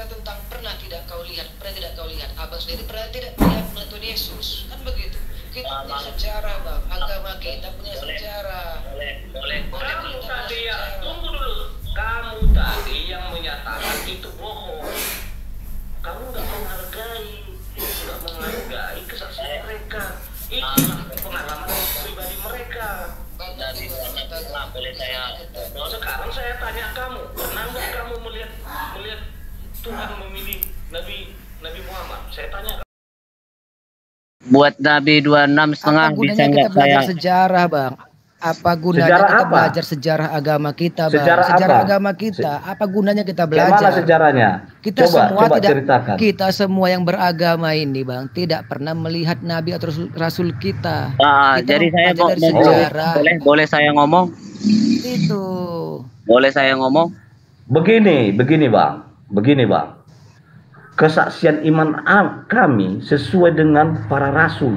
bicara tentang pernah tidak kau lihat, abang sendiri pernah tidak melihat Tuhan Yesus, kan begitu. Kita punya sejarah bang, agama kita punya sejarah. Boleh. Kamu tadi ya, tunggu dulu. Kamu tadi yang menyatakan itu bohong. Kamu nggak menghargai kesaksian mereka. Itu pengalaman pribadi mereka. Boleh saya. Nah, sekarang saya tanya kamu, pernah nggak kamu melihat Tuhan memilih Nabi Muhammad? Saya tanya. Buat Nabi 26,5 bisa nggak saya sejarah bang? Apa gunanya sejarah kita apa? belajar sejarah agama kita bang? Sejarah apa? Agama kita, apa gunanya kita Bagaimana belajar? sejarahnya? Kita semua coba tidak, ceritakan. kita semua yang beragama ini bang tidak pernah melihat Nabi atau Rasul kita. Kita jadi saya mau sejarah. boleh saya ngomong? Itu. Boleh saya ngomong? Begini bang. Kesaksian iman kami sesuai dengan para rasul.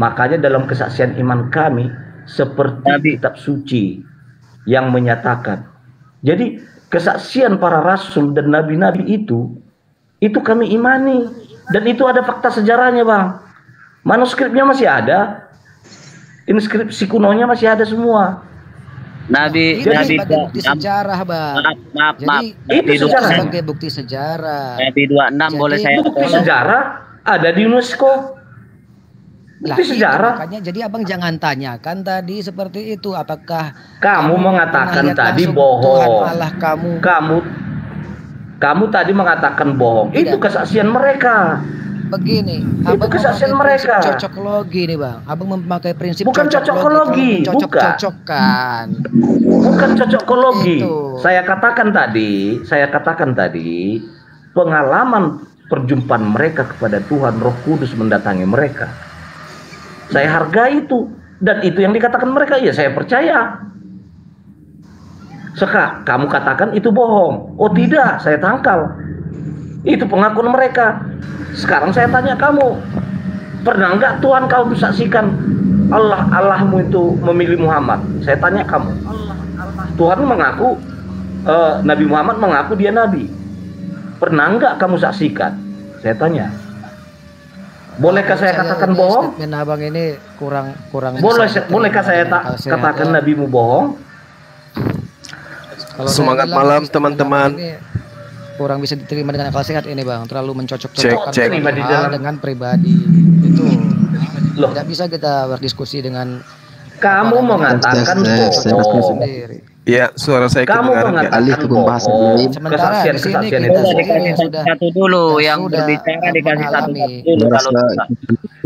Makanya dalam kesaksian iman kami seperti kitab suci yang menyatakan. Jadi kesaksian para rasul dan nabi-nabi itu kami imani, dan itu ada fakta sejarahnya bang. Manuskripnya masih ada, inskripsi kunonya masih ada semua. Nabi bukti sejarah bang. Maaf. Itu sejarah sebagai bukti sejarah. Nabi 26 boleh saya bukti sejarah ada di UNESCO. Bukti sejarah. Makanya jadi abang jangan tanyakan tadi seperti itu. Apakah kamu mengatakan tadi bohong? Tuhan Allah kamu tadi mengatakan bohong. Tidak. Itu kesaksian mereka. Begini, itu kesaksian mereka. Cocokologi nih bang. Abang memakai prinsip bukan cocokologi, bukan cocokologi. Saya katakan tadi, pengalaman perjumpaan mereka kepada Tuhan, Roh Kudus mendatangi mereka. Saya hargai itu, dan itu yang dikatakan mereka, ya saya percaya. Kamu katakan itu bohong. Oh tidak, saya tangkal. Itu pengakuan mereka. Sekarang saya tanya kamu, pernah nggak Tuhan kau saksikan Allahmu itu memilih Muhammad? Saya tanya kamu, Tuhan mengaku, Nabi Muhammad mengaku dia Nabi. Pernah nggak kamu saksikan? Saya tanya. Bolehkah saya katakan bohong? Abang ini kurang. Bolehkah saya katakan nabimu bohong? Semangat malam teman-teman. Kurang bisa diterima dengan akal sehat ini bang, terlalu mencocok-cocokkan dengan pribadi itu. Loh, tidak bisa kita berdiskusi dengan kamu mengatakan bohong sendiri. Ya, suara saya kamu mengatakan bohong. Sementara di sini kita sudah satu dulu yang berbicara dikasih satu dulu kalau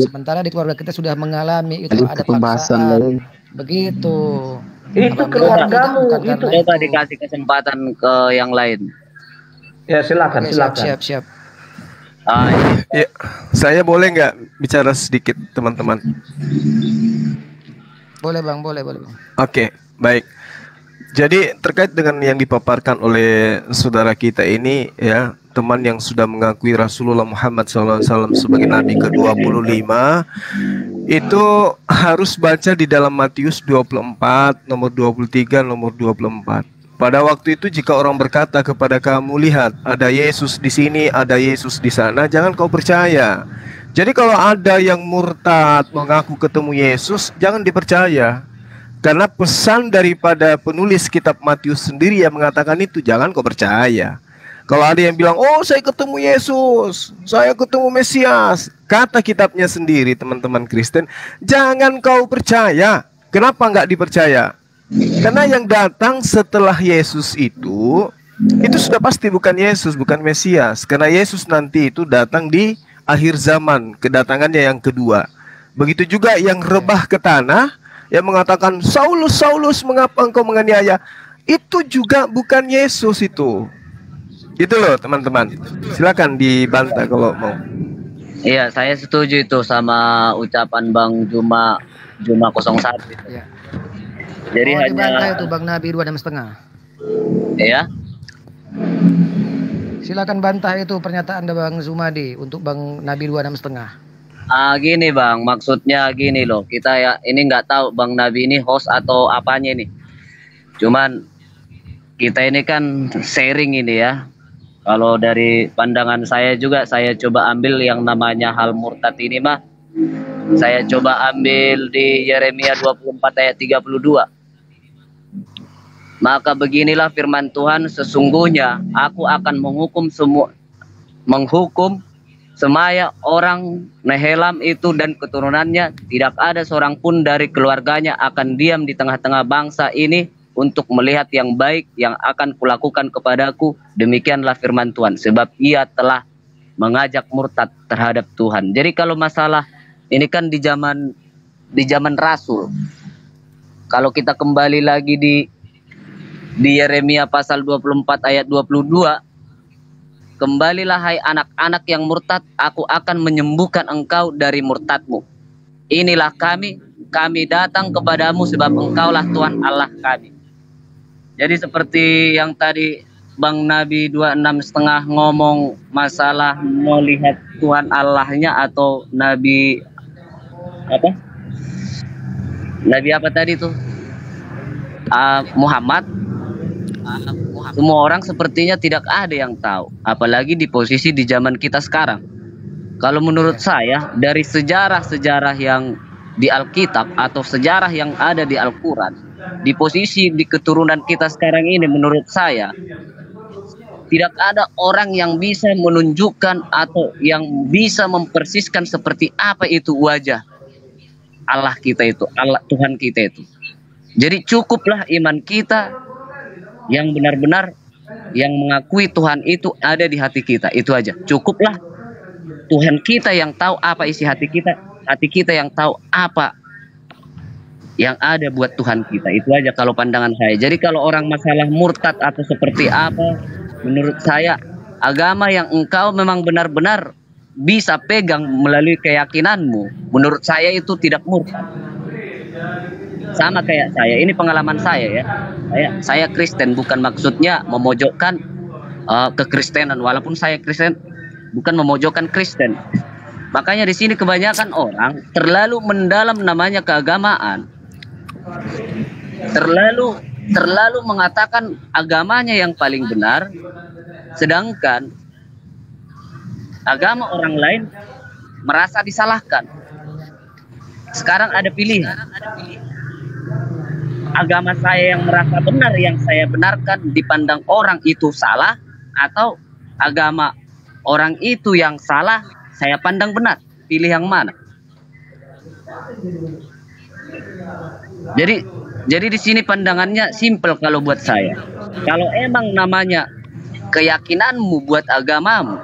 sementara di keluarga kita sudah mengalami itu ada paksaan begitu. Itu keluargamu itu. Coba dikasih kesempatan ke yang lain. Ya silakan. Siap. Ya, saya boleh nggak bicara sedikit teman-teman? Boleh bang. Oke, baik. Jadi terkait dengan yang dipaparkan oleh saudara kita ini ya, teman yang sudah mengakui Rasulullah Muhammad SAW sebagai Nabi ke-25, itu harus baca di dalam Matius 24, nomor 23, nomor 24. Pada waktu itu jika orang berkata kepada kamu, lihat ada Yesus di sini, ada Yesus di sana, jangan kau percaya. Jadi kalau ada yang murtad mengaku ketemu Yesus, jangan dipercaya. Karena pesan daripada penulis kitab Matius sendiri yang mengatakan itu, jangan kau percaya. Kalau ada yang bilang, oh saya ketemu Yesus, saya ketemu Mesias, kata kitabnya sendiri teman-teman Kristen, jangan kau percaya. Kenapa nggak dipercaya? Karena yang datang setelah Yesus itu sudah pasti bukan Yesus, bukan Mesias. Karena Yesus nanti itu datang di akhir zaman, kedatangannya yang kedua. Begitu juga yang rebah ke tanah, yang mengatakan, Saulus, Saulus, mengapa engkau menganiaya? Itu juga bukan Yesus itu. Gitu loh teman-teman. Silakan dibantah kalau mau. Iya, saya setuju itu sama ucapan Bang Juma 01 itu. Ya. Jadi hanya itu Bang Nabi 26,5. Iya. Silakan bantah itu pernyataan Bang Zumadi untuk Bang Nabi 26,5. Gini Bang, maksudnya gini loh. Kita ya ini nggak tahu Bang Nabi ini host atau apanya ini. Cuman kita ini kan sharing ini ya. Kalau dari pandangan saya juga, saya coba ambil yang namanya hal murtad ini mah, saya coba ambil di Yeremia 24 ayat 32. Maka beginilah firman Tuhan, sesungguhnya aku akan menghukum semaya orang Nehelam itu dan keturunannya, tidak ada seorang pun dari keluarganya akan diam di tengah-tengah bangsa ini untuk melihat yang baik yang akan kulakukan kepadaku. Demikianlah firman Tuhan, sebab ia telah mengajak murtad terhadap Tuhan. Jadi kalau masalah ini kan di zaman Rasul. Kalau kita kembali lagi di Yeremia pasal 24 ayat 22, kembalilah hai anak-anak yang murtad, aku akan menyembuhkan engkau dari murtadmu. Inilah kami datang kepadamu sebab engkaulah Tuhan Allah kami. Jadi seperti yang tadi Bang Nabi 26,5 ngomong masalah melihat Tuhan Allahnya, atau Nabi apa tadi tuh? Muhammad. Semua orang sepertinya tidak ada yang tahu, apalagi di posisi di zaman kita sekarang. Kalau menurut saya dari sejarah-sejarah yang di Alkitab atau sejarah yang ada di Al-Quran, di posisi di keturunan kita sekarang ini, menurut saya tidak ada orang yang bisa menunjukkan atau yang bisa mempersiskan seperti apa itu wajah Allah kita itu, Allah Tuhan kita itu. Jadi cukuplah iman kita yang benar-benar yang mengakui Tuhan itu ada di hati kita, itu aja. Cukuplah Tuhan kita yang tahu apa isi hati kita yang tahu apa yang ada buat Tuhan kita. Itu aja kalau pandangan saya. Jadi kalau orang masalah murtad atau seperti apa, menurut saya agama yang engkau memang benar-benar bisa pegang melalui keyakinanmu, menurut saya itu tidak murtad. Sama kayak saya, ini pengalaman saya ya. Saya Kristen, bukan maksudnya memojokkan kekristenan, walaupun saya Kristen, bukan memojokkan Kristen. Makanya di sini kebanyakan orang terlalu mendalam namanya keagamaan, terlalu mengatakan agamanya yang paling benar, sedangkan agama orang lain merasa disalahkan. Sekarang ada pilihan. Agama saya yang merasa benar, yang saya benarkan, dipandang orang itu salah, atau agama orang itu yang salah saya pandang benar. Pilih yang mana? Jadi di sini pandangannya simple kalau buat saya. Kalau emang namanya keyakinanmu buat agamamu,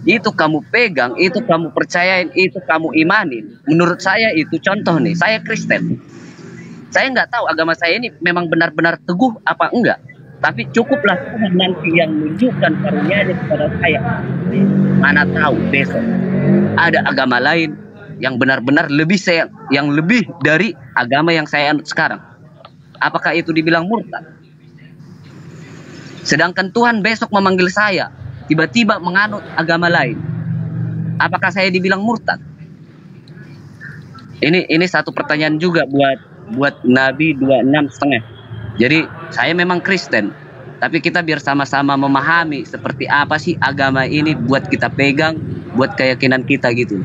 itu kamu pegang, itu kamu percayain, itu kamu imanin. Menurut saya itu contoh nih, saya Kristen. Saya nggak tahu agama saya ini memang benar-benar teguh apa enggak. Tapi cukuplah Tuhan nanti yang menunjukkan karunia-Nya kepada saya. Mana tahu besok ada agama lain yang benar-benar lebih dari agama yang saya anut sekarang. Apakah itu dibilang murtad? Sedangkan Tuhan besok memanggil saya, tiba-tiba menganut agama lain. Apakah saya dibilang murtad? Ini satu pertanyaan juga buat Nabi 26,5. Jadi saya memang Kristen, tapi kita biar sama-sama memahami seperti apa sih agama ini buat kita pegang, buat keyakinan kita gitu.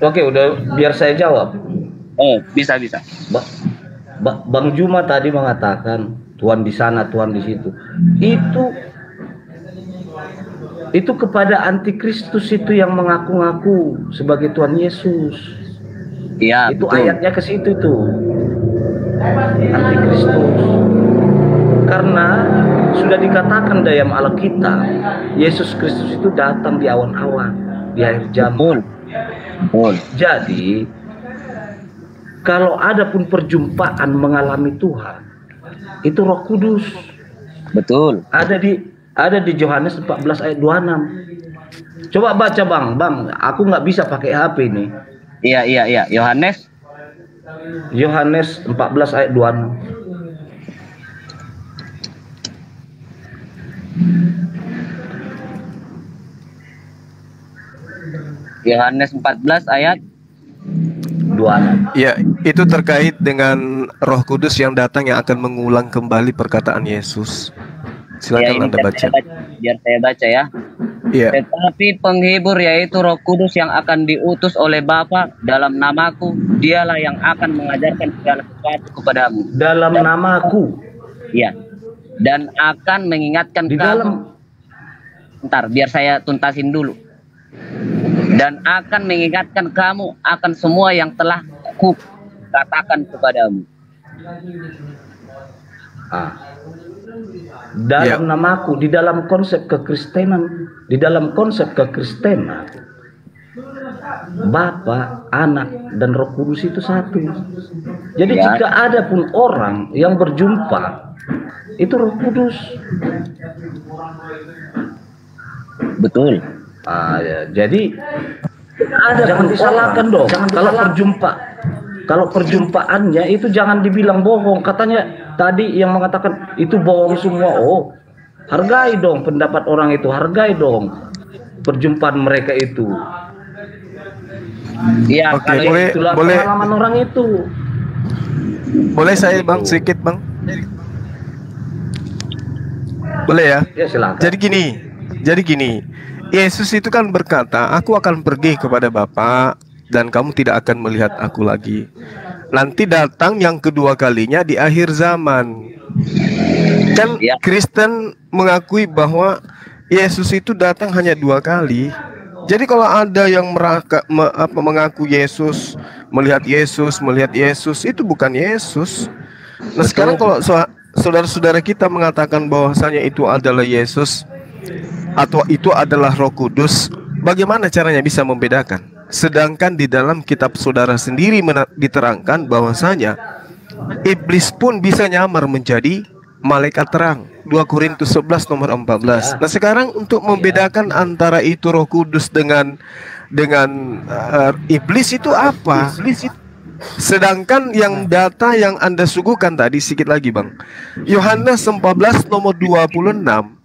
Oke, udah biar saya jawab. Oh, bisa. Bang Juma tadi mengatakan Tuhan di sana, Tuhan di situ. Itu kepada antikristus itu yang mengaku-ngaku sebagai Tuhan Yesus. Iya, itu betul. Ayatnya ke situ tuh. Antikristus. Karena sudah dikatakan dalam Alkitab, Yesus Kristus itu datang di awan-awan, di akhir zaman. Betul. Jadi kalau ada pun perjumpaan mengalami Tuhan, itu Roh Kudus. Betul. Ada di Yohanes 14 ayat 26. Coba baca Bang, aku nggak bisa pakai HP nih. Iya. Yohanes 14 ayat 26. Yohanes 14 ayat dua anak. Ya, itu terkait dengan Roh Kudus yang datang yang akan mengulang kembali perkataan Yesus. Ya, Silakan ini Anda baca. biar saya baca ya. Iya. Tetapi penghibur yaitu Roh Kudus yang akan diutus oleh Bapa dalam namaku, dialah yang akan mengajarkan segala sesuatu kepadamu. Dalam namaku. Iya. Dan akan mengingatkan Di kamu. dalam. Bentar, biar saya tuntasin dulu. Dan akan mengingatkan kamu akan semua yang telah ku katakan kepadamu. Dalam namaku, di dalam konsep kekristenan, Bapa, Anak, dan Roh Kudus itu satu. Jadi jika ada pun orang yang berjumpa, itu Roh Kudus. Betul. Ya, jadi jangan disalahkan dong. Kalau perjumpaannya itu jangan dibilang bohong. Katanya tadi yang mengatakan itu bohong semua. Oh, hargai dong pendapat orang itu, hargai dong perjumpaan mereka itu. Iya, Oke, boleh pengalaman orang itu. Boleh saya Bang sedikit Bang? Boleh ya? Ya silakan. Jadi gini, Yesus itu kan berkata, aku akan pergi kepada Bapa dan kamu tidak akan melihat aku lagi. Nanti datang yang kedua kalinya di akhir zaman. Kan Kristen mengakui bahwa Yesus itu datang hanya 2 kali. Jadi kalau ada yang mengaku Yesus, melihat Yesus, itu bukan Yesus. Nah sekarang kalau saudara-saudara kita mengatakan bahwasanya itu adalah Yesus atau itu adalah Roh Kudus, bagaimana caranya bisa membedakan? Sedangkan di dalam kitab saudara sendiri diterangkan bahwasanya iblis pun bisa nyamar menjadi malaikat terang. 2 Korintus 11 nomor 14. Nah sekarang untuk membedakan antara itu Roh Kudus dengan iblis itu apa? Sedangkan yang data yang Anda suguhkan tadi sedikit lagi Bang, Yohanes 14 nomor 26.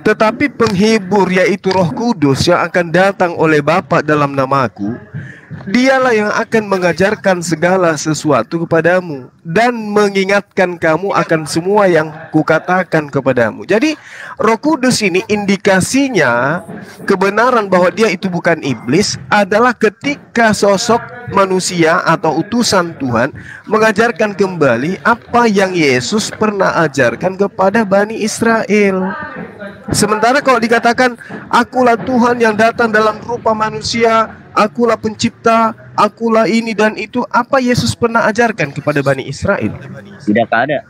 Tetapi penghibur yaitu Roh Kudus yang akan datang oleh Bapa dalam namaku, dialah yang akan mengajarkan segala sesuatu kepadamu dan mengingatkan kamu akan semua yang kukatakan kepadamu. Jadi Roh Kudus ini indikasinya kebenaran bahwa dia itu bukan iblis adalah ketika sosok manusia atau utusan Tuhan mengajarkan kembali apa yang Yesus pernah ajarkan kepada Bani Israel. Sementara kalau dikatakan akulah Tuhan yang datang dalam rupa manusia, akulah pencipta, akulah ini dan itu, apa Yesus pernah ajarkan kepada Bani Israel? Tidak ada.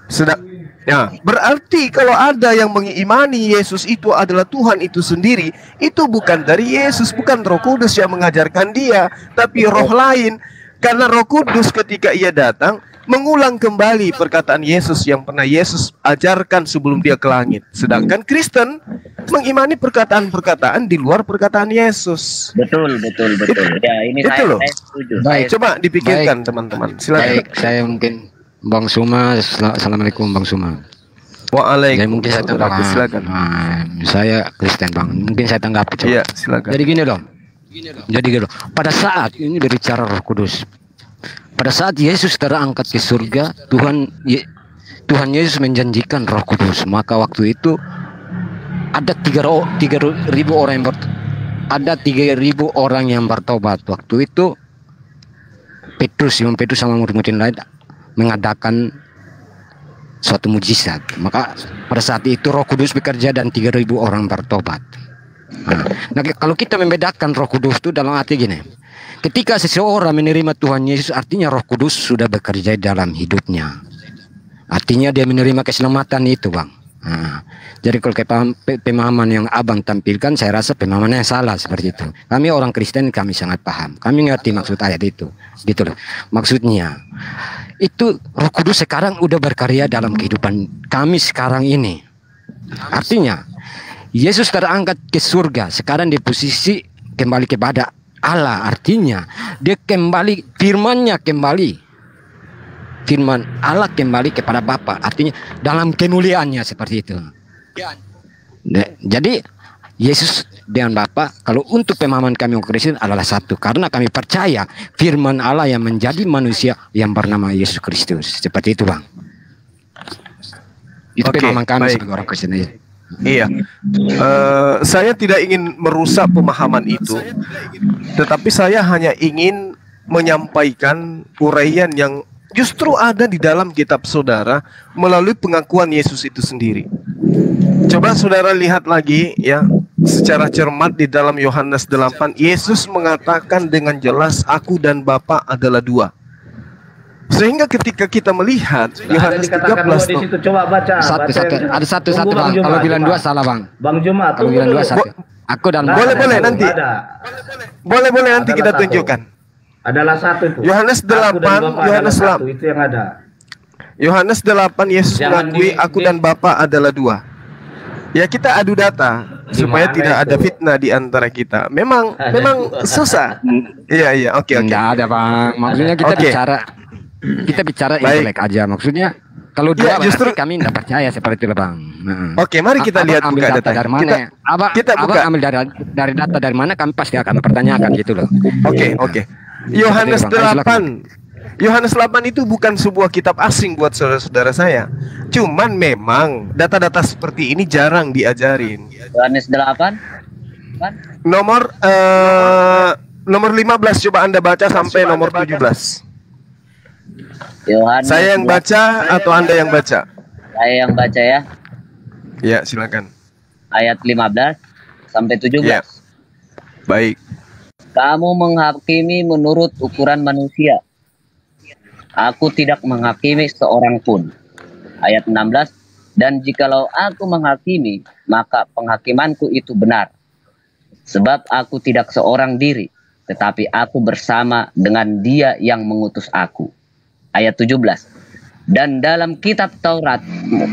Ya, berarti kalau ada yang mengimani Yesus itu adalah Tuhan itu sendiri, itu bukan dari Yesus, bukan Roh Kudus yang mengajarkan dia, tapi roh lain. Karena Roh Kudus ketika ia datang mengulang kembali perkataan Yesus yang pernah Yesus ajarkan sebelum dia ke langit. Sedangkan Kristen mengimani perkataan-perkataan di luar perkataan Yesus. Betul. Ya, ini saya setuju. Baik, coba dipikirkan teman-teman. Silakan. Baik, saya mungkin Bang Suma. Assalamualaikum Bang Suma. Waalaikumsalam. Mungkin saya tanggapi. Silakan. Saya Kristen Bang. Mungkin saya tanggapi. Coba. Iya, silakan. Jadi gini dong. Pada saat ini berbicara Roh Kudus. Pada saat Yesus terangkat ke surga, Tuhan Yesus menjanjikan Roh Kudus. Maka waktu itu ada 3.000 orang yang bertobat. Waktu itu Simon Petrus sama murid-murid lain mengadakan suatu mujizat. Maka pada saat itu Roh Kudus bekerja dan 3.000 orang bertobat. Nah, kalau kita membedakan Roh Kudus itu dalam arti gini, ketika seseorang menerima Tuhan Yesus, artinya Roh Kudus sudah bekerja dalam hidupnya. Artinya dia menerima keselamatan itu, Bang. Jadi kalau pemahaman yang Abang tampilkan, saya rasa pemahaman yang salah seperti itu. Kami orang Kristen, kami sangat paham. Kami ngerti maksud ayat itu. Gitu loh. Maksudnya, itu Roh Kudus sekarang udah berkarya dalam kehidupan kami sekarang ini. Artinya, Yesus terangkat ke surga, sekarang di posisi kembali kepada Allah. Artinya dia kembali, firman Allah kembali kepada Bapa. Artinya dalam kemuliaannya seperti itu. Jadi Yesus dengan Bapa. Kalau untuk pemahaman kami umat Kristen adalah satu, karena kami percaya firman Allah yang menjadi manusia yang bernama Yesus Kristus. Seperti itu, Bang. Itu pemahaman kami sebagai orang Kristen aja. Iya, saya tidak ingin merusak pemahaman itu, tetapi saya hanya ingin menyampaikan uraian yang justru ada di dalam kitab saudara melalui pengakuan Yesus itu sendiri. Coba saudara lihat lagi ya, secara cermat di dalam Yohanes 8, Yesus mengatakan dengan jelas, aku dan Bapa adalah dua. Sehingga ketika kita melihat Yohanes 13 di situ, coba baca. Ada satu Bang. Kalau bilang dua salah, Bang. Bang Jumat, kalau bilang dua satu. Aku dan boleh nanti. Boleh nanti kita tunjukkan. Adalah satu itu. Yohanes 8, Yohanes 8 itu yang ada. Yohanes 8 Yesus mengakui aku dan Bapa adalah dua. Ya, kita adu data supaya tidak ada fitnah di antara kita. Memang susah. Iya, oke. Enggak ada, Bang. Maksudnya kita bicara intelek aja. Maksudnya kalau dua justru kami tidak percaya seperti itu, Bang. Oke, mari kita lihat buka data. Dari mana? Kita buka. Ambil dari data dari mana, kami pasti akan pertanyakan gitu loh. Oke. Yohanes 8. Yohanes 8 itu bukan sebuah kitab asing buat saudara-saudara saya. Cuman memang data-data seperti ini jarang diajarin. Yohanes 8. Nomor 15 coba Anda baca sampai nomor 17. Yohanes, saya yang baca atau Anda yang baca? Saya yang baca ya. Ya, silakan. Ayat 15 sampai 17. Ya. Baik. Kamu menghakimi menurut ukuran manusia. Aku tidak menghakimi seorang pun. Ayat 16. Dan jikalau aku menghakimi, maka penghakimanku itu benar. Sebab aku tidak seorang diri, tetapi aku bersama dengan Dia yang mengutus aku. Ayat 17. Dan dalam kitab Tauratmu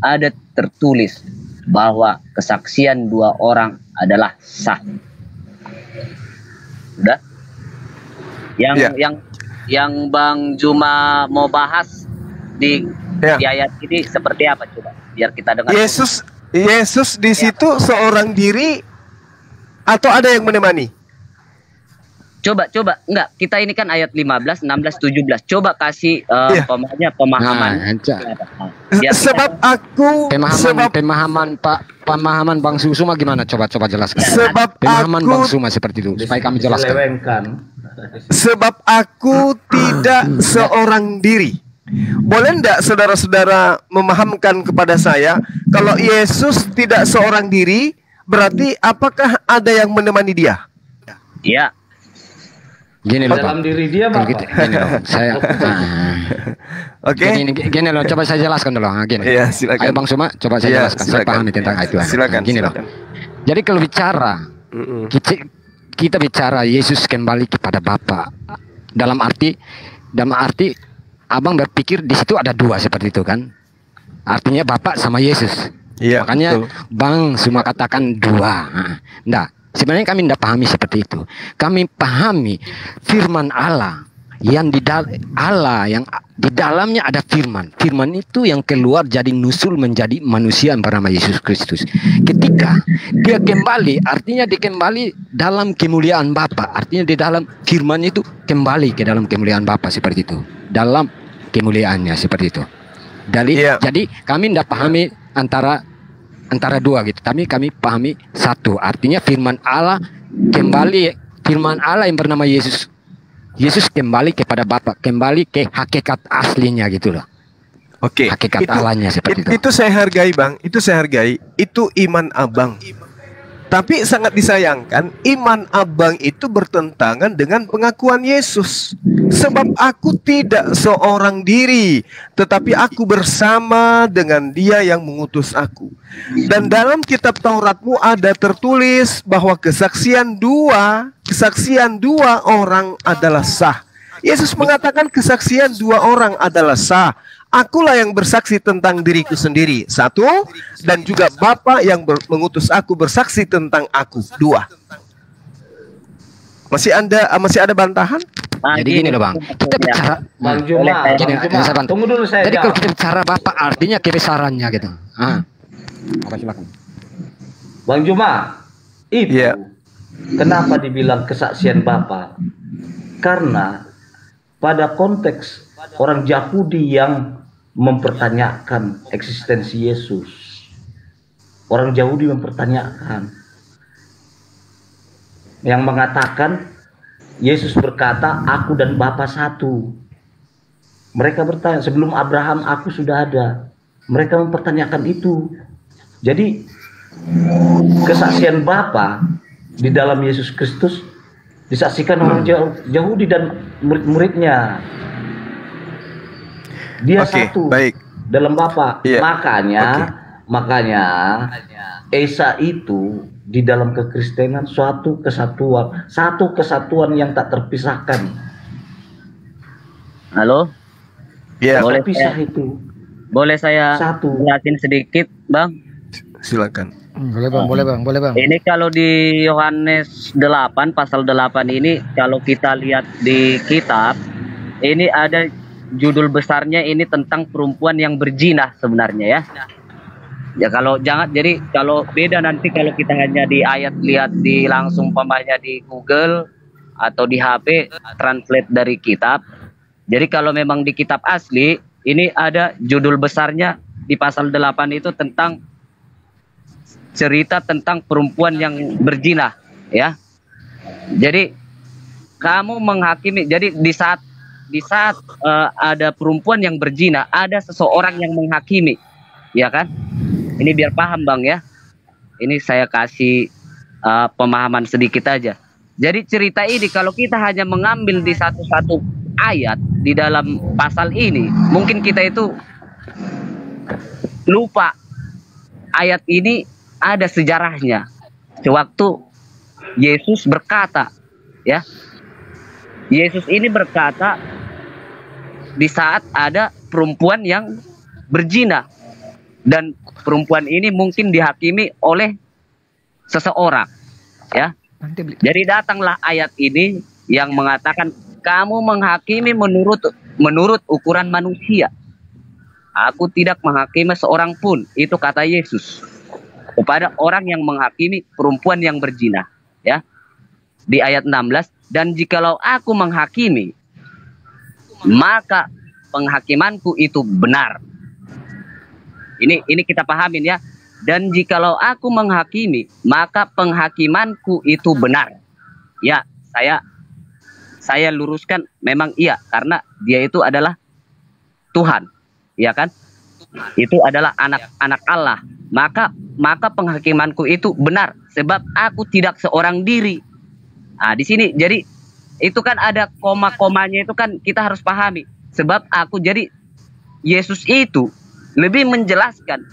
ada tertulis bahwa kesaksian dua orang adalah sah. Udah? Yang Bang Juma mau bahas di ayat ini seperti apa, coba biar kita dengar. Yesus di situ seorang diri atau ada yang menemani? Coba enggak, kita ini kan ayat 15, 16, 17. Coba kasih pemahaman. Sebab aku pemahaman Bang Susuma gimana? Coba jelaskan. Sebab pemahaman aku, Bang Suma seperti itu supaya kami jelaskan. Sebab aku tidak seorang diri. Boleh enggak saudara-saudara memahamkan kepada saya kalau Yesus tidak seorang diri, berarti apakah ada yang menemani Dia? Iya. Gini loh, dalam diri dia gitu, gini loh, saya Oke. Gini loh, coba saya jelaskan dulu. Gini. Iya, silakan. Ayo Bang Suma, coba saya jelaskan. Saya pahami tentang itu. Silakan. Gini loh. Jadi kalau bicara kita bicara Yesus kembali kepada Bapa. Dalam arti Abang berpikir di situ ada dua seperti itu kan? Artinya Bapa sama Yesus. Iya. Makanya betul. Bang Suma katakan dua. Nah, sebenarnya kami tidak pahami seperti itu. Kami pahami firman Allah yang di dalamnya ada firman. Firman itu yang keluar jadi nusul menjadi manusia yang bernama Yesus Kristus. Ketika dia kembali, artinya dia kembali dalam kemuliaan Bapa. Artinya di dalam firman itu kembali ke dalam kemuliaan Bapa seperti itu. Dalam kemuliaannya seperti itu. Jadi kami tidak pahami antara dua gitu. Kami pahami satu. Artinya firman Allah yang bernama Yesus. Yesus kembali kepada Bapa, kembali ke hakikat aslinya gitu loh. Oke. Hakikat Allahnya seperti itu. Itu saya hargai, Bang. Itu saya hargai. Itu iman Abang. Tapi sangat disayangkan, iman Abang itu bertentangan dengan pengakuan Yesus. Sebab aku tidak seorang diri, tetapi aku bersama dengan Dia yang mengutus aku. Dan dalam kitab Tauratmu ada tertulis bahwa kesaksian dua orang adalah sah. Yesus mengatakan kesaksian dua orang adalah sah. Akulah yang bersaksi tentang diriku sendiri, satu, dan juga Bapa yang mengutus aku bersaksi tentang aku, dua. Masih ada bantahan? Jadi gini loh Bang, kita bicara Bang Juma, tunggu dulu saya. Jadi kalau kita bicara Bapa artinya kebesarannya gitu. Apa silakan. Bang Juma, itu Iya. kenapa dibilang kesaksian Bapa? Karena pada konteks orang Yahudi yang mempertanyakan eksistensi Yesus, orang Yahudi mempertanyakan, yang mengatakan Yesus berkata, aku dan Bapa satu. Mereka bertanya, sebelum Abraham aku sudah ada. Mereka mempertanyakan itu. Jadi kesaksian Bapa di dalam Yesus Kristus disaksikan orang Yahudi dan murid-muridnya. Dia Oke, satu baik. dalam Bapa. Iya. Makanya Esa itu di dalam kekristenan satu kesatuan yang tak terpisahkan. Halo, Iya, Boleh. Terpisah itu. boleh saya Satu. jelasin sedikit, Bang? silakan. Boleh bang, boleh bang. Ini kalau di Yohanes 8 pasal 8 ini kalau kita lihat di kitab ini ada judul besarnya ini tentang perempuan yang berzina sebenarnya ya. Ya kalau jangan jadi kalau beda nanti kalau kita hanya di ayat lihat di langsung pemanya di Google atau di HP translate dari kitab. Jadi kalau memang di kitab asli ini ada judul besarnya di pasal 8 itu tentang cerita tentang perempuan yang berzina ya. Jadi kamu menghakimi, jadi di saat ada perempuan yang berzina, ada seseorang yang menghakimi, ya kan? Ini biar paham Bang ya. Ini saya kasih pemahaman sedikit aja. Jadi cerita ini kalau kita hanya mengambil di satu-satu ayat di dalam pasal ini, mungkin kita itu lupa ayat ini ada sejarahnya. Sewaktu Yesus berkata, ya, Yesus ini berkata di saat ada perempuan yang berzina dan perempuan ini mungkin dihakimi oleh seseorang, ya. Jadi datanglah ayat ini yang mengatakan kamu menghakimi menurut ukuran manusia. Aku tidak menghakimi seorang pun, itu kata Yesus kepada orang yang menghakimi perempuan yang berzina, ya. Di ayat 16, dan jikalau aku menghakimi maka penghakimanku itu benar. Ini kita pahamin ya. Dan jikalau aku menghakimi maka penghakimanku itu benar. Ya, saya luruskan memang iya karena dia itu adalah Tuhan, ya kan? Itu adalah anak Allah. Maka penghakimanku itu benar sebab aku tidak seorang diri. Nah, di sini jadi itu kan ada koma-komanya itu kan kita harus pahami. Sebab aku jadi Yesus itu lebih menjelaskan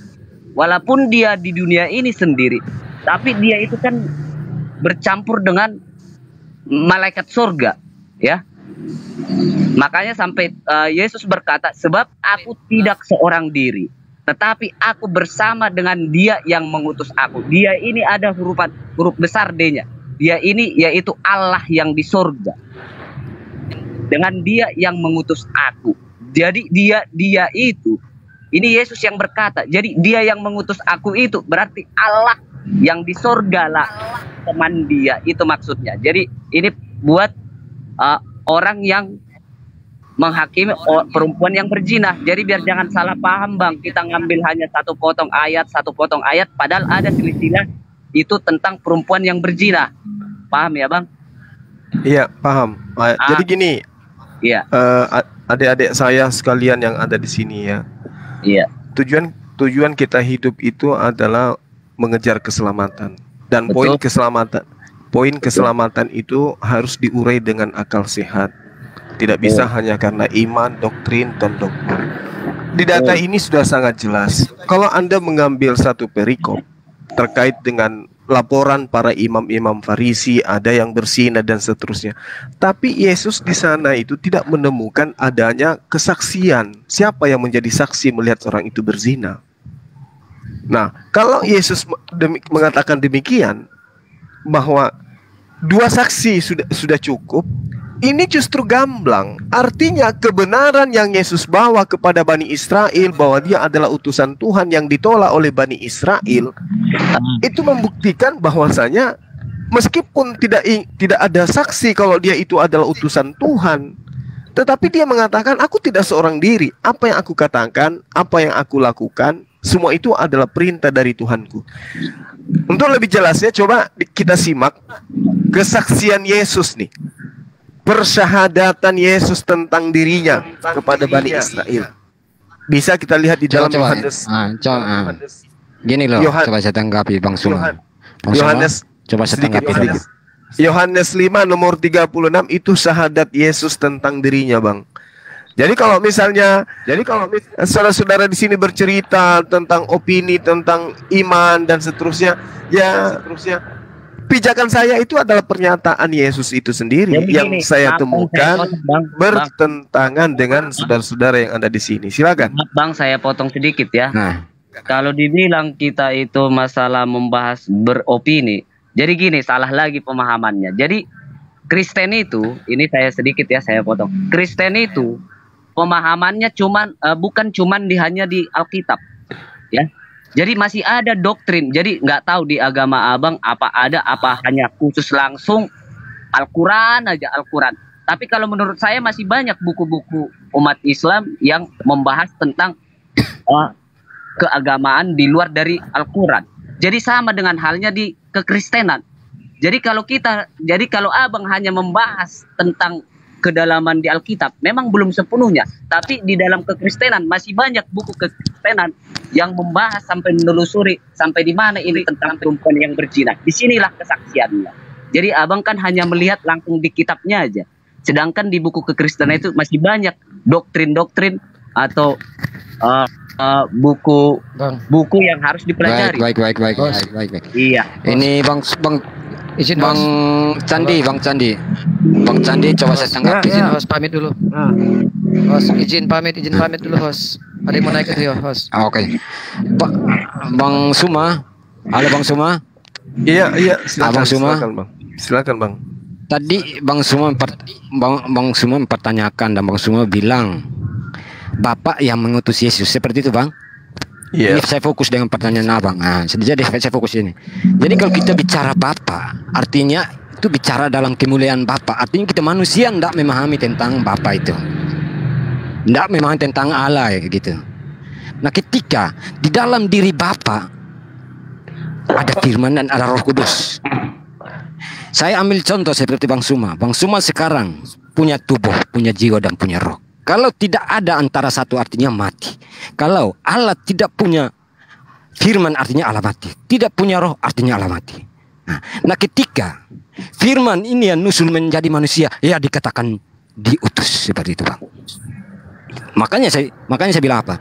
walaupun dia di dunia ini sendiri, tapi dia itu kan bercampur dengan malaikat surga, ya. Makanya sampai Yesus berkata, sebab aku tidak seorang diri, tetapi aku bersama dengan dia yang mengutus aku. Dia ini ada huruf besar D-nya. Dia ini yaitu Allah yang di surga. Dengan dia yang mengutus aku. Jadi dia itu, ini Yesus yang berkata. Jadi dia yang mengutus aku itu berarti Allah yang di surga lah teman dia. Itu maksudnya. Jadi ini buat orang yang menghakimi perempuan yang berzina. Jadi biar jangan salah paham Bang. Kita ngambil hanya satu potong ayat. Padahal ada silsilah itu tentang perempuan yang berzina. Paham ya Bang? Iya, paham. Jadi gini, Iya. adik-adik saya sekalian yang ada di sini ya. Iya. Tujuan kita hidup itu adalah mengejar keselamatan. Dan Betul. poin keselamatan itu harus diurai dengan akal sehat. Tidak bisa hanya karena iman, doktrin, dan dogma. Di data ini sudah sangat jelas. Kalau Anda mengambil satu perikop terkait dengan laporan para imam-imam Farisi, ada yang berzina dan seterusnya. Tapi Yesus di sana itu tidak menemukan adanya kesaksian. Siapa yang menjadi saksi melihat orang itu berzina? Nah, kalau Yesus mengatakan demikian, bahwa dua saksi sudah cukup, ini justru gamblang. Artinya kebenaran yang Yesus bawa kepada Bani Israel bahwa dia adalah utusan Tuhan yang ditolak oleh Bani Israel, itu membuktikan bahwasanya meskipun tidak ada saksi kalau dia itu adalah utusan Tuhan, tetapi dia mengatakan, aku tidak seorang diri. Apa yang aku katakan, apa yang aku lakukan, semua itu adalah perintah dari Tuhanku. Untuk lebih jelasnya, coba kita simak kesaksian Yesus nih. Persyahadatan Yesus tentang dirinya kepada Bani Israel. Bisa kita lihat di dalam Yohanes. Gini loh, coba saya tanggapi Bang Suma. Yohanes, coba saya tanggapi sedikit. Yohanes 5 nomor 36 itu syahadat Yesus tentang dirinya, Bang. Jadi kalau misalnya saudara-saudara di sini bercerita tentang opini, tentang iman dan seterusnya, pijakan saya itu adalah pernyataan Yesus itu sendiri yang saya temukan bertentangan dengan saudara-saudara yang ada di sini. Silakan. Bang, saya potong sedikit ya. Nah, kalau dibilang kita itu masalah membahas beropini, jadi gini, salah lagi pemahamannya. Jadi Kristen itu, ini saya sedikit ya, saya potong. Kristen itu pemahamannya bukan cuman hanya di Alkitab, ya. Jadi masih ada doktrin. Jadi nggak tahu di agama abang apa hanya khusus langsung Al-Quran aja, Al-Quran. Tapi kalau menurut saya masih banyak buku-buku umat Islam yang membahas tentang keagamaan di luar dari Al-Quran. Jadi sama dengan halnya di kekristenan. Jadi kalau abang hanya membahas tentang kedalaman di Alkitab, memang belum sepenuhnya. Tapi di dalam kekristenan masih banyak buku kekristenan yang membahas sampai menelusuri sampai di mana ini tentang perempuan yang berzina. Disinilah kesaksiannya. Jadi abang kan hanya melihat langsung di kitabnya aja. Sedangkan di buku kekristenan itu masih banyak doktrin-doktrin atau buku yang harus dipelajari. Baik. Iya. Ini Bang Candi, coba saya tanggapi. Izin host pamit dulu. Host izin pamit dulu host. Ada yang mau naik itu ya host. Oke. Bang Suma. Halo Bang Suma. Iya, silakan, Bang Suma. Silakan, Bang. Tadi Bang Suma mempertanyakan dan Bang Suma bilang Bapak yang mengutus Yesus, seperti itu Bang? Iya. Ini saya fokus dengan pertanyaan abang. Jadi saya fokus ini. Jadi kalau kita bicara Bapak, artinya itu bicara dalam kemuliaan Bapak. Artinya kita manusia tidak memahami tentang Bapak itu, tidak memahami tentang Allah ya, gitu. Nah ketika di dalam diri Bapak ada firman dan ada Roh Kudus. Saya ambil contoh seperti Bang Suma. Bang Suma sekarang punya tubuh, punya jiwa dan punya roh. Kalau tidak ada antara satu artinya mati. Kalau Allah tidak punya firman artinya Allah mati. Tidak punya roh artinya Allah mati. Nah ketika firman ini yang nusul menjadi manusia, ya dikatakan diutus seperti itu Bang. Makanya saya bilang apa?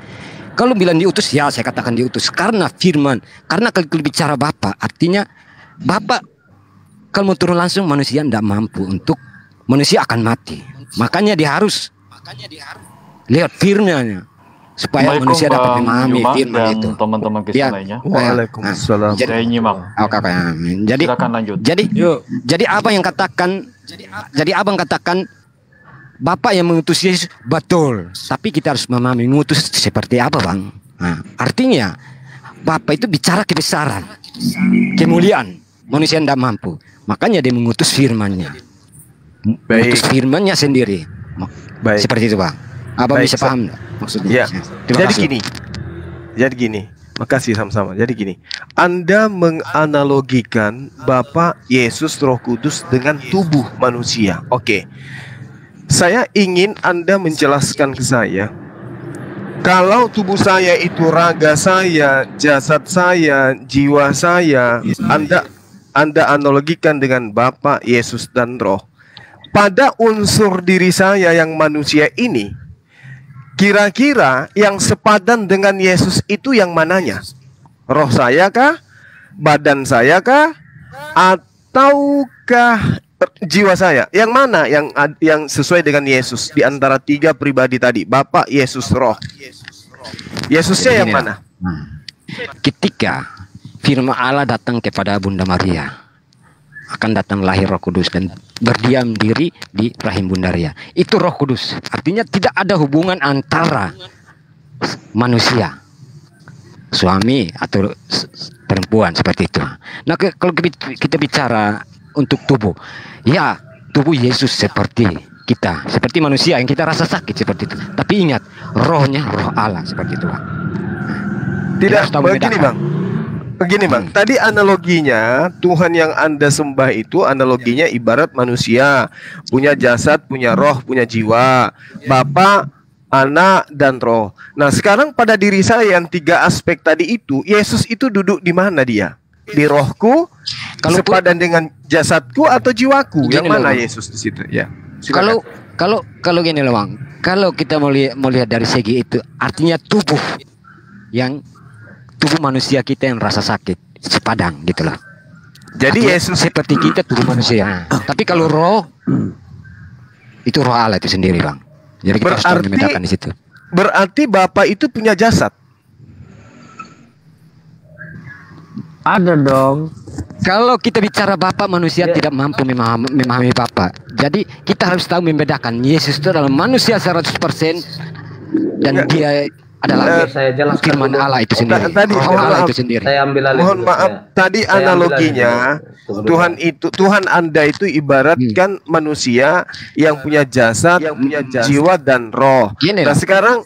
Kalau bilang diutus, ya saya katakan diutus. Karena firman, karena kalau bicara Bapak, artinya Bapak kalau mau turun langsung manusia tidak mampu untuk, manusia akan mati. Makanya dia harus lihat firman-Nya supaya manusia dapat memahami firman itu. Teman-teman Kristen lainnya. Waalaikumsalam. Saya nyimak. Jadi silakan lanjut. Jadi apa yang katakan? Jadi abang katakan Bapak yang mengutus Yesus betul. Tapi kita harus memahami mengutus seperti apa Bang. Nah, artinya Bapak itu bicara kebesaran, kemuliaan. Manusia tidak mampu. Makanya dia mengutus firman-Nya. Mengutus firman-Nya sendiri. Baik. Seperti itu Bang. Abang bisa paham maksudnya? Ya. Jadi gini. Makasih sama-sama. Jadi gini. Anda menganalogikan Bapak Yesus Roh Kudus dengan tubuh manusia. Oke. Saya ingin Anda menjelaskan ke saya. Kalau tubuh saya itu raga saya, jasad saya, jiwa saya, Anda analogikan dengan Bapa, Yesus dan Roh. Pada unsur diri saya yang manusia ini, kira-kira yang sepadan dengan Yesus itu yang mananya? Roh saya kah? Badan saya kah? Ataukah jiwa saya? Yang mana yang sesuai dengan Yesus di antara tiga pribadi tadi? Bapa, Yesus, Roh. Yesusnya yang mana? Ketika firman Allah datang kepada Bunda Maria, akan datang lahir Roh Kudus dan berdiam diri di rahim Bunda Maria. Itu Roh Kudus. Artinya tidak ada hubungan antara manusia, suami atau perempuan seperti itu. Nah, kalau kita bicara untuk tubuh, ya tubuh Yesus seperti kita, seperti manusia yang kita rasa sakit seperti itu. Tapi ingat, rohnya roh Allah seperti itu, Bang. Tidak, begini bang. Tadi analoginya Tuhan yang Anda sembah itu analoginya ibarat manusia, punya jasad, punya roh, punya jiwa, Bapa, Anak, dan Roh. Nah, sekarang pada diri saya yang 3 aspek tadi itu, Yesus itu duduk di mana dia? Di rohku, sepadan dengan jasadku atau jiwaku? Yang mana Yesus di situ? Ya. Silakan. Kalau gini loh, Bang. Kalau kita mau lihat dari segi itu, artinya tubuh manusia kita yang rasa sakit sepadang gitu loh. Jadi artinya Yesus seperti kita tubuh manusia. Tapi kalau roh itu roh Allah itu sendiri, Bang. Jadi kita harus membedakan di situ. Berarti Bapak itu punya jasad? Ada dong. Kalau kita bicara Bapak, manusia tidak mampu memahami Bapak. Jadi kita harus tahu membedakan. Yesus itu adalah manusia 100% dan dia adalah firman Allah itu sendiri. Allah itu sendiri. Saya ambil alih. Mohon maaf, tadi analoginya Tuhan Anda itu ibaratkan manusia yang punya jasad, jiwa dan roh. Nah, sekarang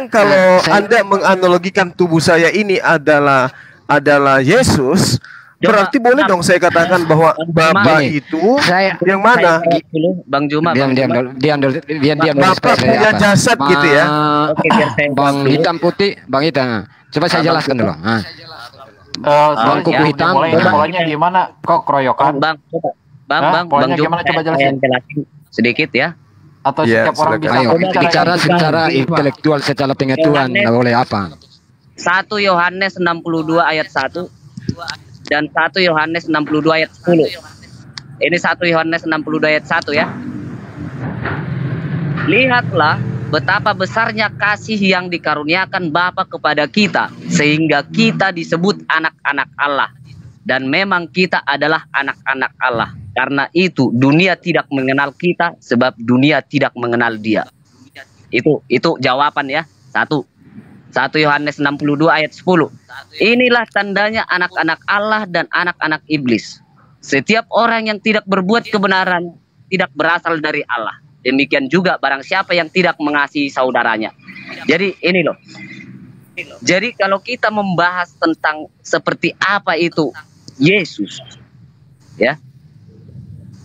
kalau Anda menganalogikan tubuh saya ini adalah Yesus, berarti boleh dong saya katakan bahwa Bapak itu yang mana? Bang Juma, diam Bapak punya jasad gitu ya. Bang hitam putih, Bang hitam. Coba saya jelaskan dulu. Bang kuku hitam. Polanya gimana? Kok keroyokan? Bang Juma, coba jelasin sedikit ya. Atau setiap orang bisa bicara secara intelektual, secara pengetahuan, nggak boleh apa. 1 Yohanes 62 ayat 1 dan 1 Yohanes 62 ayat 10. Ini 1 Yohanes 62 ayat 1 ya. Lihatlah betapa besarnya kasih yang dikaruniakan Bapa kepada kita, sehingga kita disebut anak-anak Allah. Dan memang kita adalah anak-anak Allah. Karena itu dunia tidak mengenal kita, sebab dunia tidak mengenal Dia. Itu jawaban ya. 1 Yohanes 62 ayat 10. Inilah tandanya anak-anak Allah dan anak-anak iblis. Setiap orang yang tidak berbuat kebenaran tidak berasal dari Allah. Demikian juga barang siapa yang tidak mengasihi saudaranya. Jadi ini loh. Jadi kalau kita membahas tentang seperti apa itu Yesus, ya,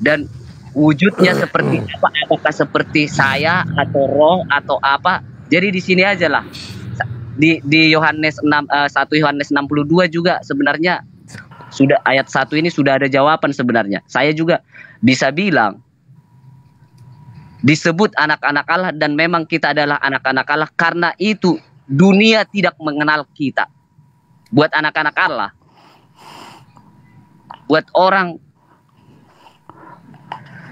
dan wujudnya seperti apa, apakah seperti saya atau roh atau apa? Jadi di sini aja lah. Di Yohanes 1 Yohanes 62 juga sebenarnya sudah ayat 1 ini sudah ada jawaban sebenarnya. Saya juga bisa bilang disebut anak-anak Allah dan memang kita adalah anak-anak Allah, karena itu dunia tidak mengenal kita. Buat anak-anak Allah, buat orang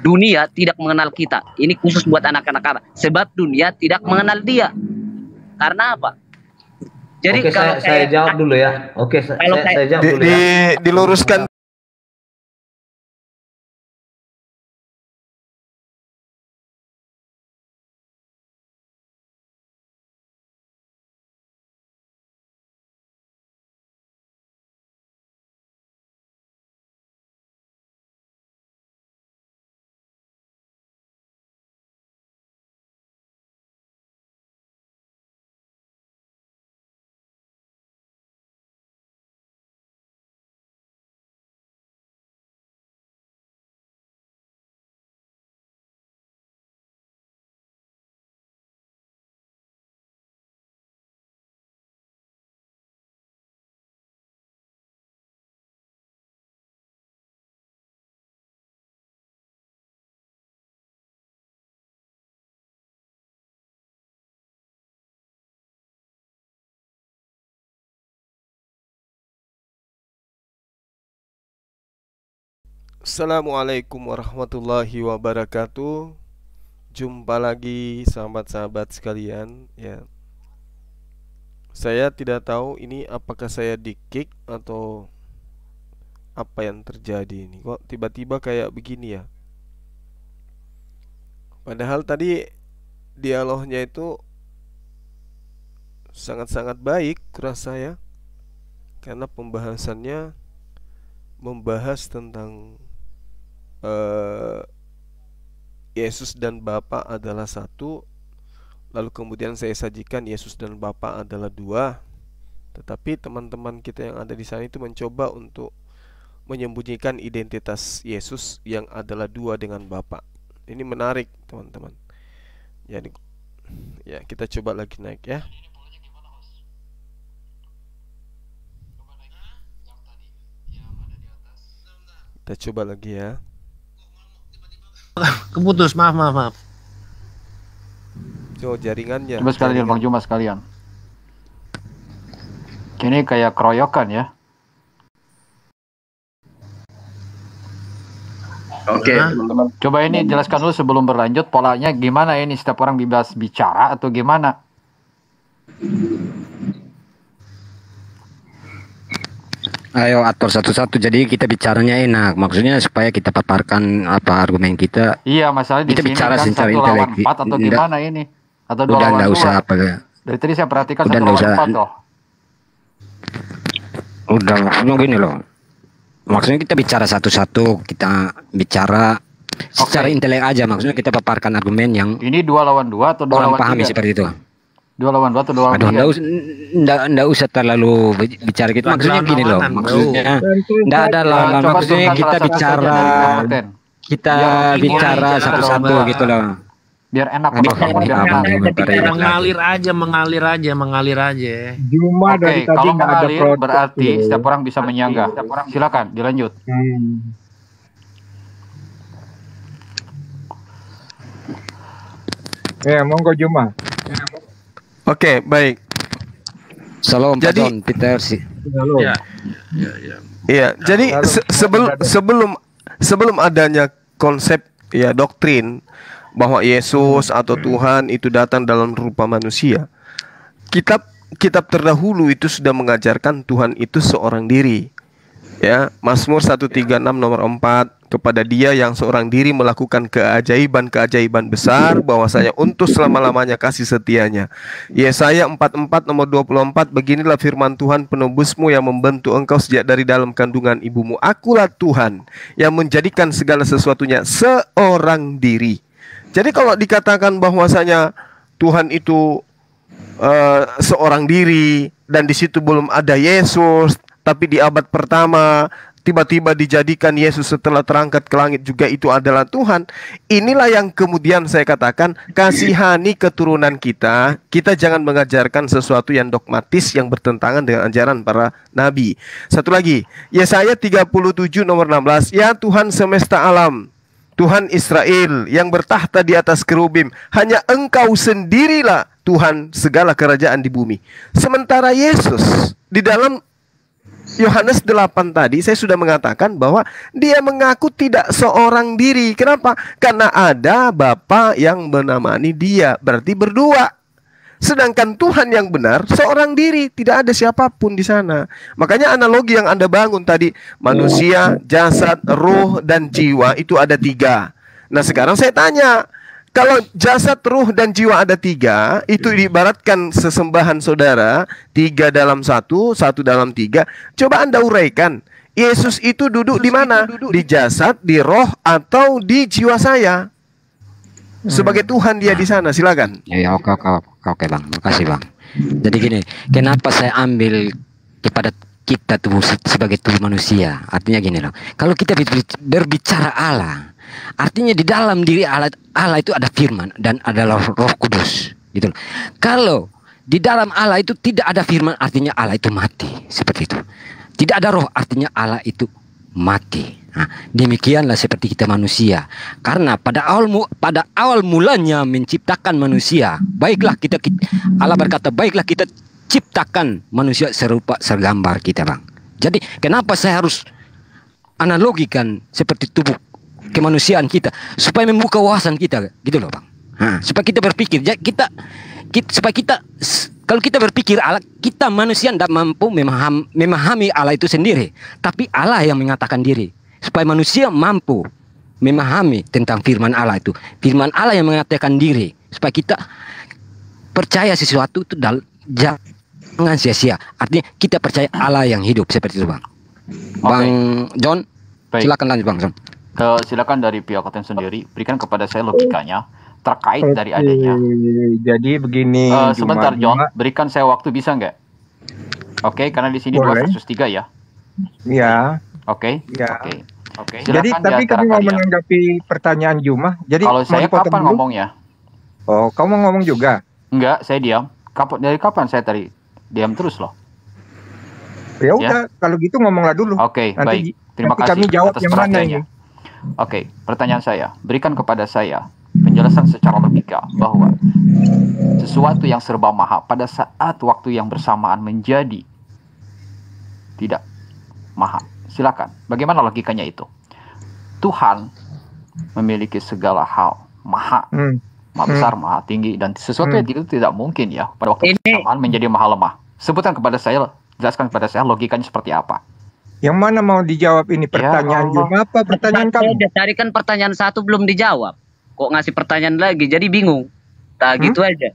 dunia tidak mengenal kita. Ini khusus buat anak-anak Allah, sebab dunia tidak mengenal Dia. Karena apa? Jadi oke, kalau saya jawab dulu ya. Oke, saya jawab dulu ya. Diluruskan. Assalamualaikum warahmatullahi wabarakatuh. Jumpa lagi sahabat-sahabat sekalian ya. Saya tidak tahu ini apakah saya di-kick atau apa yang terjadi ini? Kok tiba-tiba kayak begini ya? Padahal tadi dialognya itu sangat-sangat baik kurasa ya. Karena pembahasannya membahas tentang Yesus dan Bapa adalah satu. Lalu kemudian saya sajikan Yesus dan Bapa adalah dua. Tetapi teman-teman kita yang ada di sana itu mencoba untuk menyembunyikan identitas Yesus yang adalah dua dengan Bapa. Ini menarik teman-teman. Jadi ya kita coba lagi naik ya. Kita coba lagi ya. Keputus, maaf. Oh, jaringannya. Coba sekalian Bang Juma sekalian. Ini kayak keroyokan ya. Oke, teman-teman. Coba ini jelaskan dulu sebelum berlanjut polanya gimana ini, setiap orang bebas bicara atau gimana? Ayo atur satu-satu, jadi kita bicaranya enak. Maksudnya supaya kita paparkan apa argumen kita. Iya, masalahnya kita di sini bicara kan secara 1 lawan intelektual. 4 atau gimana ini? Atau 2 Udah lawan enggak 2. usah apa. Dari tadi saya perhatikan Udah 1 nggak lawan usah. 4 loh. Udah, maksudnya gini loh. Maksudnya kita bicara satu-satu, kita bicara secara intelek aja. Maksudnya kita paparkan argumen yang ini 2 lawan 2 atau 2 orang lawan 3? pahami seperti itu. 2 lawan 2 atau 2 lawan 3? Aduh, enggak usah terlalu bicara gitu. Maksudnya gini loh. Maksudnya enggak ada lawan. Maksudnya kita bicara satu-satu gitu loh. Biar enak. Mengalir aja. Juma dari tadi kalau nggak ada mengalir produk. berarti setiap orang bisa menyanggah. Silakan dilanjut. Ya, monggo Juma. Oke, baik. Salam Jadi Peter sih. Iya, jadi sebelum adanya konsep ya doktrin bahwa Yesus atau Tuhan itu datang dalam rupa manusia, kitab terdahulu itu sudah mengajarkan Tuhan itu seorang diri. Ya, Mazmur 136 nomor 4, kepada Dia yang seorang diri melakukan keajaiban-keajaiban besar, bahwasanya untuk selama-lamanya kasih setianya. Yesaya 44 nomor 24, beginilah firman Tuhan penebusmu yang membentuk engkau sejak dari dalam kandungan ibumu. Akulah Tuhan yang menjadikan segala sesuatunya seorang diri. Jadi kalau dikatakan bahwasanya Tuhan itu seorang diri dan di situ belum ada Yesus, tapi di abad pertama tiba-tiba dijadikan Yesus setelah terangkat ke langit juga itu adalah Tuhan. Inilah yang kemudian saya katakan, kasihani keturunan kita. Kita jangan mengajarkan sesuatu yang dogmatis yang bertentangan dengan ajaran para nabi. Satu lagi, Yesaya 37 nomor 16, ya Tuhan semesta alam, Tuhan Israel yang bertahta di atas kerubim, hanya Engkau sendirilah Tuhan segala kerajaan di bumi. Sementara Yesus di dalam Yohanes 8 tadi saya sudah mengatakan bahwa dia mengaku tidak seorang diri. Kenapa? Karena ada Bapa yang menemani dia, berarti berdua. Sedangkan Tuhan yang benar seorang diri, tidak ada siapapun di sana. Makanya analogi yang Anda bangun tadi, manusia, jasad, ruh, dan jiwa itu ada 3. Nah sekarang saya tanya, kalau jasad, ruh, dan jiwa ada 3, itu diibaratkan sesembahan saudara, 3 dalam 1, 1 dalam 3. Coba Anda uraikan, Yesus itu duduk di mana? Di jasad, di roh, atau di jiwa saya? Sebagai Tuhan dia di sana, silakan. Ya, oke Bang, makasih Bang. Jadi gini, kenapa saya ambil kepada kita tubuh sebagai tubuh manusia? Artinya gini loh, kalau kita berbicara Allah, artinya di dalam diri Allah itu ada firman dan adalah Roh Kudus, gitu loh. Kalau di dalam Allah itu tidak ada firman, artinya Allah itu mati, seperti itu. Tidak ada roh, artinya Allah itu mati. Nah, demikianlah seperti kita manusia. Karena pada awal mulanya menciptakan manusia, baiklah Allah berkata, baiklah kita ciptakan manusia serupa segambar kita, Bang. Jadi kenapa saya harus analogikan seperti tubuh kemanusiaan kita, supaya membuka wawasan kita, gitu loh Bang. Supaya kita berpikir, supaya kita Kalau kita berpikir Allah, kita manusia tidak mampu memahami Allah itu sendiri. Tapi Allah yang mengatakan diri. Supaya manusia mampu memahami tentang firman Allah itu. Firman Allah yang mengatakan diri. Supaya kita percaya sesuatu itu jangan sia-sia. Artinya kita percaya Allah yang hidup. Seperti itu, Bang. Bang John, silakan lanjut, Bang John. Silakan dari pihak konten sendiri. Berikan kepada saya logikanya. Terkait dari adanya. Jadi begini. Sebentar John, berikan saya waktu bisa nggak? Oke, karena di sini 2 versus 3 ya. Ya. Oke. Ya. Oke. Jadi tapi kami mau menanggapi pertanyaan Juma. Jadi kalau saya kapan ngomongnya? Oh, kamu ngomong juga? Enggak, saya diam. Dari kapan saya tadi diam terus loh? Ya udah, kalau gitu ngomonglah dulu. Oke, baik. Terima kasih kami jawab atas yang mana ini. Oke, pertanyaan saya. Berikan kepada saya penjelasan secara logika bahwa sesuatu yang serba maha pada saat waktu yang bersamaan menjadi tidak maha. Silakan. Bagaimana logikanya itu? Tuhan memiliki segala hal maha, maha besar, maha tinggi, dan sesuatu yang itu tidak mungkin ya pada waktu bersamaan menjadi maha lemah. Sebutkan kepada saya, jelaskan kepada saya logikanya seperti apa. Yang mana mau dijawab ini pertanyaan Juma apa pertanyaan kamu? Carikan pertanyaan satu belum dijawab. Kok ngasih pertanyaan lagi, jadi bingung. Tak gitu aja.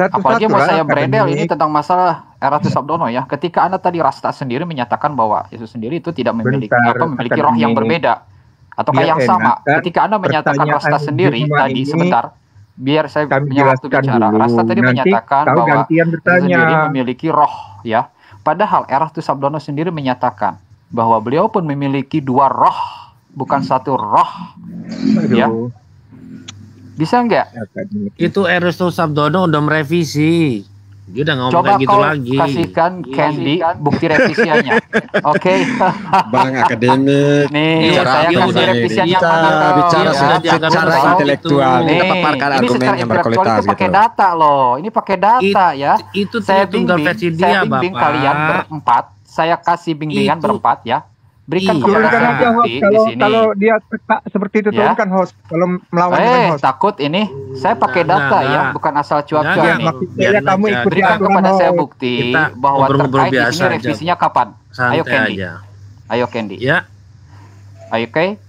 Apalagi mau saya beredel ini tentang masalah Eratus Sabdono ya. Ketika Anda tadi Rasta sendiri menyatakan bahwa Yesus sendiri itu tidak memiliki memiliki roh yang berbeda. Ataukah yang sama? Ketika Anda menyatakan Rasta sendiri tadi, sebentar, biar saya punya waktu bicara. Rasta tadi menyatakan bahwa Yesus sendiri memiliki roh ya. Padahal Eratus Sabdono sendiri menyatakan bahwa beliau pun memiliki 2 roh, bukan 1 roh. Ya. Bisa nggak? Itu Eratus Sabdono udah merevisi. Dia udah ngomong coba kayak gitu lagi. Coba kasihkan Candy bukti revisiannya. Oke. Bang akademik. Nih, saya kasih revisiannya. Bicara intelektual. Kita paparkan argumen yang berkualitas gitu. Pakai data loh. Ini pakai data ya. Itu saya bimbing kalian berempat. Saya kasih bimbingan berempat ya. Berikan kepada saya bukti di sini. Kalau dia seperti itu turunkan host. Kalau melawan dengan host. Takut ini saya pakai data ya, bukan asal cuap-cuap nih. Kamu ikut berikan kepada saya bukti bahwa terkait di sini revisinya kapan. Ayo Candy. Ayo Candy. Ya. Ayo Oke.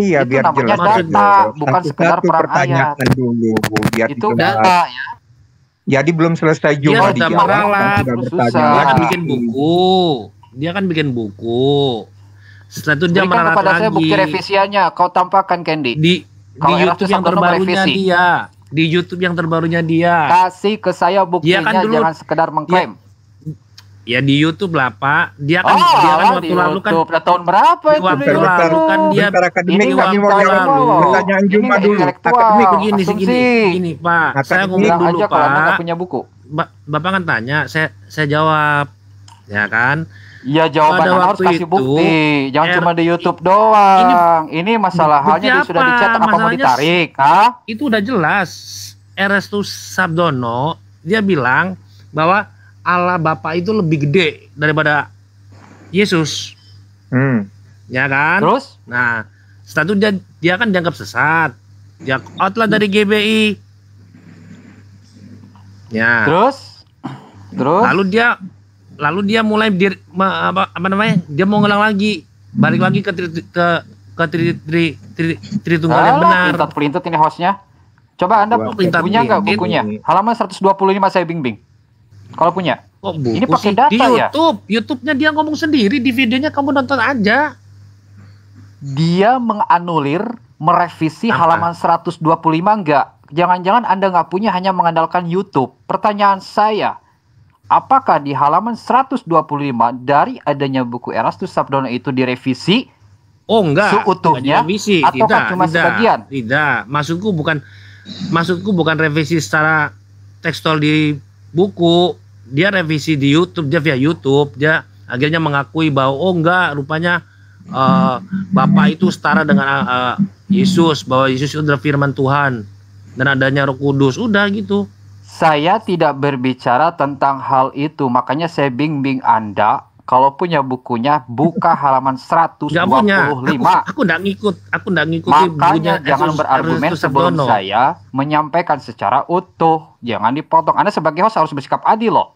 Iya, itu biar namanya jelas. data, bukan sekedar perang ayat. Dulu, biar itu data ya. Jadi belum selesai juga dia kan bikin buku. Dia kan bikin buku. Setelah itu dia berikan kepada lagi. Saya bukti revisiannya. Kau tampakkan Candy. Di YouTube yang terbarunya dia. Di YouTube yang terbarunya dia. Kasih ke saya buktinya, kan dulu, jangan sekedar mengklaim. Ya di YouTube lah Pak. Dia kan waktu lalu kan. Tahun berapa itu? Waktu lalu kan dia. Ini kami mau jawab pertanyaan Juma dulu. Akademik begini Pak. Saya ngomong dulu Pak. Kalau Anda punya buku. Bapak kan tanya, saya jawab. Ya kan? Ya jawaban Anda harus kasih bukti. Jangan cuma di YouTube doang. Ini masalah halnya dia sudah dicetak apa mau ditarik? Itu udah jelas. Eratus Sabdono dia bilang bahwa Allah Bapa itu lebih gede daripada Yesus. Ya kan? Terus? Nah, setelah itu dia kan dianggap sesat. Dia out lah dari GBI. Ya. Terus? Lalu dia mulai apa namanya? Dia mau ngulang lagi, balik lagi ke Tritunggal yang benar. Pelintut ini hostnya. Coba Anda punya nggak bukunya? Halaman 125 saya bimbing. Kalau punya. Ini pakai data ya? YouTube-nya dia ngomong sendiri, di videonya kamu nonton aja. Dia menganulir, merevisi halaman 125 enggak? Jangan-jangan Anda nggak punya, hanya mengandalkan YouTube. Pertanyaan saya, apakah di halaman 125 dari adanya buku Eratus Sabdono itu direvisi? Oh enggak, seutuhnya atau cuma sebagian? Tidak, maksudku bukan revisi secara tekstual di buku. Dia revisi di YouTube, dia via YouTube, dia akhirnya mengakui bahwa oh enggak, rupanya Bapa itu setara dengan Yesus, bahwa Yesus itu adalah firman Tuhan dan adanya Roh Kudus, udah gitu. Saya tidak berbicara tentang hal itu, makanya saya bimbing Anda Kalau punya bukunya, buka halaman 125. Nggak punya. Aku nggak ngikut. Aku nggak ngikuti bukunya. Makanya jangan berargumen sebelum saya menyampaikan secara utuh. Jangan dipotong. Anda sebagai host harus bersikap adil loh.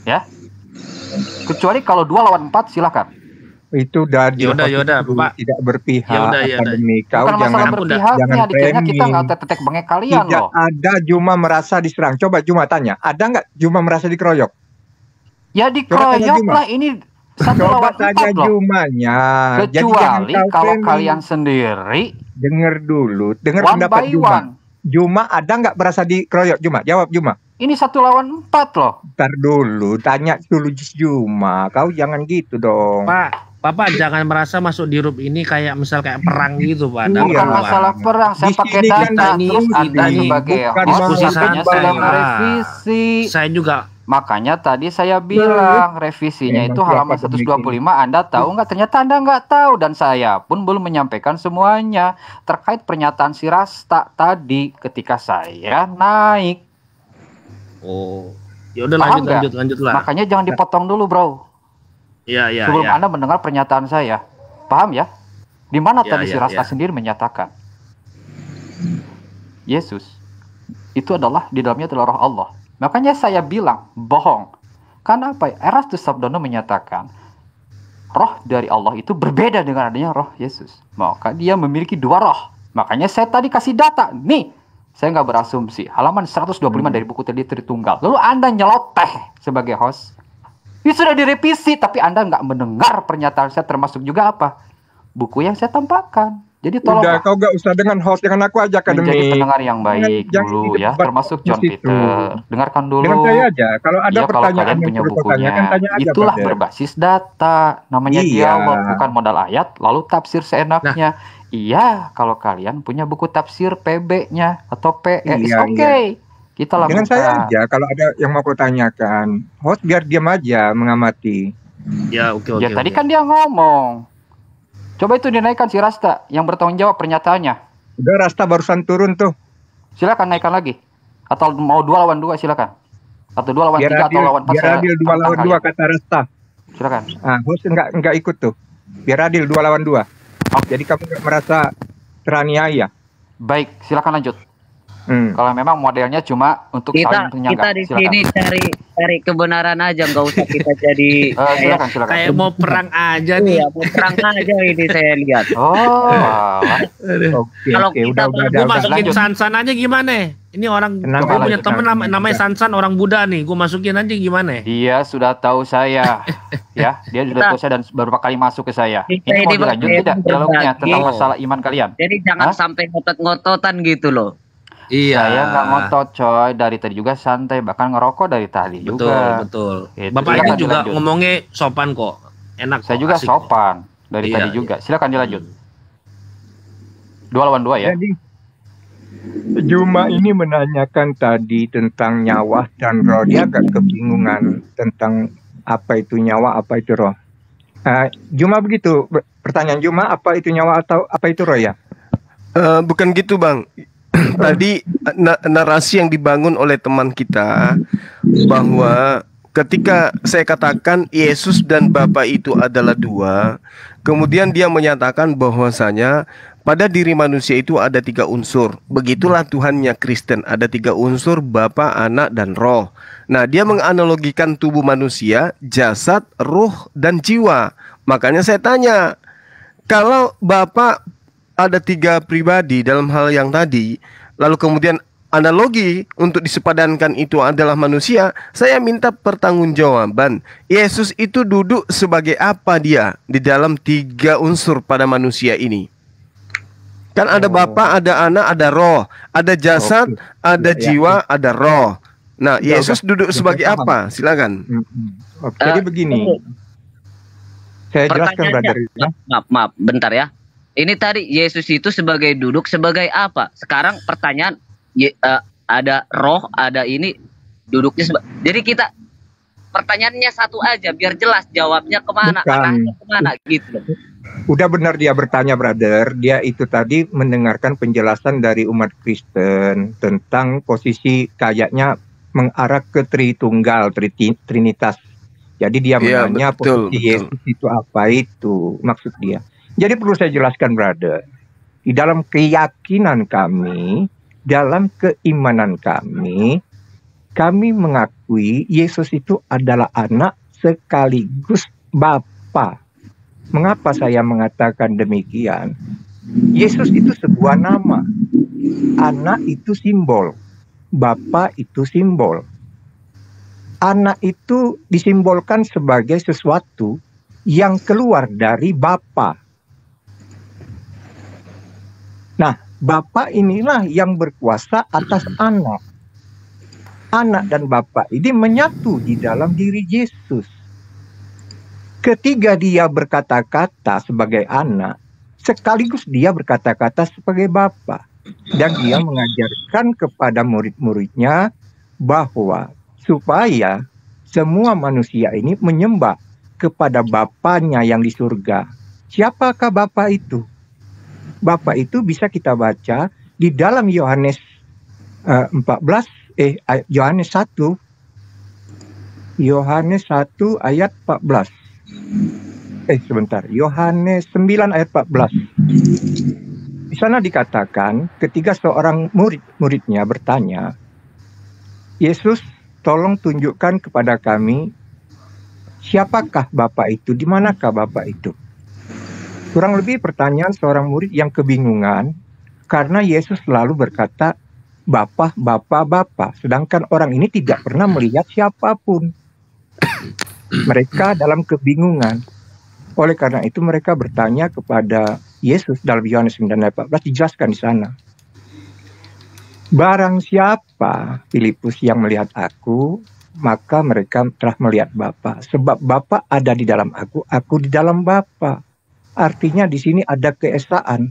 Ya. Kecuali kalau 2 lawan 4 silakan. Itu udah Yaudah, Pak. Tidak berpihak. Yaudah. Kau bukan masalah berpihaknya, detailnya kita nggak tetek bengek kalian tidak loh. Ada Juma merasa diserang. Coba Juma tanya, ada nggak Juma merasa dikeroyok? Ya dikeroyok lah, ini 1 lawan 4 loh. Jumanya. Kecuali kalau kalian sendiri. Dengar dulu, dengar pendapat Juma. Juma ada nggak merasa dikeroyok? Juma, jawab Juma. Ini 1 lawan 4 loh. Ntar dulu, tanya dulu Juma. Kau jangan gitu dong. Bapak jangan merasa masuk di grup ini kayak misal kayak perang gitu, Pak. Bukan masalah perang, saya pakai data. Terus Anda sebagai host katanya sedang revisi. Saya juga. Makanya tadi saya bilang revisinya itu halaman 125. Anda tahu nggak? Ternyata Anda nggak tahu, dan saya pun belum menyampaikan semuanya terkait pernyataan si Rasta tadi ketika saya naik. Oh, ya udah lanjut lah. Makanya jangan dipotong dulu, bro. Iya. Sebelum Anda mendengar pernyataan saya, paham ya? Di mana tadi si Rasta sendiri menyatakan Yesus itu adalah di dalamnya adalah roh Allah. Makanya saya bilang bohong. Karena apa? Erastus Sabdono menyatakan roh dari Allah itu berbeda dengan adanya roh Yesus. Maka dia memiliki 2 roh. Makanya saya tadi kasih data. Nih, saya nggak berasumsi. Halaman 125 dari buku Tritunggal. Lalu Anda nyeloteh sebagai host. Ini sudah direvisi, tapi Anda nggak mendengar pernyataan saya, termasuk juga apa? Buku yang saya tampakkan. Jadi tolong. Udah, kau nggak usah dengan host, dengan aku aja akademik. Menjadi pendengar yang baik dulu ya, termasuk John Peter. Dengarkan dulu. Dengan saya aja. Kalau ada ya, pertanyaan kalau kalian punya bukunya, tanya aja, itulah brother. berbasis data. Namanya dialog, bukan modal ayat, lalu tafsir seenaknya. Iya, kalau kalian punya buku tafsir PB-nya atau PE, oke. Kita lakukan. Dengan saya aja, kalau ada yang mau kutanyakan, host biar diam aja mengamati. Ya, oke. Ya tadi kan dia ngomong. Coba itu dinaikkan si Rasta yang bertanggung jawab pernyataannya. Udah, Rasta barusan turun tuh. Silakan naikkan lagi. Atau mau 2 lawan 2 silakan. Atau 2 lawan 3 atau lawan 4. Biar adil 2 lawan 2 kata Rasta. Silakan. Host enggak ikut tuh. Biar adil 2 lawan 2. Jadi kamu nggak merasa teraniaya. Baik, silakan lanjut. Kalau memang modelnya cuma untuk saling penyangga. Kita di sini cari kebenaran aja, nggak usah kita jadi silakan. Kayak mau perang aja nih. Mau perang aja ini saya lihat. Kalau kita gue masukin Sansan aja gimana? Ini orang, gue punya temen namanya Sansan, orang Buddha nih. Gue masukin aja gimana? Dia sudah tahu saya, ya. Dia sudah tahu saya dan beberapa kali masuk ke saya. Ini mau dilanjut tidak dialognya tentang masalah iman kalian? Jadi jangan sampai ngotot-ngototan gitu loh. Iya. Saya nggak ngotot coy, dari tadi juga santai, bahkan ngerokok dari tadi juga. Betul. Bapak ini juga ngomongnya sopan kok, enak. Saya juga sopan dari tadi juga. Silakan dilanjut. 2 lawan 2 ya. Jadi, Juma ini menanyakan tadi tentang nyawa dan roh. Dia agak kebingungan tentang apa itu nyawa, apa itu roh. Juma begitu. Pertanyaan Juma, apa itu nyawa atau apa itu roh ya? Bukan gitu, Bang. Tadi narasi yang dibangun oleh teman kita bahwa ketika saya katakan Yesus dan Bapa itu adalah 2, kemudian dia menyatakan bahwasanya pada diri manusia itu ada 3 unsur. Begitulah Tuhannya Kristen, ada 3 unsur, Bapa, Anak, dan Roh. Nah, dia menganalogikan tubuh manusia, jasad, ruh, dan jiwa. Makanya saya tanya, kalau Bapa ada 3 pribadi dalam hal yang tadi, lalu kemudian analogi untuk disepadankan itu adalah manusia, saya minta pertanggungjawaban. Yesus itu duduk sebagai apa dia di dalam 3 unsur pada manusia ini? Kan ada Bapa, ada Anak, ada Roh, ada jasad, ada jiwa, ada roh. Nah, Yesus duduk sebagai apa? Silakan. Jadi begini. Saya jelaskan, brother. Maaf, bentar ya. Ini tadi Yesus itu sebagai duduk sebagai apa? Sekarang pertanyaan ada roh, ada ini duduknya jadi kita pertanyaannya satu aja biar jelas jawabnya kemana, arahnya kemana gitu. Udah benar dia bertanya, brother. Dia itu tadi mendengarkan penjelasan dari umat Kristen tentang posisi kayaknya mengarah ke Tritunggal, Trinitas. Jadi dia Iya, menanya betul, posisi betul. Yesus itu apa itu maksud dia. Jadi perlu saya jelaskan, brother. Di dalam keyakinan kami, dalam keimanan kami mengakui Yesus itu adalah anak sekaligus Bapa. Mengapa saya mengatakan demikian? Yesus itu sebuah nama. Anak itu simbol. Bapa itu simbol. Anak itu disimbolkan sebagai sesuatu yang keluar dari Bapa. Nah, Bapa inilah yang berkuasa atas anak. Anak dan Bapa ini menyatu di dalam diri Yesus. Ketika dia berkata-kata sebagai anak, sekaligus dia berkata-kata sebagai Bapa. Dan dia mengajarkan kepada murid-muridnya bahwa supaya semua manusia ini menyembah kepada Bapanya yang di surga. Siapakah Bapa itu? Bapa itu bisa kita baca di dalam Yohanes 1 ayat 14. Yohanes 9 ayat 14. Di sana dikatakan ketika seorang muridnya bertanya, Yesus, tolong tunjukkan kepada kami siapakah Bapa itu, di manakah Bapa itu? Kurang lebih pertanyaan seorang murid yang kebingungan karena Yesus selalu berkata Bapa, Bapa, Bapa. Sedangkan orang ini tidak pernah melihat siapapun. Mereka dalam kebingungan. Oleh karena itu mereka bertanya kepada Yesus dalam Yohanes 9 ayat 14 dijelaskan di sana. Barang siapa Filipus yang melihat aku, maka mereka telah melihat Bapa. Sebab Bapa ada di dalam aku di dalam Bapa. Artinya di sini ada keesaan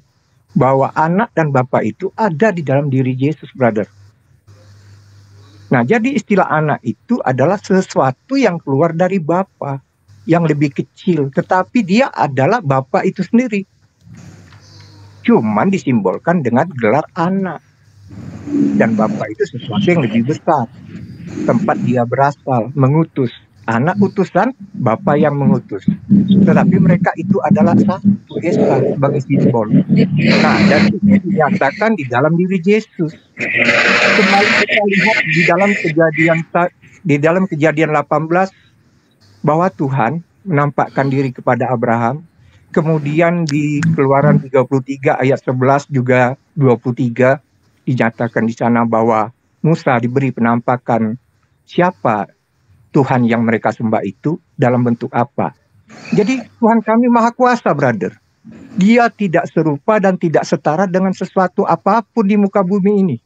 bahwa anak dan Bapa itu ada di dalam diri Yesus, brother. Nah, jadi istilah anak itu adalah sesuatu yang keluar dari Bapa, yang lebih kecil, tetapi dia adalah Bapa itu sendiri. Cuman disimbolkan dengan gelar anak. Dan Bapa itu sesuatu yang lebih besar. Tempat dia berasal, mengutus. Anak utusan, Bapa yang mengutus. Tetapi mereka itu adalah satu esa sebagai simbol. Nah, dan itu dinyatakan di dalam diri Yesus. Kembali kita lihat di dalam kejadian 18 bahwa Tuhan menampakkan diri kepada Abraham. Kemudian di Keluaran 33 ayat 11 juga 23 dinyatakan di sana bahwa Musa diberi penampakan siapa Tuhan yang mereka sembah itu dalam bentuk apa. Jadi Tuhan kami maha kuasa, brother. Dia tidak serupa dan tidak setara dengan sesuatu apapun di muka bumi ini.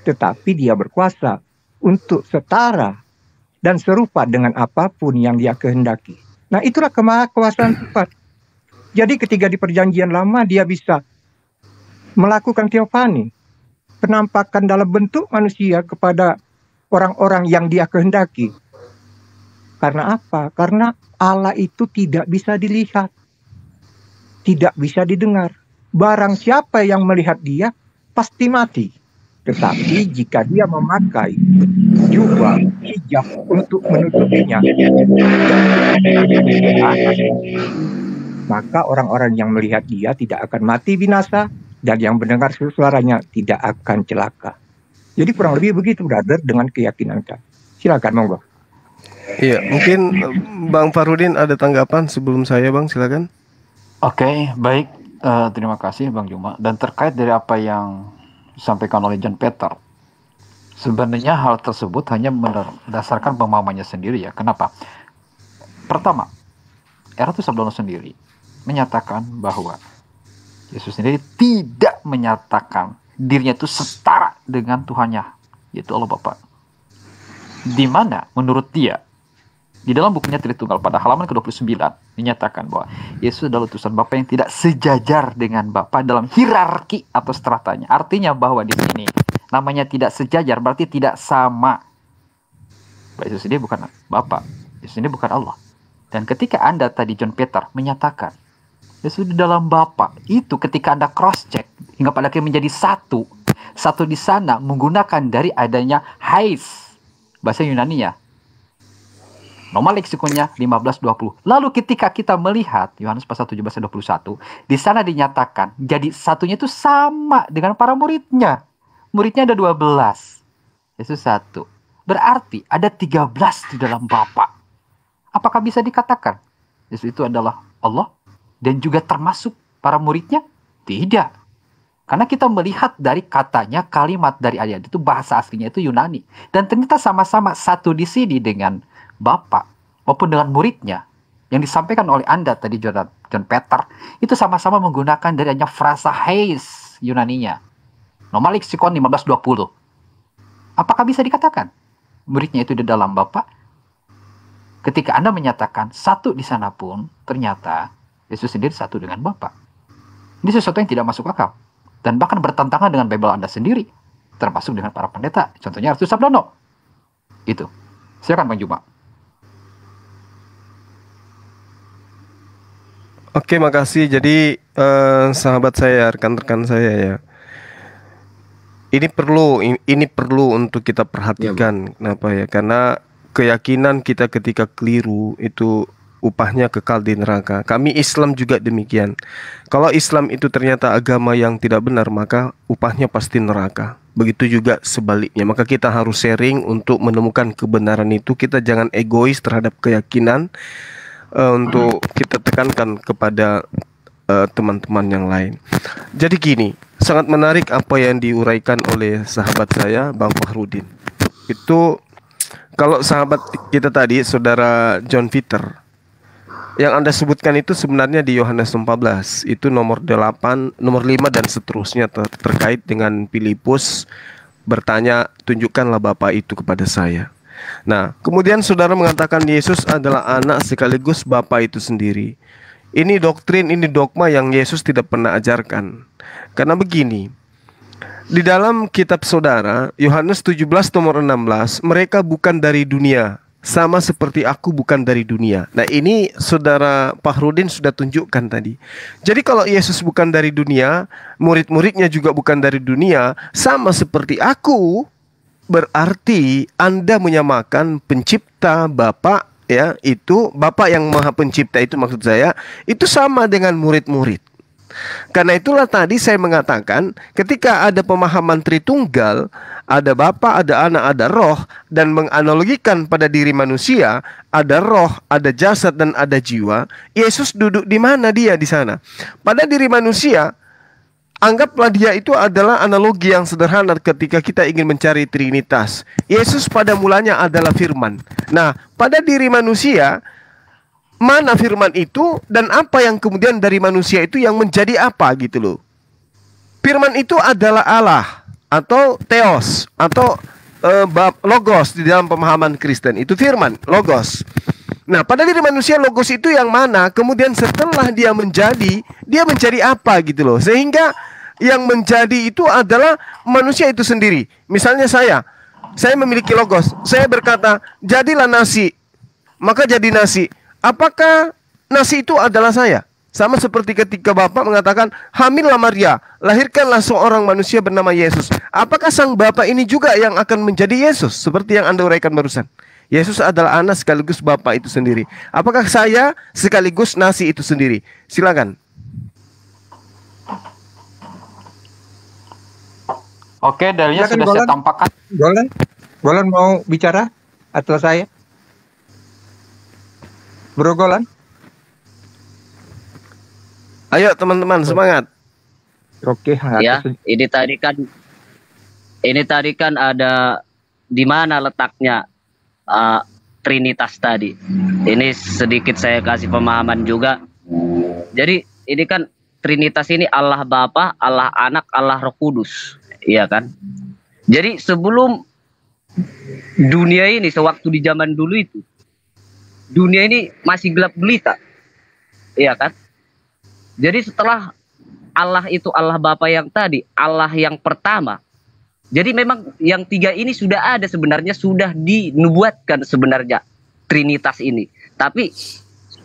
Tetapi dia berkuasa untuk setara dan serupa dengan apapun yang dia kehendaki. Nah, itulah kemahakuasaan Tuhan. Jadi ketika di perjanjian lama dia bisa melakukan teofani, penampakan dalam bentuk manusia kepada orang-orang yang dia kehendaki. Karena apa? Karena Allah itu tidak bisa dilihat, tidak bisa didengar. Barang siapa yang melihat dia pasti mati. Tetapi jika dia memakai jubah hijab untuk menutupinya, maka orang-orang yang melihat dia tidak akan mati binasa, dan yang mendengar suaranya tidak akan celaka. Jadi kurang lebih begitu, brother, dengan keyakinan kami. Silakan, monggo. Iya, mungkin Bang Farudin ada tanggapan sebelum saya, Bang, silakan. Oke, baik. Terima kasih Bang Juma. Dan terkait dari apa yang disampaikan oleh John Peter, sebenarnya hal tersebut hanya berdasarkan pemahamannya sendiri ya. Kenapa? Pertama, Ratu Sabdono sendiri menyatakan bahwa Yesus sendiri tidak menyatakan dirinya itu setara dengan Tuhannya, yaitu Allah Bapa. Di mana menurut dia, di dalam bukunya Tritunggal pada halaman ke-29 dinyatakan bahwa Yesus adalah utusan Bapa yang tidak sejajar dengan Bapa dalam hierarki atau stratanya. Artinya bahwa di sini namanya tidak sejajar berarti tidak sama. Yesus ini bukan Bapa, Yesus ini bukan Allah. Dan ketika Anda tadi John Peter menyatakan Yesus di dalam Bapa, itu ketika Anda cross check hingga pada akhirnya menjadi satu di sana menggunakan dari adanya hais, bahasa Yunani ya, Normal leksikonnya 15-20. Lalu ketika kita melihat Yohanes pasal 17-21, di sana dinyatakan jadi satunya itu sama dengan para muridnya. Muridnya ada 12. Yesus 1. Berarti ada 13 di dalam Bapa. Apakah bisa dikatakan Yesus itu adalah Allah dan juga termasuk para muridnya? Tidak. Karena kita melihat dari katanya, kalimat dari ayat itu bahasa aslinya itu Yunani. Dan ternyata sama-sama satu di sini dengan Bapa maupun dengan muridnya. Yang disampaikan oleh Anda tadi John Peter, itu sama-sama menggunakan dari hanya frasa heis Yunaninya. Normal leksikon 15-20. Apakah bisa dikatakan muridnya itu di dalam Bapa? Ketika Anda menyatakan satu di sana pun, ternyata Yesus sendiri satu dengan Bapa. Ini sesuatu yang tidak masuk akal. Dan bahkan bertentangan dengan Bible Anda sendiri. Termasuk dengan para pendeta. Contohnya Artus Sabdono. Itu. Silakan Bang Juma. Oke, makasih. Jadi sahabat saya, rekan-rekan saya ya. Ini perlu untuk kita perhatikan. Kenapa ya? Karena keyakinan kita ketika keliru itu upahnya kekal di neraka. Kami Islam juga demikian. Kalau Islam itu ternyata agama yang tidak benar, maka upahnya pasti neraka. Begitu juga sebaliknya. Maka kita harus sharing untuk menemukan kebenaran itu. Kita jangan egois terhadap keyakinan. Untuk kita tekankan kepada teman-teman yang lain. Jadi gini, sangat menarik apa yang diuraikan oleh sahabat saya, Bang Fahrudin. Itu kalau sahabat kita tadi, saudara John Peter, yang Anda sebutkan itu sebenarnya di Yohanes 14, itu nomor 8, nomor 5 dan seterusnya terkait dengan Filipus bertanya, tunjukkanlah Bapa itu kepada saya. Nah, kemudian saudara mengatakan Yesus adalah anak sekaligus Bapa itu sendiri. Ini doktrin, ini dogma yang Yesus tidak pernah ajarkan. Karena begini, di dalam kitab saudara, Yohanes 17 nomor 16, mereka bukan dari dunia, sama seperti aku bukan dari dunia. Nah, ini saudara Fahrudin sudah tunjukkan tadi. Jadi kalau Yesus bukan dari dunia, murid-muridnya juga bukan dari dunia, sama seperti aku, berarti Anda menyamakan pencipta Bapa, ya, itu Bapa yang Maha Pencipta itu maksud saya, itu sama dengan murid-murid. Karena itulah tadi saya mengatakan ketika ada pemahaman Tritunggal, ada Bapa, ada Anak, ada Roh, dan menganalogikan pada diri manusia, ada roh, ada jasad dan ada jiwa. Yesus duduk di mana dia di sana? Pada diri manusia. Anggaplah dia itu adalah analogi yang sederhana ketika kita ingin mencari Trinitas. Yesus pada mulanya adalah firman. Nah, pada diri manusia, mana firman itu dan apa yang kemudian dari manusia itu yang menjadi apa gitu loh. Firman itu adalah Allah atau Theos atau Logos di dalam pemahaman Kristen. Itu firman, Logos. Nah, pada diri manusia Logos itu yang mana? Kemudian setelah dia menjadi apa gitu loh. Sehingga yang menjadi itu adalah manusia itu sendiri. Misalnya saya memiliki Logos. Saya berkata, jadilah nasi. Maka jadi nasi. Apakah nasi itu adalah saya? Sama seperti ketika Bapak mengatakan, hamillah Maria, lahirkanlah seorang manusia bernama Yesus. Apakah sang Bapak ini juga yang akan menjadi Yesus? Seperti yang Anda uraikan barusan. Yesus adalah anak sekaligus Bapa itu sendiri. Apakah saya sekaligus nasi itu sendiri? Silakan. Oke, dalilnya sudah saya tampakkan. Golan mau bicara atau saya? Bro Golan. Ayo teman-teman, semangat. Oke. Ya, ini tadi kan ada di mana letaknya Trinitas tadi. Ini sedikit saya kasih pemahaman juga. Jadi ini kan Trinitas ini Allah Bapa, Allah Anak, Allah Roh Kudus, iya kan? Jadi sebelum dunia ini, sewaktu di zaman dulu itu, dunia ini masih gelap gulita, iya kan? Jadi setelah Allah itu Allah Bapa yang tadi, Allah yang pertama. Jadi memang yang tiga ini sudah ada sebenarnya, sudah dinubuatkan sebenarnya Trinitas ini. Tapi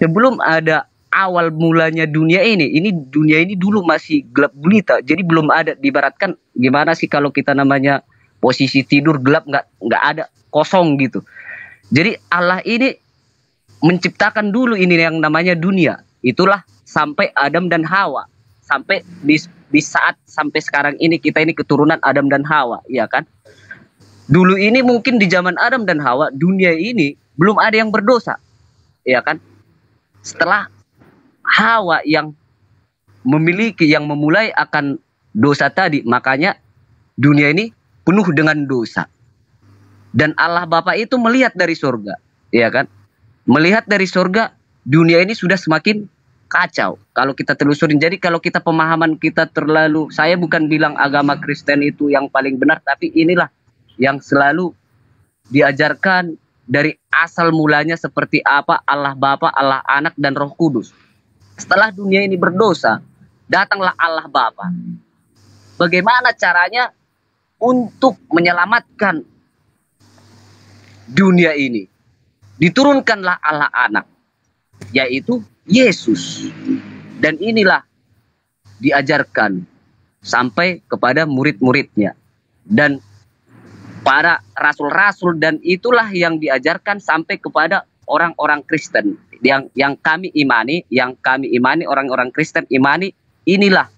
sebelum ada awal mulanya dunia ini dulu masih gelap gulita. Jadi belum ada, diibaratkan gimana sih kalau kita namanya posisi tidur gelap, nggak ada, kosong gitu. Jadi Allah ini menciptakan dulu ini yang namanya dunia. Itulah sampai Adam dan Hawa. Sampai di saat sampai sekarang ini kita ini keturunan Adam dan Hawa, ya kan? Dulu ini mungkin di zaman Adam dan Hawa dunia ini belum ada yang berdosa, ya kan? Setelah Hawa yang memulai akan dosa tadi, makanya dunia ini penuh dengan dosa. Dan Allah Bapa itu melihat dari surga, ya kan? Melihat dari surga, dunia ini sudah semakin kacau. Kalau kita telusurin, jadi kalau kita pemahaman kita terlalu, saya bukan bilang agama Kristen itu yang paling benar, tapi inilah yang selalu diajarkan dari asal mulanya seperti apa Allah Bapa, Allah Anak, dan Roh Kudus. Setelah dunia ini berdosa, datanglah Allah Bapa. Bagaimana caranya untuk menyelamatkan dunia ini? Diturunkanlah Allah Anak, yaitu Yesus. Dan inilah diajarkan sampai kepada murid-muridnya dan para rasul-rasul, dan itulah yang diajarkan sampai kepada orang-orang Kristen yang kami imani, orang-orang Kristen imani. Inilah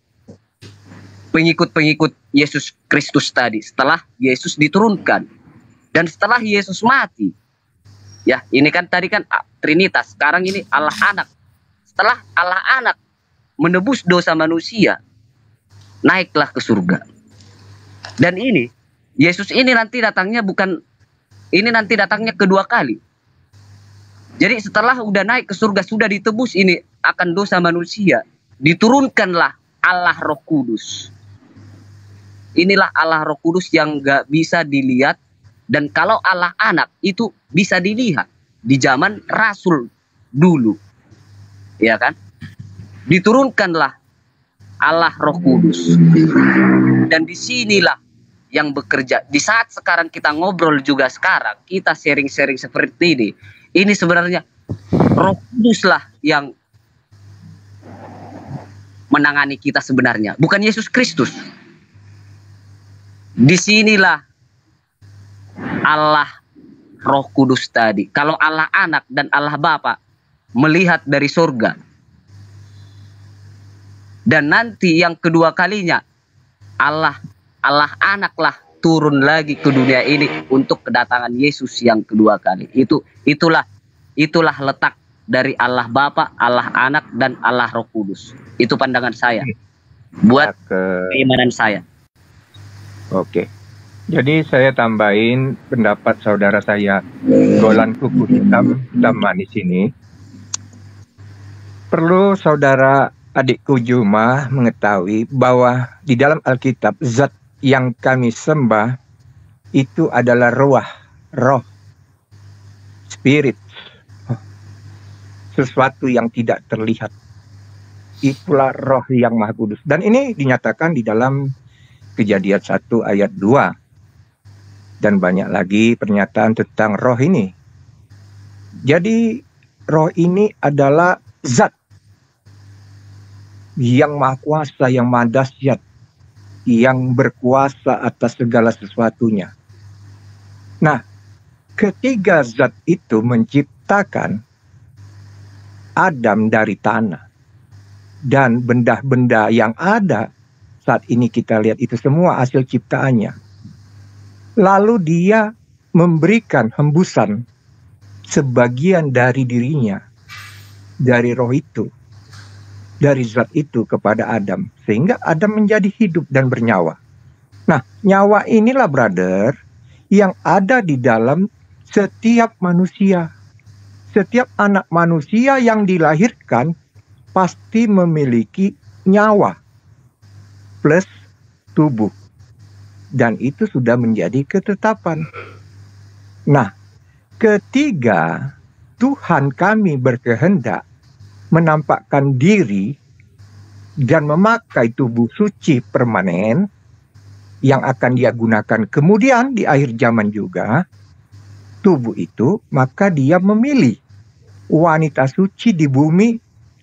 pengikut-pengikut Yesus Kristus tadi setelah Yesus diturunkan dan setelah Yesus mati. Ya, ini kan tadi kan Trinitas, sekarang ini Allah Anak. Setelah Allah Anak menebus dosa manusia, naiklah ke surga. Dan ini Yesus ini nanti datangnya kedua kali. Jadi setelah udah naik ke surga, sudah ditebus ini akan dosa manusia, diturunkanlah Allah Roh Kudus. Inilah Allah Roh Kudus yang gak bisa dilihat. Dan kalau Allah Anak itu bisa dilihat di zaman Rasul dulu, ya kan? Diturunkanlah Allah Roh Kudus. Dan disinilah yang bekerja. Di saat sekarang kita ngobrol juga sekarang, kita sharing-sharing seperti ini. Ini sebenarnya Roh Kudus lah yang menangani kita sebenarnya, bukan Yesus Kristus. Disinilah Allah Roh Kudus tadi. Kalau Allah Anak dan Allah Bapa melihat dari surga, dan nanti yang kedua kalinya Allah Anaklah turun lagi ke dunia ini untuk kedatangan Yesus yang kedua kali. Itulah letak dari Allah Bapa, Allah Anak, dan Allah Roh Kudus. Itu pandangan saya buat keimanan saya. Oke. Jadi saya tambahin pendapat saudara saya Golan Kuku Hitam Manis ini. Perlu saudara adikku Juma mengetahui bahwa di dalam Alkitab zat yang kami sembah itu adalah roh, spirit, sesuatu yang tidak terlihat. Itulah roh yang Maha Kudus. Dan ini dinyatakan di dalam Kejadian 1 ayat 2. Dan banyak lagi pernyataan tentang roh ini. Jadi roh ini adalah zat yang maha kuasa, yang maha dahsyat, yang berkuasa atas segala sesuatunya. Nah, ketiga zat itu menciptakan Adam dari tanah. Dan benda-benda yang ada saat ini kita lihat itu semua hasil ciptaannya. Lalu dia memberikan hembusan sebagian dari dirinya, dari roh itu, dari zat itu kepada Adam. Sehingga Adam menjadi hidup dan bernyawa. Nah, nyawa inilah brother yang ada di dalam setiap manusia. Setiap anak manusia yang dilahirkan pasti memiliki nyawa plus tubuh. Dan itu sudah menjadi ketetapan. Nah, ketiga, Tuhan kami berkehendak menampakkan diri dan memakai tubuh suci permanen yang akan dia gunakan kemudian di akhir zaman juga. Tubuh itu, maka dia memilih wanita suci di bumi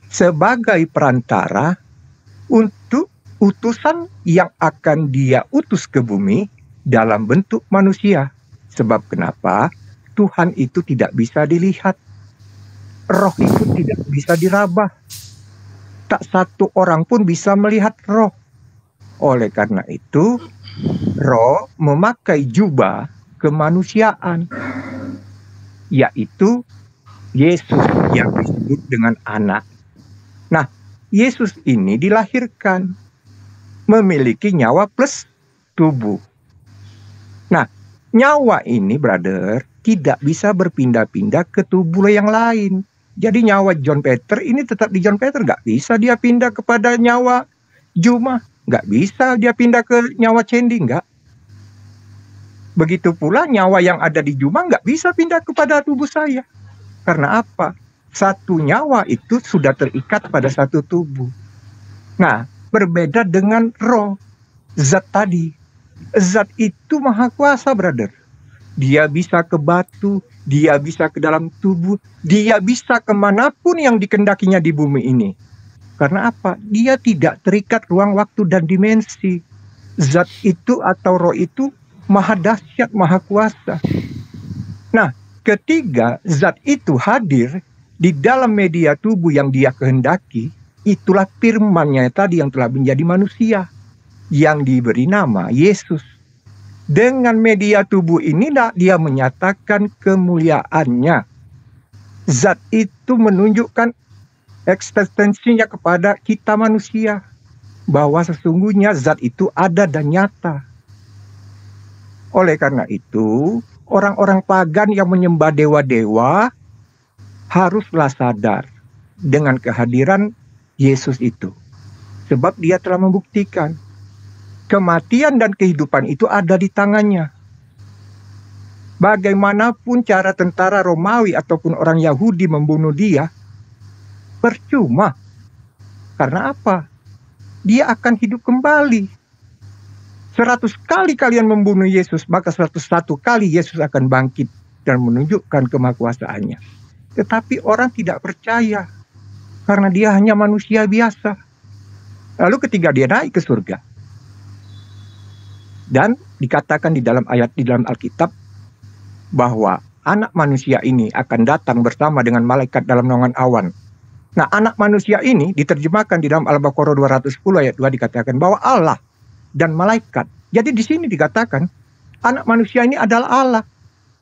sebagai perantara untuk utusan yang akan dia utus ke bumi dalam bentuk manusia. Sebab kenapa? Tuhan itu tidak bisa dilihat. roh itu tidak bisa diraba. Tak satu orang pun bisa melihat roh. Oleh karena itu, roh memakai jubah kemanusiaan, yaitu Yesus yang disebut dengan anak. Nah, Yesus ini dilahirkan memiliki nyawa plus tubuh. Nah, nyawa ini, brother, tidak bisa berpindah-pindah ke tubuh yang lain. Jadi nyawa John Peter ini tetap di John Peter, nggak bisa dia pindah kepada nyawa Juma, nggak bisa dia pindah ke nyawa Cendi, nggak. Begitu pula nyawa yang ada di Juma nggak bisa pindah kepada tubuh saya. Karena apa? Satu nyawa itu sudah terikat pada satu tubuh. Nah, berbeda dengan roh, zat tadi. Zat itu maha kuasa, brother. Dia bisa ke batu, dia bisa ke dalam tubuh, dia bisa kemanapun yang dikendakinya di bumi ini. Karena apa? Dia tidak terikat ruang, waktu, dan dimensi. Zat itu atau roh itu maha dahsyat, maha kuasa. Nah, ketika zat itu hadir di dalam media tubuh yang dia kehendaki, itulah firman-Nya tadi yang telah menjadi manusia, yang diberi nama Yesus. Dengan media tubuh inilah dia menyatakan kemuliaannya. Zat itu menunjukkan eksistensinya kepada kita manusia, bahwa sesungguhnya zat itu ada dan nyata. Oleh karena itu, orang-orang pagan yang menyembah dewa-dewa haruslah sadar dengan kehadiran Yesus itu. Sebab dia telah membuktikan kematian dan kehidupan itu ada di tangannya. Bagaimanapun cara tentara Romawi ataupun orang Yahudi membunuh dia, percuma. Karena apa? Dia akan hidup kembali. 100 kali kalian membunuh Yesus, maka 101 kali Yesus akan bangkit dan menunjukkan kemahakuasaannya. Tetapi orang tidak percaya, karena dia hanya manusia biasa. Lalu ketika dia naik ke surga, dan dikatakan di dalam ayat di dalam Alkitab bahwa anak manusia ini akan datang bersama dengan malaikat dalam naungan awan. Nah, anak manusia ini diterjemahkan di dalam Al-Baqarah 210 ayat 2 dikatakan bahwa Allah dan malaikat. Jadi di sini dikatakan anak manusia ini adalah Allah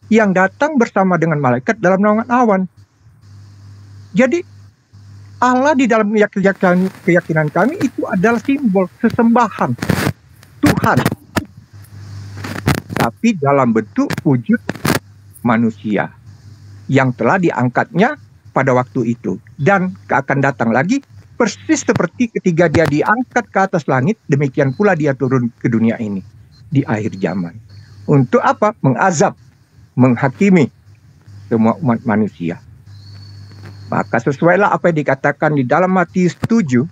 yang datang bersama dengan malaikat dalam naungan awan. Jadi Allah di dalam keyakinan kami itu adalah simbol sesembahan Tuhan, tapi dalam bentuk wujud manusia yang telah diangkatnya pada waktu itu, dan akan datang lagi persis seperti ketika dia diangkat ke atas langit, demikian pula dia turun ke dunia ini di akhir zaman. Untuk apa? Mengazab, menghakimi semua umat manusia. Maka sesuailah apa yang dikatakan di dalam Matius 7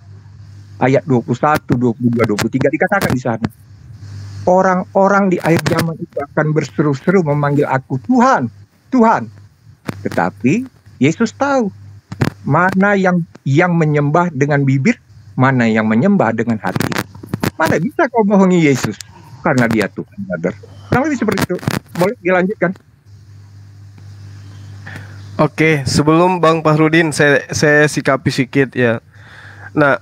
ayat 21, 22, 23 dikatakan di sana. Orang-orang di akhir zaman itu akan berseru-seru memanggil aku Tuhan, Tuhan. Tetapi Yesus tahu mana yang menyembah dengan bibir, mana yang menyembah dengan hati. Mana bisa kau bohongi Yesus? Karena dia Tuhan, brother. Kurang lebih seperti itu. Boleh dilanjutkan? Oke, sebelum Bang Fahrudin saya sikapi sedikit ya. Nah,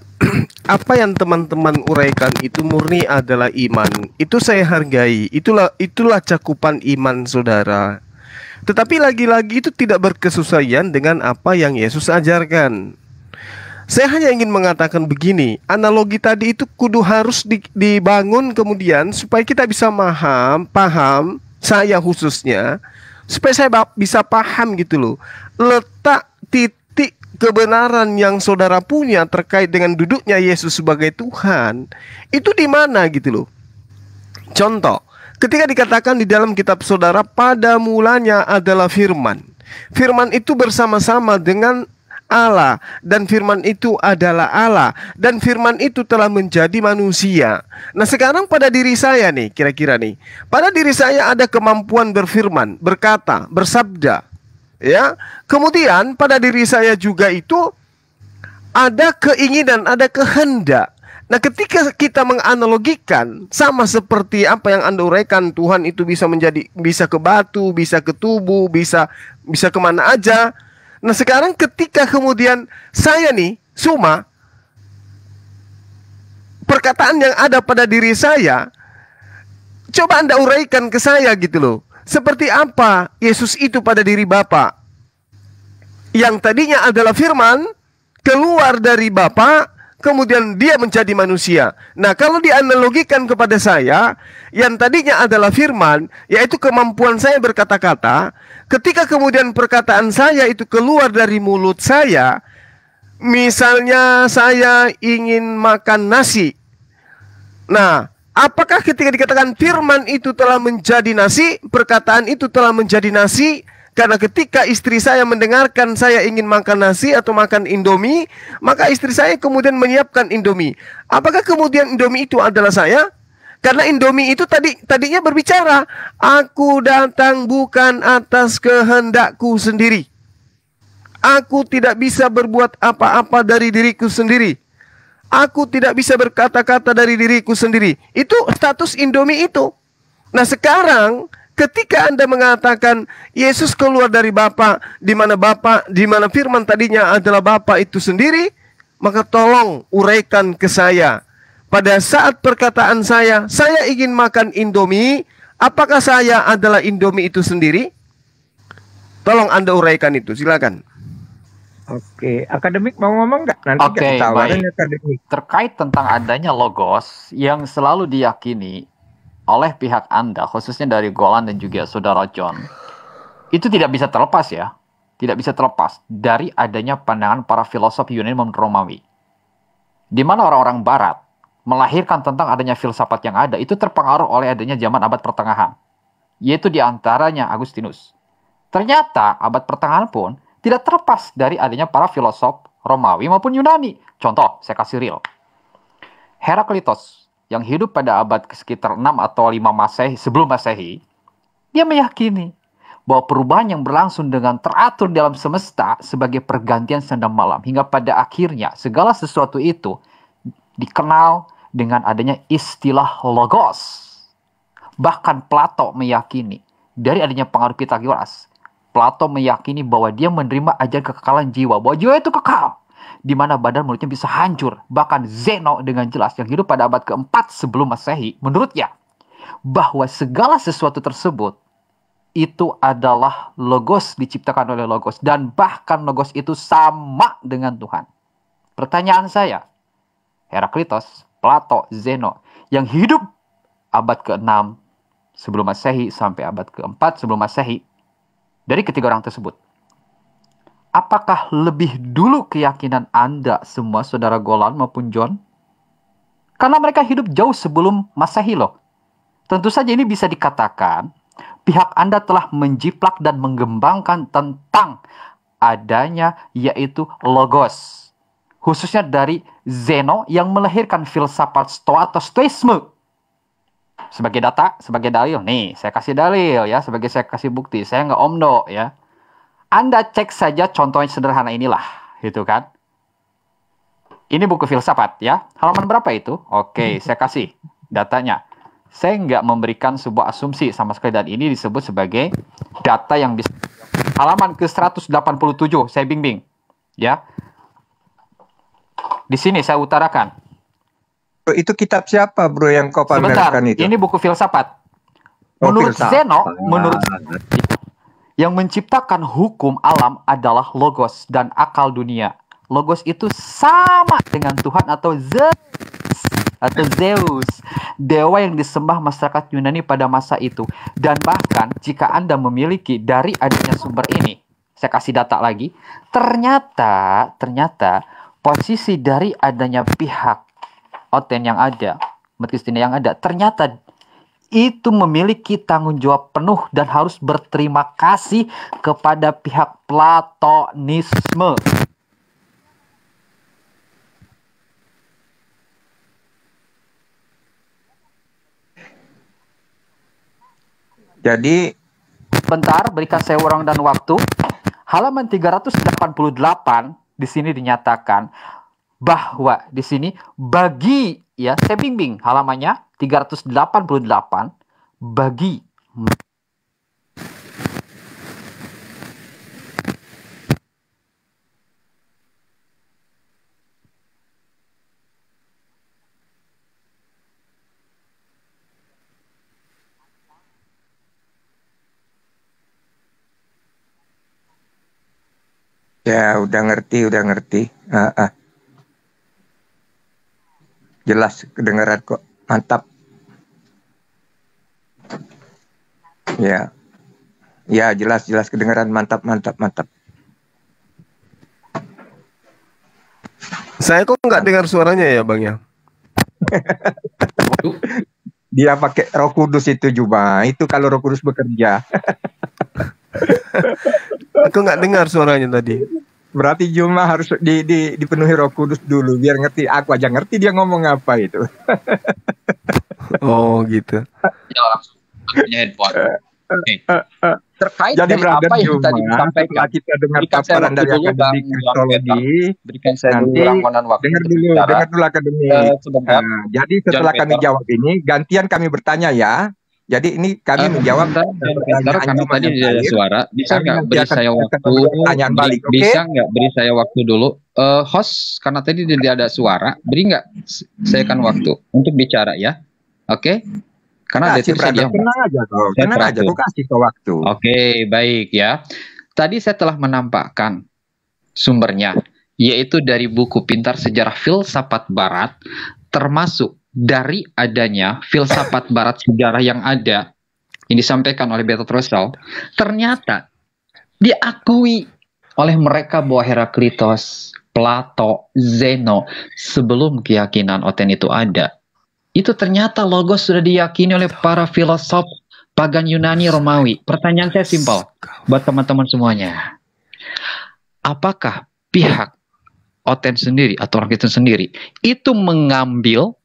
apa yang teman-teman uraikan itu murni adalah iman. Itu saya hargai. Itulah cakupan iman saudara. Tetapi lagi-lagi itu tidak berkesesuaian dengan apa yang Yesus ajarkan. Saya hanya ingin mengatakan begini, analogi tadi itu kudu harus dibangun kemudian supaya kita bisa paham, saya khususnya, supaya saya bisa paham gitu loh. Letak titik kebenaran yang saudara punya terkait dengan duduknya Yesus sebagai Tuhan, itu di mana gitu loh. Contoh, ketika dikatakan di dalam kitab saudara, pada mulanya adalah firman. Firman itu bersama-sama dengan Allah, dan firman itu adalah Allah, dan firman itu telah menjadi manusia. Nah sekarang pada diri saya nih, kira-kira nih, pada diri saya ada kemampuan berfirman, berkata, bersabda, ya. Kemudian pada diri saya juga itu ada keinginan, ada kehendak. Nah ketika kita menganalogikan sama seperti apa yang Anda uraikan, Tuhan itu bisa ke batu, bisa ke tubuh, bisa kemana aja. Nah sekarang ketika kemudian saya nih, Suma, perkataan yang ada pada diri saya, coba Anda uraikan ke saya gitu loh. Seperti apa Yesus itu pada diri Bapa? Yang tadinya adalah firman, keluar dari Bapa, kemudian dia menjadi manusia. Nah kalau dianalogikan kepada saya, yang tadinya adalah firman, yaitu kemampuan saya berkata-kata, ketika kemudian perkataan saya itu keluar dari mulut saya, misalnya saya ingin makan nasi. Nah, apakah ketika dikatakan firman itu telah menjadi nasi, perkataan itu telah menjadi nasi? Karena ketika istri saya mendengarkan saya ingin makan nasi atau makan Indomie, maka istri saya kemudian menyiapkan Indomie. Apakah kemudian Indomie itu adalah saya? Karena Indomie itu tadinya berbicara, aku datang bukan atas kehendakku sendiri. Aku tidak bisa berbuat apa-apa dari diriku sendiri. Aku tidak bisa berkata-kata dari diriku sendiri. Itu status Indomie itu. Nah sekarang ketika Anda mengatakan Yesus keluar dari Bapa, di mana firman tadinya adalah Bapa itu sendiri, maka tolong uraikan ke saya. Pada saat perkataan saya ingin makan Indomie, apakah saya adalah Indomie itu sendiri? Tolong Anda uraikan itu, silakan. Oke, akademik mau ngomong nggak? Nanti Oke, tawarin baik. akademik. Terkait tentang adanya logos yang selalu diyakini oleh pihak Anda, khususnya dari Golan dan juga Saudara John, itu tidak bisa terlepas ya. Tidak bisa terlepas dari adanya pandangan para filosof Yunani maupun Romawi. Di mana orang-orang Barat melahirkan tentang adanya filsafat yang ada, itu terpengaruh oleh adanya zaman abad pertengahan. Yaitu diantaranya Agustinus. Ternyata abad pertengahan pun tidak terlepas dari adanya para filosof Romawi maupun Yunani. Contoh, saya kasih real. Heraklitos yang hidup pada abad sekitar 6 atau 5 Masehi, sebelum Masehi, dia meyakini bahwa perubahan yang berlangsung dengan teratur dalam semesta sebagai pergantian siang dan malam, hingga pada akhirnya segala sesuatu itu dikenal dengan adanya istilah logos. Bahkan Plato meyakini, dari adanya pengaruh Pitagoras, Plato meyakini bahwa dia menerima ajaran kekekalan jiwa, bahwa jiwa itu kekal, di mana badan mulutnya bisa hancur. Bahkan Zeno dengan jelas yang hidup pada abad keempat sebelum Masehi, menurutnya bahwa segala sesuatu tersebut itu adalah logos, diciptakan oleh logos, dan bahkan logos itu sama dengan Tuhan. Pertanyaan saya, Heraklitos, Plato, Zeno yang hidup abad ke-6 sebelum Masehi sampai abad ke-4 sebelum Masehi, dari ketiga orang tersebut, apakah lebih dulu keyakinan Anda semua, Saudara Golan maupun John? Karena mereka hidup jauh sebelum Masehi loh. Tentu saja ini bisa dikatakan pihak Anda telah menjiplak dan mengembangkan tentang adanya yaitu logos. Khususnya dari Zeno yang melahirkan filsafat Stoa atau Stoisme. Sebagai data, sebagai dalil, nih saya kasih dalil ya, sebagai saya kasih bukti, saya nggak omdo ya. Anda cek saja contohnya sederhana inilah, gitu kan. Ini buku filsafat ya, halaman berapa itu? Oke, saya kasih datanya. Saya nggak memberikan sebuah asumsi sama sekali, dan ini disebut sebagai data yang bisa. Halaman ke 187, saya bimbing ya. Di sini saya utarakan. Itu kitab siapa bro yang kau pamerkan itu? Ini buku filsafat. Menurut Zeno, yang menciptakan hukum alam adalah logos dan akal dunia. Logos itu sama dengan Tuhan atau Zeus, dewa yang disembah masyarakat Yunani pada masa itu. Dan bahkan jika Anda memiliki dari adanya sumber ini, saya kasih data lagi, ternyata posisi dari adanya pihak Oten yang ada, umat Kristen yang ada, ternyata itu memiliki tanggung jawab penuh dan harus berterima kasih kepada pihak Platonisme. Jadi, bentar, berikan saya ruang dan waktu. Halaman 388 di sini dinyatakan bahwa di sini bagi ya, saya bimbing halamannya 388 bagi Ya, udah ngerti. Jelas kedengaran kok. Mantap. Ya. Ya, jelas kedengaran. Mantap. Saya kok nggak dengar suaranya ya Bang ya? Dia pakai Roh Kudus itu Juma. Itu kalau Roh Kudus bekerja. Aku nggak dengar suaranya tadi. Berarti Juma harus dipenuhi Roh Kudus dulu biar ngerti. Aku aja ngerti dia ngomong apa itu. Oh gitu. Ya langsung punya handphone. Terkait Jadi dari apa yang Juma, tadi disampaikan, setelah kita dengar berikan saya paparan waktu dari dulu, akademik Bang kristologi, berikan saya dulu nanti rangkuman waktu dengar untuk dulu bicara. akademik. Sebentar. Jadi setelah John kami Peter. jawab ini, gantian kami bertanya ya. Jadi ini kami menjawab Sebentar, karena Juma tadi yang tidak ada terakhir. suara. Bisa Kami nggak nanti beri akan saya memberi waktu? pertanyaan balik, oke? Bisa nggak beri saya waktu dulu? Host, karena tadi tidak ada suara, beri nggak saya kan waktu untuk bicara ya? Oke? Karena Kasih, detik saja. tenang aja kau, Saya tenang aja, teratur. kau kasih kau waktu. Oke, baik ya. Tadi saya telah menampakkan sumbernya, yaitu dari buku Pintar Sejarah Filsafat Barat, termasuk dari adanya filsafat Barat sejarah yang ada, yang disampaikan oleh Bertrand Russell, ternyata diakui oleh mereka bahwa Heraklitos, Plato, Zeno, sebelum keyakinan Oten itu ada. Itu ternyata logos sudah diyakini oleh para filosof pagan Yunani Romawi. Pertanyaan saya simpel buat teman-teman semuanya. Apakah pihak Oten sendiri atau orang Kristen sendiri itu mengambil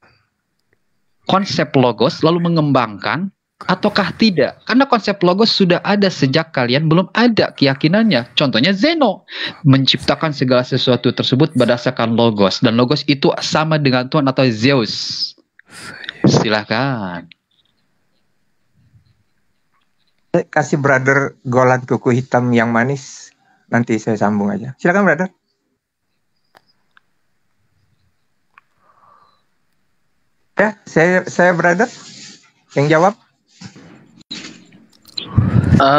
konsep logos lalu mengembangkan ataukah tidak? Karena konsep logos sudah ada sejak kalian belum ada keyakinannya. Contohnya Zeno menciptakan segala sesuatu tersebut berdasarkan logos, dan logos itu sama dengan Tuhan atau Zeus. Silakan. Kasih brother Golan kuku hitam yang manis. Nanti saya sambung aja. Silakan brother. Ya, saya brother yang jawab.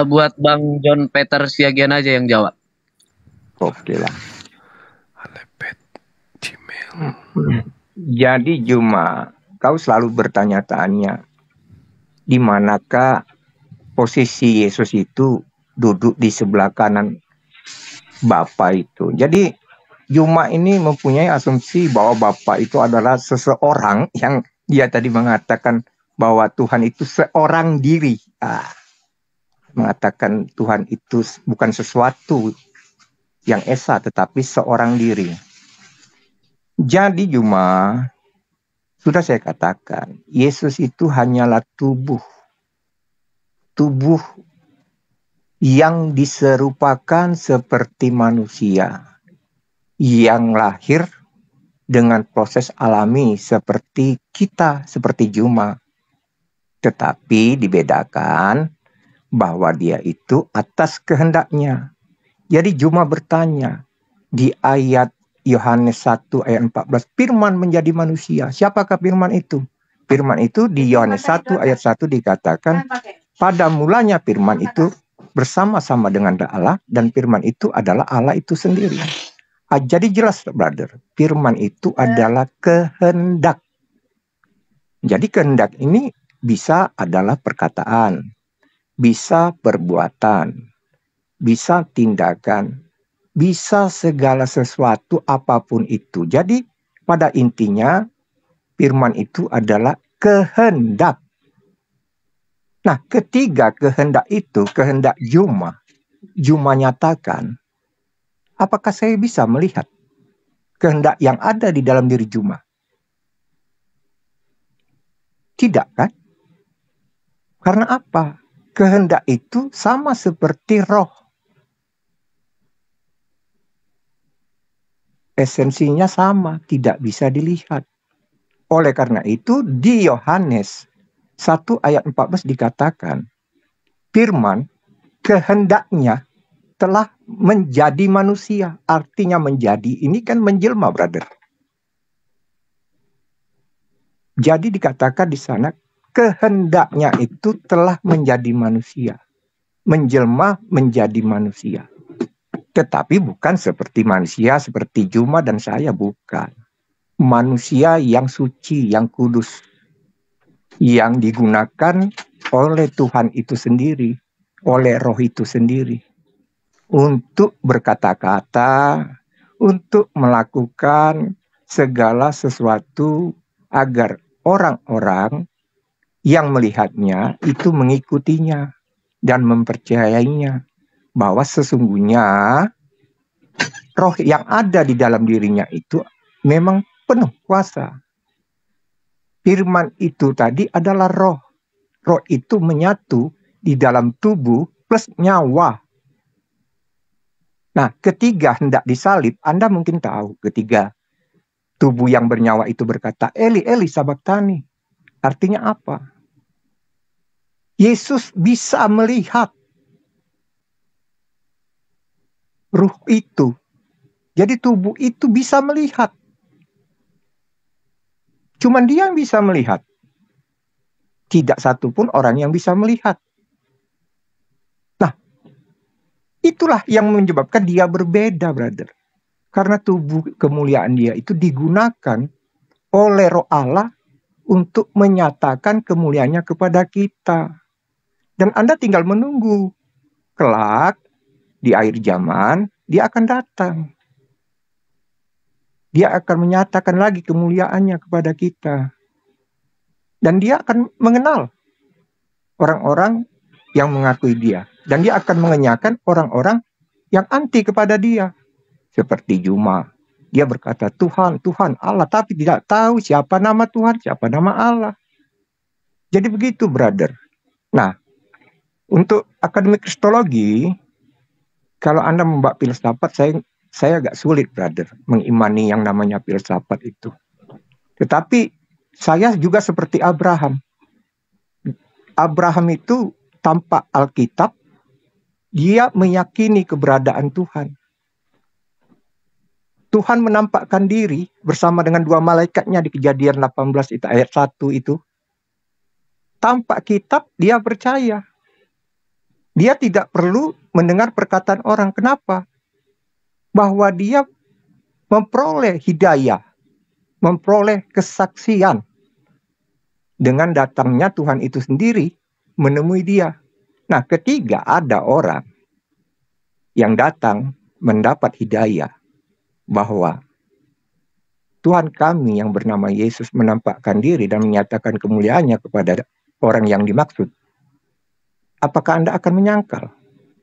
Buat Bang John Peter Siagian aja yang jawab. Oke lah. Jadi Juma, kau selalu bertanya-tanya di manakah posisi Yesus itu duduk di sebelah kanan Bapa itu. Jadi Juma ini mempunyai asumsi bahwa Bapa itu adalah seseorang yang dia tadi mengatakan bahwa Tuhan itu seorang diri. Mengatakan Tuhan itu bukan sesuatu yang esa tetapi seorang diri. Jadi Juma, sudah saya katakan, Yesus itu hanyalah tubuh yang diserupakan seperti manusia, yang lahir dengan proses alami seperti kita, seperti Juma. Tetapi dibedakan bahwa dia itu atas kehendaknya. Jadi Juma bertanya di ayat Yohanes 1 ayat 14, firman menjadi manusia. Siapakah firman itu? Firman itu di Yohanes 1 ayat 1 dikatakan, pada mulanya firman itu bersama-sama dengan Allah, dan firman itu adalah Allah itu sendiri. Jadi jelas brother, firman itu adalah kehendak. Jadi kehendak ini bisa adalah perkataan, bisa perbuatan, bisa tindakan, bisa segala sesuatu apapun itu. Jadi pada intinya firman itu adalah kehendak. Nah, ketiga kehendak itu, kehendak Juma nyatakan, apakah saya bisa melihat kehendak yang ada di dalam diri Juma? Tidak kan? Karena apa? Kehendak itu sama seperti roh. Esensinya sama, tidak bisa dilihat. Oleh karena itu di Yohanes 1 ayat 14 dikatakan, firman kehendaknya telah menjadi manusia. Artinya menjadi, ini kan menjelma brother. Jadi dikatakan di sana, kehendaknya itu telah menjadi manusia. Menjelma menjadi manusia. Tetapi bukan seperti manusia, seperti Juma dan saya, bukan. Manusia yang suci, yang kudus, yang digunakan oleh Tuhan itu sendiri, oleh Roh itu sendiri, untuk berkata-kata, untuk melakukan segala sesuatu agar orang-orang yang melihatnya itu mengikutinya dan mempercayainya, bahwa sesungguhnya roh yang ada di dalam dirinya itu memang penuh kuasa. Firman itu tadi adalah roh. Roh itu menyatu di dalam tubuh plus nyawa. Nah, ketika hendak disalib, Anda mungkin tahu, ketika tubuh yang bernyawa itu berkata, Eli, Eli, sabaktani. Artinya apa? Yesus bisa melihat ruh itu. Jadi tubuh itu bisa melihat. Cuman dia yang bisa melihat. Tidak satupun orang yang bisa melihat. Nah, itulah yang menyebabkan dia berbeda, brother. Karena tubuh kemuliaan dia itu digunakan oleh Roh Allah untuk menyatakan kemuliaannya kepada kita. Dan Anda tinggal menunggu. Kelak, di akhir zaman, dia akan datang. Dia akan menyatakan lagi kemuliaannya kepada kita. Dan dia akan mengenal orang-orang yang mengakui dia. Dan dia akan mengenyahkan orang-orang yang anti kepada dia. Seperti Juma. Dia berkata, Tuhan, Tuhan Allah. Tapi tidak tahu siapa nama Tuhan, siapa nama Allah. Jadi begitu, brother. Nah, untuk akademik kristologi, kalau Anda membawa filsafat, saya agak sulit, brother, mengimani yang namanya filsafat itu. Tetapi saya juga seperti Abraham. Abraham itu tanpa Alkitab, dia meyakini keberadaan Tuhan. Tuhan menampakkan diri bersama dengan dua malaikatnya di Kejadian 18 itu, ayat 1 itu. Tanpa kitab, dia percaya. Dia tidak perlu mendengar perkataan orang. Kenapa? Bahwa dia memperoleh hidayah, memperoleh kesaksian dengan datangnya Tuhan itu sendiri menemui dia. Nah, ketiga ada orang yang datang mendapat hidayah bahwa Tuhan kami yang bernama Yesus menampakkan diri dan menyatakan kemuliaannya kepada orang yang dimaksud. Apakah Anda akan menyangkal?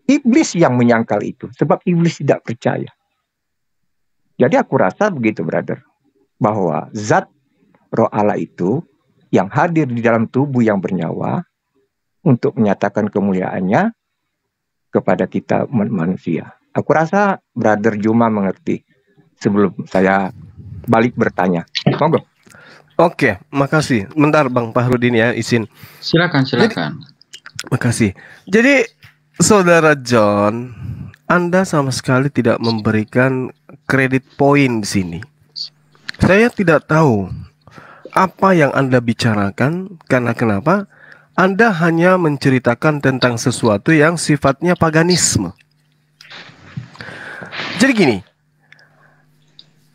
Iblis yang menyangkal itu, sebab iblis tidak percaya. Jadi aku rasa begitu, brother, bahwa zat Roh Allah itu yang hadir di dalam tubuh yang bernyawa untuk menyatakan kemuliaannya kepada kita manusia. Aku rasa brother Juma mengerti sebelum saya balik bertanya. Monggo. Oke, makasih. Bentar Bang Fahrudin ya, izin. Silakan. Makasih. Jadi Saudara John, Anda sama sekali tidak memberikan kredit poin di sini. Saya tidak tahu apa yang Anda bicarakan, karena kenapa? Anda hanya menceritakan tentang sesuatu yang sifatnya paganisme. Jadi gini,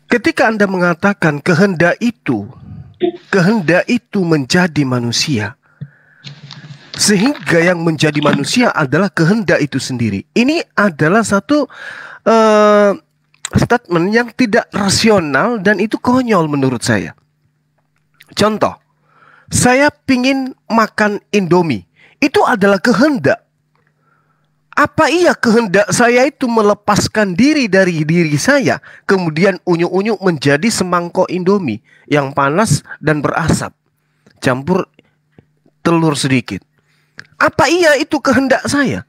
ketika Anda mengatakan kehendak itu menjadi manusia, sehingga yang menjadi manusia adalah kehendak itu sendiri. Ini adalah satu statement yang tidak rasional dan itu konyol menurut saya. Contoh, saya pingin makan Indomie. Itu adalah kehendak. Apa iya kehendak saya itu melepaskan diri dari diri saya, kemudian unyu-unyu menjadi semangkok Indomie yang panas dan berasap, campur telur sedikit? Apa iya itu kehendak saya?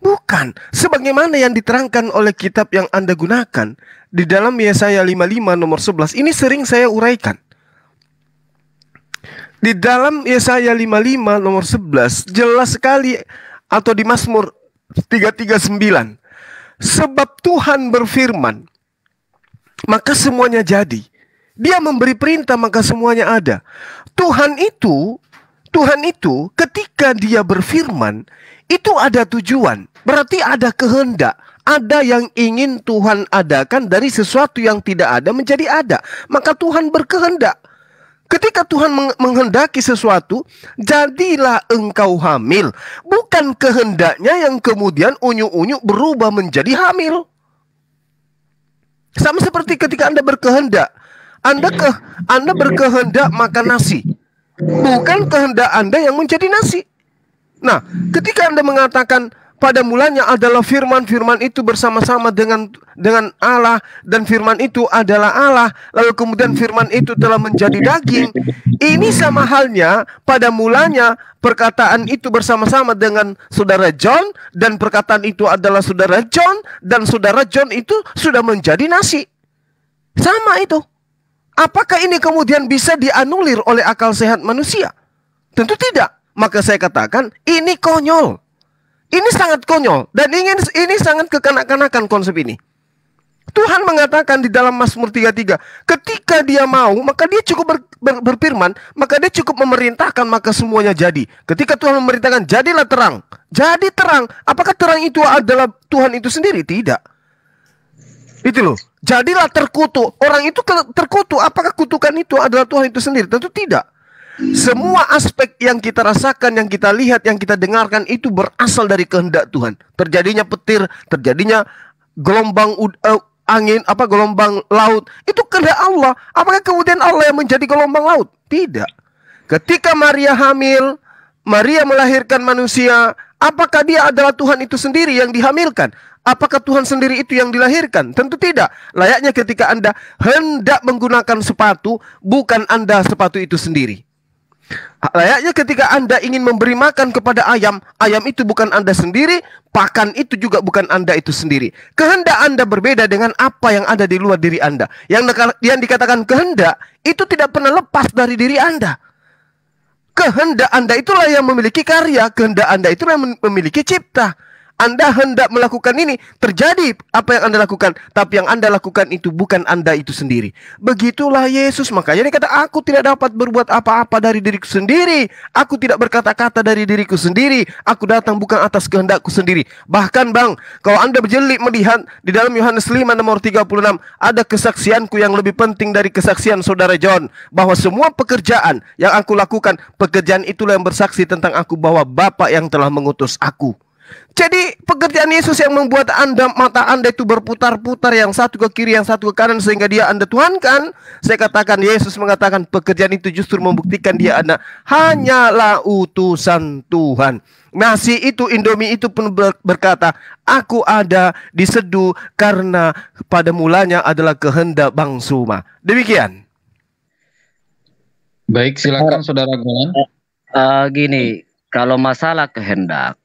Bukan. Sebagaimana yang diterangkan oleh kitab yang Anda gunakan di dalam Yesaya 55 nomor 11. Ini sering saya uraikan. Di dalam Yesaya 55 nomor 11 jelas sekali, atau di Mazmur 339. Sebab Tuhan berfirman, maka semuanya jadi. Dia memberi perintah, maka semuanya ada. Tuhan itu ketika dia berfirman, itu ada tujuan. Berarti ada kehendak, Ada yang ingin Tuhan adakan dari sesuatu yang tidak ada menjadi ada. Maka Tuhan berkehendak. Ketika Tuhan menghendaki sesuatu, jadilah engkau hamil. Bukan kehendaknya yang kemudian unyu-unyu berubah menjadi hamil. Sama seperti ketika Anda berkehendak. Anda berkehendak makan nasi. Bukan kehendak Anda yang menjadi nasi. Nah, ketika Anda mengatakan pada mulanya adalah firman, firman itu bersama-sama dengan Allah, dan firman itu adalah Allah, lalu kemudian firman itu telah menjadi daging. Ini sama halnya pada mulanya perkataan itu bersama-sama dengan saudara John, dan perkataan itu adalah saudara John, dan saudara John itu sudah menjadi nasi. Sama itu. Apakah ini kemudian bisa dianulir oleh akal sehat manusia? Tentu tidak. Maka saya katakan ini konyol. Ini sangat konyol, dan ini sangat kekanak-kanakan konsep ini. Tuhan mengatakan di dalam Mazmur 33, ketika dia mau, maka dia cukup berfirman, maka dia cukup memerintahkan, maka semuanya jadi. Ketika Tuhan memerintahkan, jadilah terang. Jadi terang. Apakah terang itu adalah Tuhan itu sendiri? Tidak. Itu loh. Jadilah terkutuk. Orang itu terkutuk. Apakah kutukan itu adalah Tuhan itu sendiri? Tentu tidak. Semua aspek yang kita rasakan, yang kita lihat, yang kita dengarkan itu berasal dari kehendak Tuhan. Terjadinya petir, terjadinya gelombang angin, gelombang laut, itu kehendak Allah. Apakah kemudian Allah yang menjadi gelombang laut? Tidak. Ketika Maria hamil, Maria melahirkan manusia, apakah dia adalah Tuhan itu sendiri yang dihamilkan? Apakah Tuhan sendiri itu yang dilahirkan? Tentu tidak. Layaknya ketika Anda hendak menggunakan sepatu, bukan Anda sepatu itu sendiri. Layaknya ketika Anda ingin memberi makan kepada ayam, ayam itu bukan Anda sendiri, pakan itu juga bukan Anda itu sendiri. Kehendak Anda berbeda dengan apa yang ada di luar diri Anda. Yang dikatakan kehendak, itu tidak pernah lepas dari diri Anda. Kehendak Anda itulah yang memiliki karya, kehendak Anda itulah yang memiliki cipta. Anda hendak melakukan ini, terjadi apa yang Anda lakukan, tapi yang Anda lakukan itu bukan Anda itu sendiri. Begitulah Yesus, makanya dia kata, aku tidak dapat berbuat apa-apa dari diriku sendiri. Aku tidak berkata-kata dari diriku sendiri. Aku datang bukan atas kehendakku sendiri. Bahkan bang, kalau Anda berjeli melihat di dalam Yohanes 5 nomor 36, ada kesaksianku yang lebih penting dari kesaksian saudara John, bahwa semua pekerjaan yang aku lakukan, pekerjaan itulah yang bersaksi tentang aku, bahwa Bapa yang telah mengutus aku. Jadi pekerjaan Yesus yang membuat mata Anda itu berputar-putar, yang satu ke kiri, yang satu ke kanan, sehingga dia Anda tuhankan. Saya katakan, Yesus mengatakan pekerjaan itu justru membuktikan dia Anda hanyalah utusan Tuhan. Nasi itu, Indomie itu pun berkata, aku ada di seduh karena pada mulanya adalah kehendak Bang Suma. Demikian. Baik, silakan saudara Golan. Gini, kalau masalah kehendak,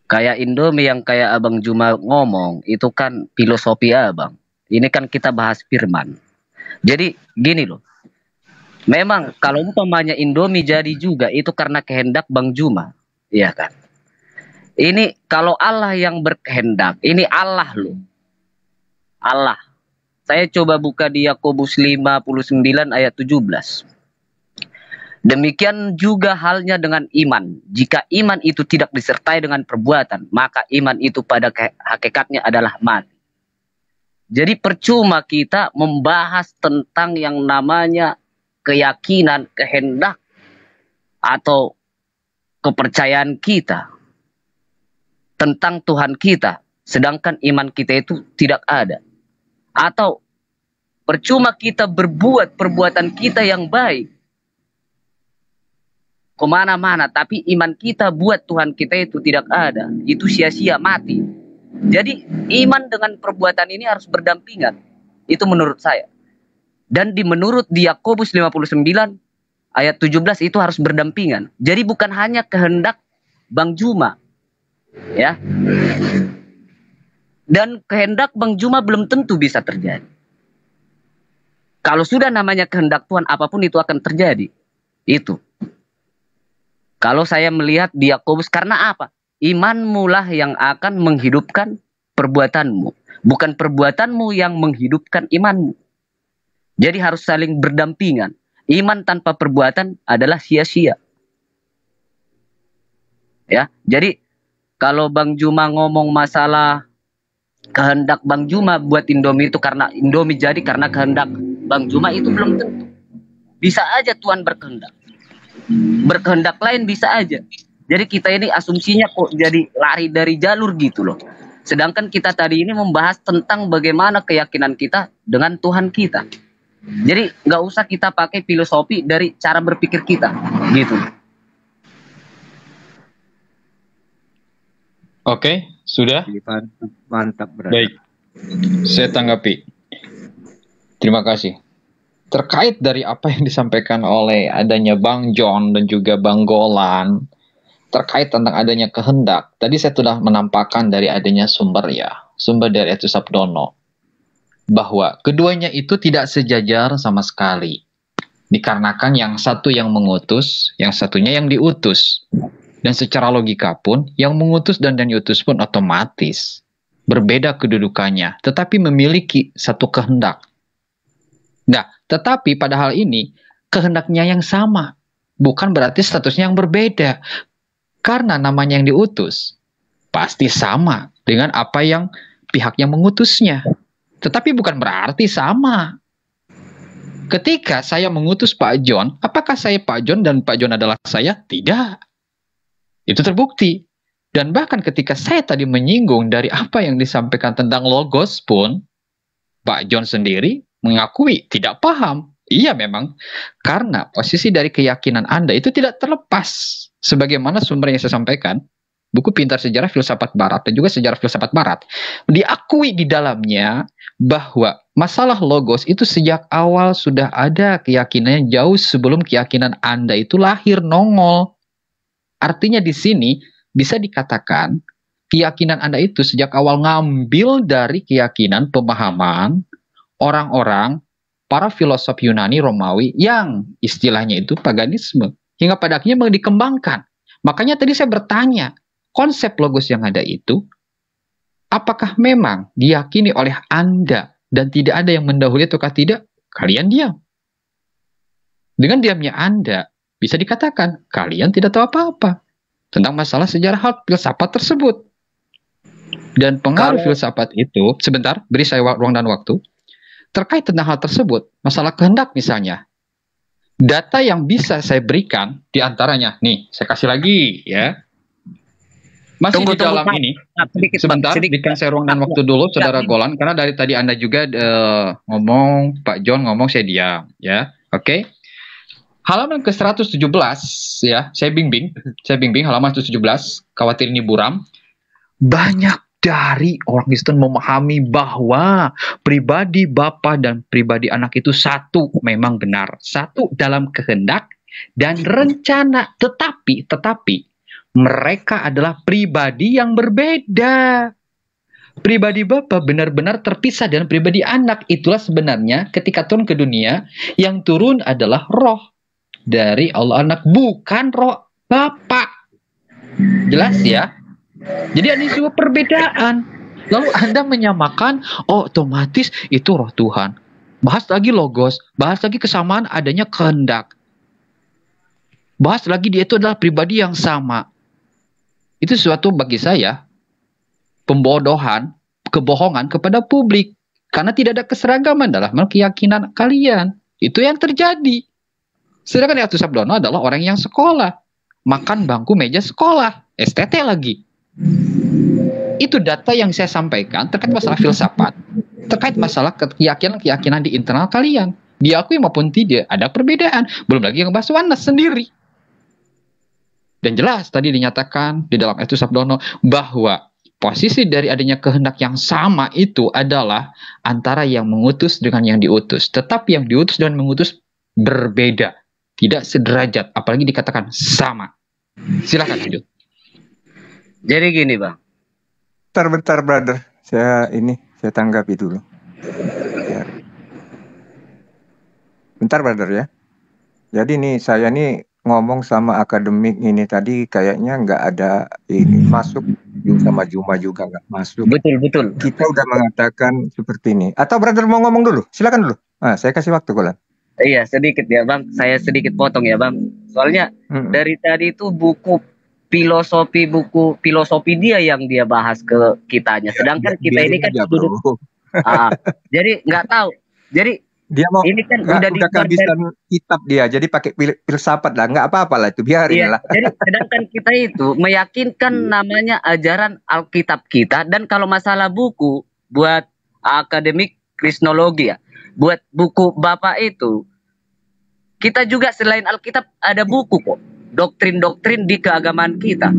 kayak Indomie yang kayak Abang Juma ngomong, itu kan filosofi Abang. Ini kan kita bahas firman. Jadi gini loh. Memang kalau umpamanya Indomie jadi juga, itu karena kehendak Bang Juma. Iya kan? Ini kalau Allah yang berkehendak, ini Allah loh. Allah. Saya coba buka di Yakobus 59 ayat 17. Demikian juga halnya dengan iman. Jika iman itu tidak disertai dengan perbuatan, maka iman itu pada hakikatnya adalah mati. Jadi percuma kita membahas tentang yang namanya keyakinan, kehendak, atau kepercayaan kita tentang Tuhan kita, sedangkan iman kita itu tidak ada. Atau percuma kita berbuat perbuatan kita yang baik kemana-mana, tapi iman kita buat Tuhan kita itu tidak ada. Itu sia-sia, mati. Jadi iman dengan perbuatan ini harus berdampingan. Itu menurut saya. Dan menurut di Yakobus 59 ayat 17 itu harus berdampingan. Jadi bukan hanya kehendak Bang Juma, ya. Dan kehendak Bang Juma belum tentu bisa terjadi. Kalau sudah namanya kehendak Tuhan, apapun itu akan terjadi. Itu. Kalau saya melihat di Yakobus, karena apa? Imanmu lah yang akan menghidupkan perbuatanmu. Bukan perbuatanmu yang menghidupkan imanmu. Jadi harus saling berdampingan. Iman tanpa perbuatan adalah sia-sia. Ya, jadi Kalau Bang Juma ngomong masalah kehendak Bang Juma buat Indomie itu karena Indomie jadi karena kehendak Bang Juma, itu belum tentu. Bisa aja Tuhan berkehendak. Berkehendak lain bisa aja. Jadi kita ini asumsinya kok jadi lari dari jalur gitu loh. Sedangkan kita tadi ini membahas tentang bagaimana keyakinan kita dengan Tuhan kita. Jadi nggak usah kita pakai filosofi dari cara berpikir kita gitu. Oke, sudah? Mantap, brother. Baik, saya tanggapi. Terima kasih. Terkait dari apa yang disampaikan oleh adanya Bang John dan juga Bang Golan, terkait tentang adanya kehendak, tadi saya sudah menampakkan dari adanya sumber dari Atu Sabdono, bahwa keduanya itu tidak sejajar sama sekali. Dikarenakan yang satu yang mengutus, yang satunya yang diutus. Dan secara logika pun, yang mengutus dan diutus pun otomatis berbeda kedudukannya, tetapi memiliki satu kehendak. Nah, tetapi pada hal ini, kehendaknya yang sama, bukan berarti statusnya yang berbeda. Karena namanya yang diutus, pasti sama dengan apa yang pihak yang mengutusnya. Tetapi bukan berarti sama. Ketika saya mengutus Pak John, apakah saya Pak John dan Pak John adalah saya? Tidak. Itu terbukti. Dan bahkan ketika saya tadi menyinggung dari apa yang disampaikan tentang logos pun, Pak John sendiri mengakui tidak paham. Iya memang, karena posisi dari keyakinan Anda itu tidak terlepas. Sebagaimana sumber yang saya sampaikan, buku Pintar Sejarah Filsafat Barat dan juga Sejarah Filsafat Barat, diakui di dalamnya bahwa masalah logos itu sejak awal sudah ada keyakinannya jauh sebelum keyakinan Anda itu lahir nongol. Artinya di sini bisa dikatakan keyakinan Anda itu sejak awal ngambil dari keyakinan pemahaman orang-orang para filosof Yunani Romawi yang istilahnya itu paganisme. Hingga pada akhirnya mau dikembangkan. Makanya tadi saya bertanya, konsep logos yang ada itu, apakah memang diyakini oleh Anda dan tidak ada yang mendahului ataukah tidak? Kalian diam. Dengan diamnya Anda, bisa dikatakan, kalian tidak tahu apa-apa tentang masalah sejarah filsafat tersebut. Dan pengaruh filsafat itu, sebentar, beri saya ruang dan waktu, terkait tentang hal tersebut, masalah kehendak misalnya, data yang bisa saya berikan, diantaranya, nih, saya kasih lagi, ya. Masih di dalam ini, sebentar, berikan saya ruang dan waktu dulu, Saudara Golan, karena dari tadi Anda juga ngomong, Pak John ngomong, saya diam, ya, oke. Halaman ke-117 ya, saya bimbing halaman 117, khawatir ini buram. Banyak dari orang Kristen memahami bahwa pribadi bapa dan pribadi anak itu satu, memang benar. Satu dalam kehendak dan rencana, tetapi mereka adalah pribadi yang berbeda. Pribadi bapa benar-benar terpisah dengan pribadi anak. Itulah sebenarnya ketika turun ke dunia, yang turun adalah roh dari Allah anak, bukan roh Bapak. Jelas ya? Jadi ada sebuah perbedaan. Lalu Anda menyamakan, oh otomatis itu roh Tuhan. Bahas lagi logos, bahas lagi kesamaan adanya kehendak. Bahas lagi dia itu adalah pribadi yang sama. Itu sesuatu bagi saya pembodohan, kebohongan kepada publik. Karena tidak ada keseragaman dalam keyakinan kalian. Itu yang terjadi. Sedangkan Atu Sabdono adalah orang yang sekolah. Makan bangku meja sekolah. STT lagi. Itu data yang saya sampaikan terkait masalah filsafat. Terkait masalah keyakinan di internal kalian. Diakui maupun tidak, ada perbedaan. Belum lagi yang bahas Wanas sendiri. Dan jelas tadi dinyatakan di dalam Atu Sabdono bahwa posisi dari adanya kehendak yang sama itu adalah antara yang mengutus dengan yang diutus. Tetapi yang diutus dan mengutus berbeda. Tidak sederajat, apalagi dikatakan sama. Silakan lanjut. Jadi gini Bang. Bentar brother, saya tanggapi dulu. Ya. Bentar brother ya. Jadi nih saya nih ngomong sama akademik ini tadi kayaknya nggak ada ini masuk sama Juma juga nggak masuk. Betul. Kita udah mengatakan seperti ini. Atau brother mau ngomong dulu? Silakan dulu. Saya kasih waktu Golan. Iya sedikit ya Bang, saya sedikit potong ya Bang. Soalnya dari tadi itu buku buku filosofi dia yang dia bahas ke kitanya. Sedangkan kita ini kan aja, sudut. bro. Jadi nggak tahu. Jadi Dia mau ini kan udah di luar kehabisan kitab dia, jadi pakai filsafat lah, nggak apa-apa lah itu, biarin Iya, lah. jadi sedangkan kita itu meyakinkan namanya ajaran Alkitab kita, dan kalau masalah buku buat akademik kristologi ya, buat buku Bapak itu, kita juga selain Alkitab ada buku kok, doktrin-doktrin di keagamaan kita.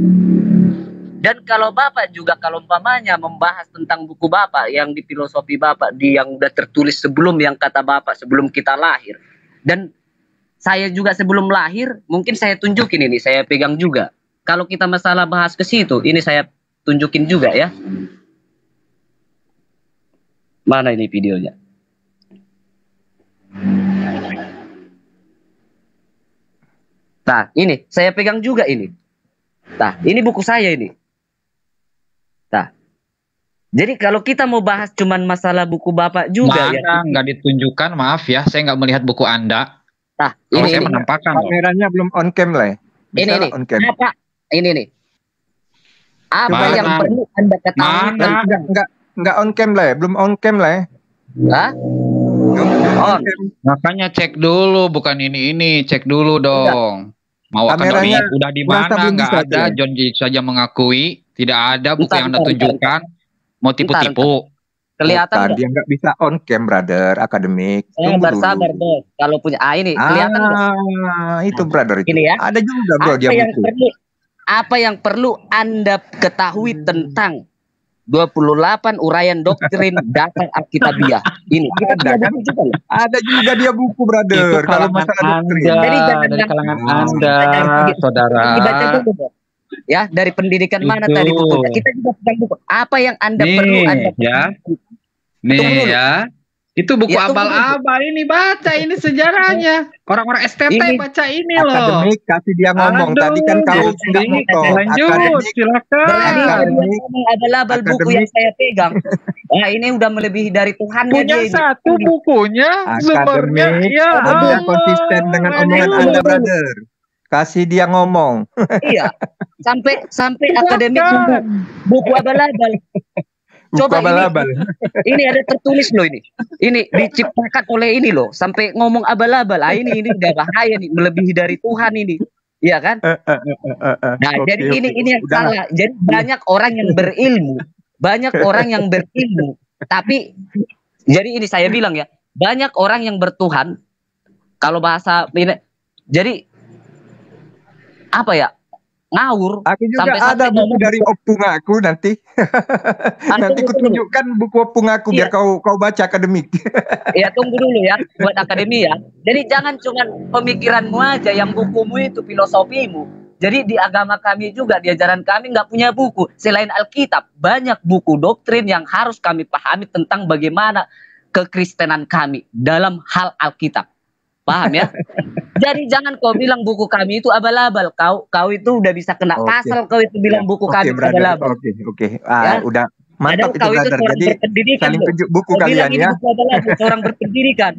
Dan kalau Bapak juga kalau umpamanya membahas tentang buku Bapak yang di filosofi Bapak yang udah tertulis sebelum yang kata Bapak sebelum kita lahir, dan saya juga sebelum lahir, mungkin saya tunjukin ini, saya pegang juga. Kalau kita masalah bahas ke situ, ini saya tunjukin juga ya. Mana ini videonya? Nah, ini saya pegang juga ini. Nah, ini buku saya ini. Nah, jadi kalau kita mau bahas cuman masalah buku Bapak juga Mana nggak ditunjukkan, maaf ya, saya nggak melihat buku Anda. Nah, Kalau ini saya menampakkan loh. Kameranya belum on cam lah ya. Ini Bisa on cam. apa? Ini nih. Apa Mana? yang perlu Anda ketahui? Enggak on cam lah ya, belum on cam lah ya. Hah? On cam. Makanya cek dulu, bukan ini, cek dulu dong. Mau akan Kameranya udah di merasa mana? belum Nggak bisa, ada. Bro. John J saja mengakui tidak ada buku Bentar, yang Anda bentar, tunjukkan. Mau tipu-tipu. Kelihatan Bukan, nggak? dia nggak bisa on cam, brother, akademik. Tunggu Sabar, dulu. Bos. Kalau punya ini kelihatan nggak? Itu brother itu. Ini ya. Ada juga bro dia buku. Apa yang perlu Anda ketahui tentang 28 uraian doktrin dasar Alkitabiah? Ini kita Ada kan? buku juga loh. Ada juga dia buku, brother. Itu Kalau kalangan masalah doktrin. Anda, Jadi jangan dari kalangan jangan- Anda, saudara. Dibaca dulu, Bos. Ya, dari pendidikan mana Itu. tadi bukunya? Kita juga pegang buku. Apa yang Anda perlu Anda ya. Tunggu dulu. Nih ya. Itu buku Ya, tunggu dulu. abal-abal ini, baca ini sejarahnya. Orang-orang STT Ini baca ini loh. Akademik kasih dia ngomong. Aduh, Tadi kan kau jadi nggak ngomong. lanjut, Akademik silakan. Berarti Akademik. abal-abal buku yang saya pegang. Nah, ini udah melebihi dari Tuhannya Punya dia ini. satu bukunya, sumbernya. Akademik. Ya Dia Allah. konsisten dengan omongan Aduh. Anda, brother. Kasih dia ngomong. Iya. Sampai akademik buku abal-abal. Buku Coba abal-abal. ini ada tertulis loh ini. Ini diciptakan oleh ini loh, sampai ngomong abal-abal. Ah, ini udah bahaya nih, melebihi dari Tuhan ini. Iya kan? Nah, Oke, jadi oke. ini yang Udah. salah. Jadi banyak orang yang berilmu, tapi jadi ini saya bilang ya, banyak orang yang bertuhan. Kalau bahasa ini, jadi apa ya? Ngawur. Aku juga Sampai-sampai ada buku ngomong- dari opung aku nanti. Nanti ku tunjukkan buku opung aku biar kau baca akademik. Ya tunggu dulu ya buat akademi ya. Jadi jangan cuma pemikiranmu aja yang bukumu itu filosofimu. Jadi di agama kami juga, di ajaran kami nggak punya buku selain Alkitab. Banyak buku doktrin yang harus kami pahami tentang bagaimana kekristenan kami dalam hal Alkitab. Paham ya? Jadi jangan kau bilang buku kami itu abal-abal. Kau itu udah bisa kena Oke. pasal kau itu bilang buku kami itu brother. abal-abal. Oke. Ya. Udah mantap Padahal itu kau itu brother. seorang Jadi berpendidikan saling loh. tunjuk buku Kau bilang kalian ini ya. buku abal-abal, seorang berpendidikan.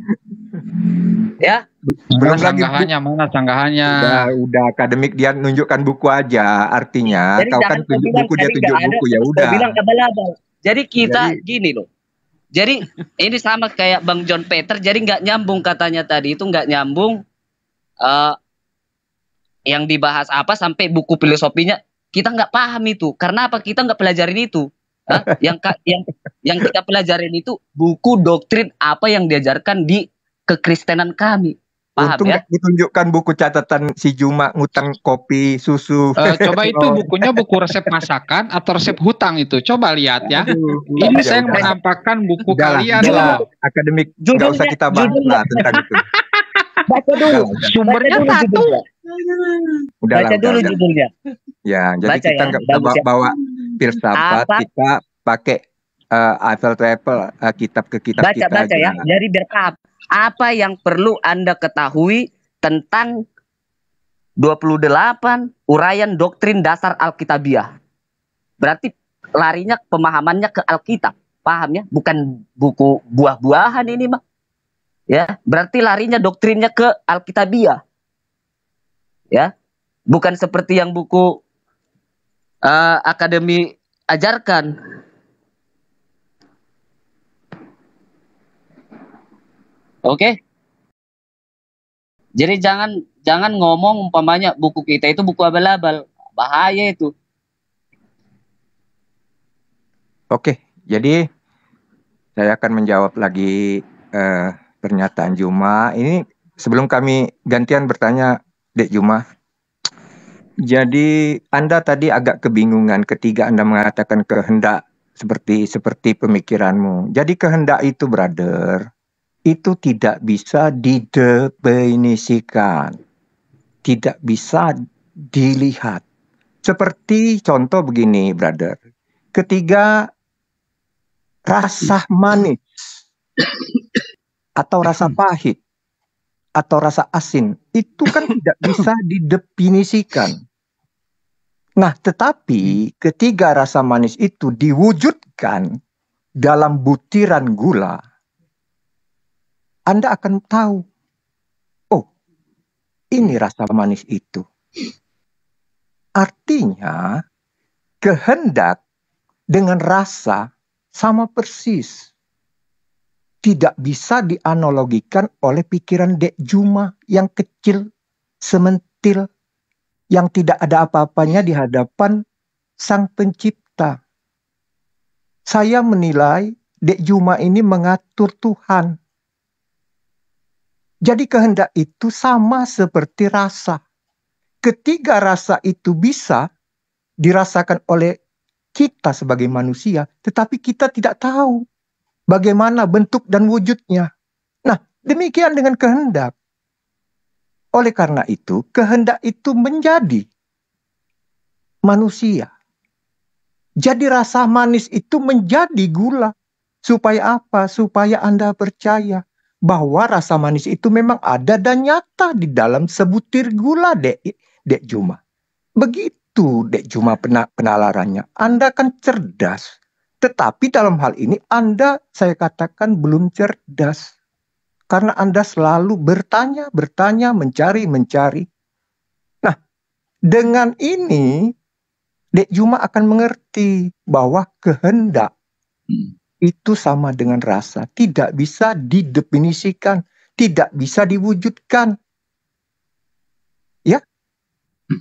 Ya. Belum Mana lagi sanggahannya, mana sanggahannya. Udah akademik dia nunjukkan buku aja. Artinya Jadi kau jangan kan kau tunjuk bilang buku dia tadi tunjuk nggak ada, buku ya terus udah. kau bilang abal-abal. Jadi kita gini loh. Jadi ini sama kayak Bang John Peter. Jadi nggak nyambung katanya tadi itu nggak nyambung. Yang dibahas apa sampai buku filosofinya kita nggak paham itu. Karena apa? Kita nggak pelajarin itu. Hah? yang kita pelajarin itu buku doktrin apa yang diajarkan di kekristenan kami. Paham Untung ya? nggak ditunjukkan buku catatan si Juma ngutang kopi, susu. Coba itu bukunya buku resep masakan atau resep hutang itu. Coba lihat ya. Ini saya menampakkan buku kalian loh. Akademik nggak usah kita bahas lah tentang itu. Baca dulu. Sumbernya Baca dulu satu. judulnya. Udahlah, Baca dulu udah. judulnya. Ya, jadi Baca kita ya, nggak usah bagus ya. bawa filsafat, Apa? kita pakai apple to apple, kitab ke kitab kita Baca aja. ya. Jadi biar paham. Apa yang perlu Anda ketahui tentang 28 uraian doktrin dasar Alkitabiah. Berarti larinya pemahamannya ke Alkitab. Paham ya? Bukan buku buah-buahan ini, Bang. Ya, berarti larinya doktrinnya ke Alkitabiah. Ya. Bukan seperti yang buku akademi ajarkan. Oke. Jadi jangan ngomong umpamanya buku kita itu buku abal-abal, bahaya itu. Oke, jadi saya akan menjawab lagi pernyataan Juma. Ini sebelum kami gantian bertanya, Dek Juma. Jadi Anda tadi agak kebingungan ketika Anda mengatakan kehendak seperti pemikiranmu. Jadi kehendak itu, brother, itu tidak bisa didefinisikan, tidak bisa dilihat. Seperti contoh begini, brother. Ketika rasa manis atau rasa pahit atau rasa asin itu kan tidak bisa didefinisikan. Nah, tetapi ketika rasa manis itu diwujudkan dalam butiran gula, Anda akan tahu, oh, ini rasa manis itu. Artinya, kehendak dengan rasa sama persis. Tidak bisa dianalogikan oleh pikiran Dek Juma yang kecil, sementil, yang tidak ada apa-apanya di hadapan Sang Pencipta. Saya menilai Dek Juma ini mengatur Tuhan. Jadi kehendak itu sama seperti rasa. Ketika rasa itu bisa dirasakan oleh kita sebagai manusia, tetapi kita tidak tahu bagaimana bentuk dan wujudnya. Nah, demikian dengan kehendak. Oleh karena itu, kehendak itu menjadi manusia. Jadi rasa manis itu menjadi gula. Supaya apa? Supaya Anda percaya bahwa rasa manis itu memang ada dan nyata di dalam sebutir gula, Dek Juma. Begitu Dek Juma penalarannya. Anda kan cerdas. Tetapi dalam hal ini Anda, saya katakan, belum cerdas. Karena Anda selalu bertanya, mencari. Nah, dengan ini, Dek Juma akan mengerti bahwa kehendak itu sama dengan rasa. Tidak bisa didefinisikan, tidak bisa diwujudkan. Ya,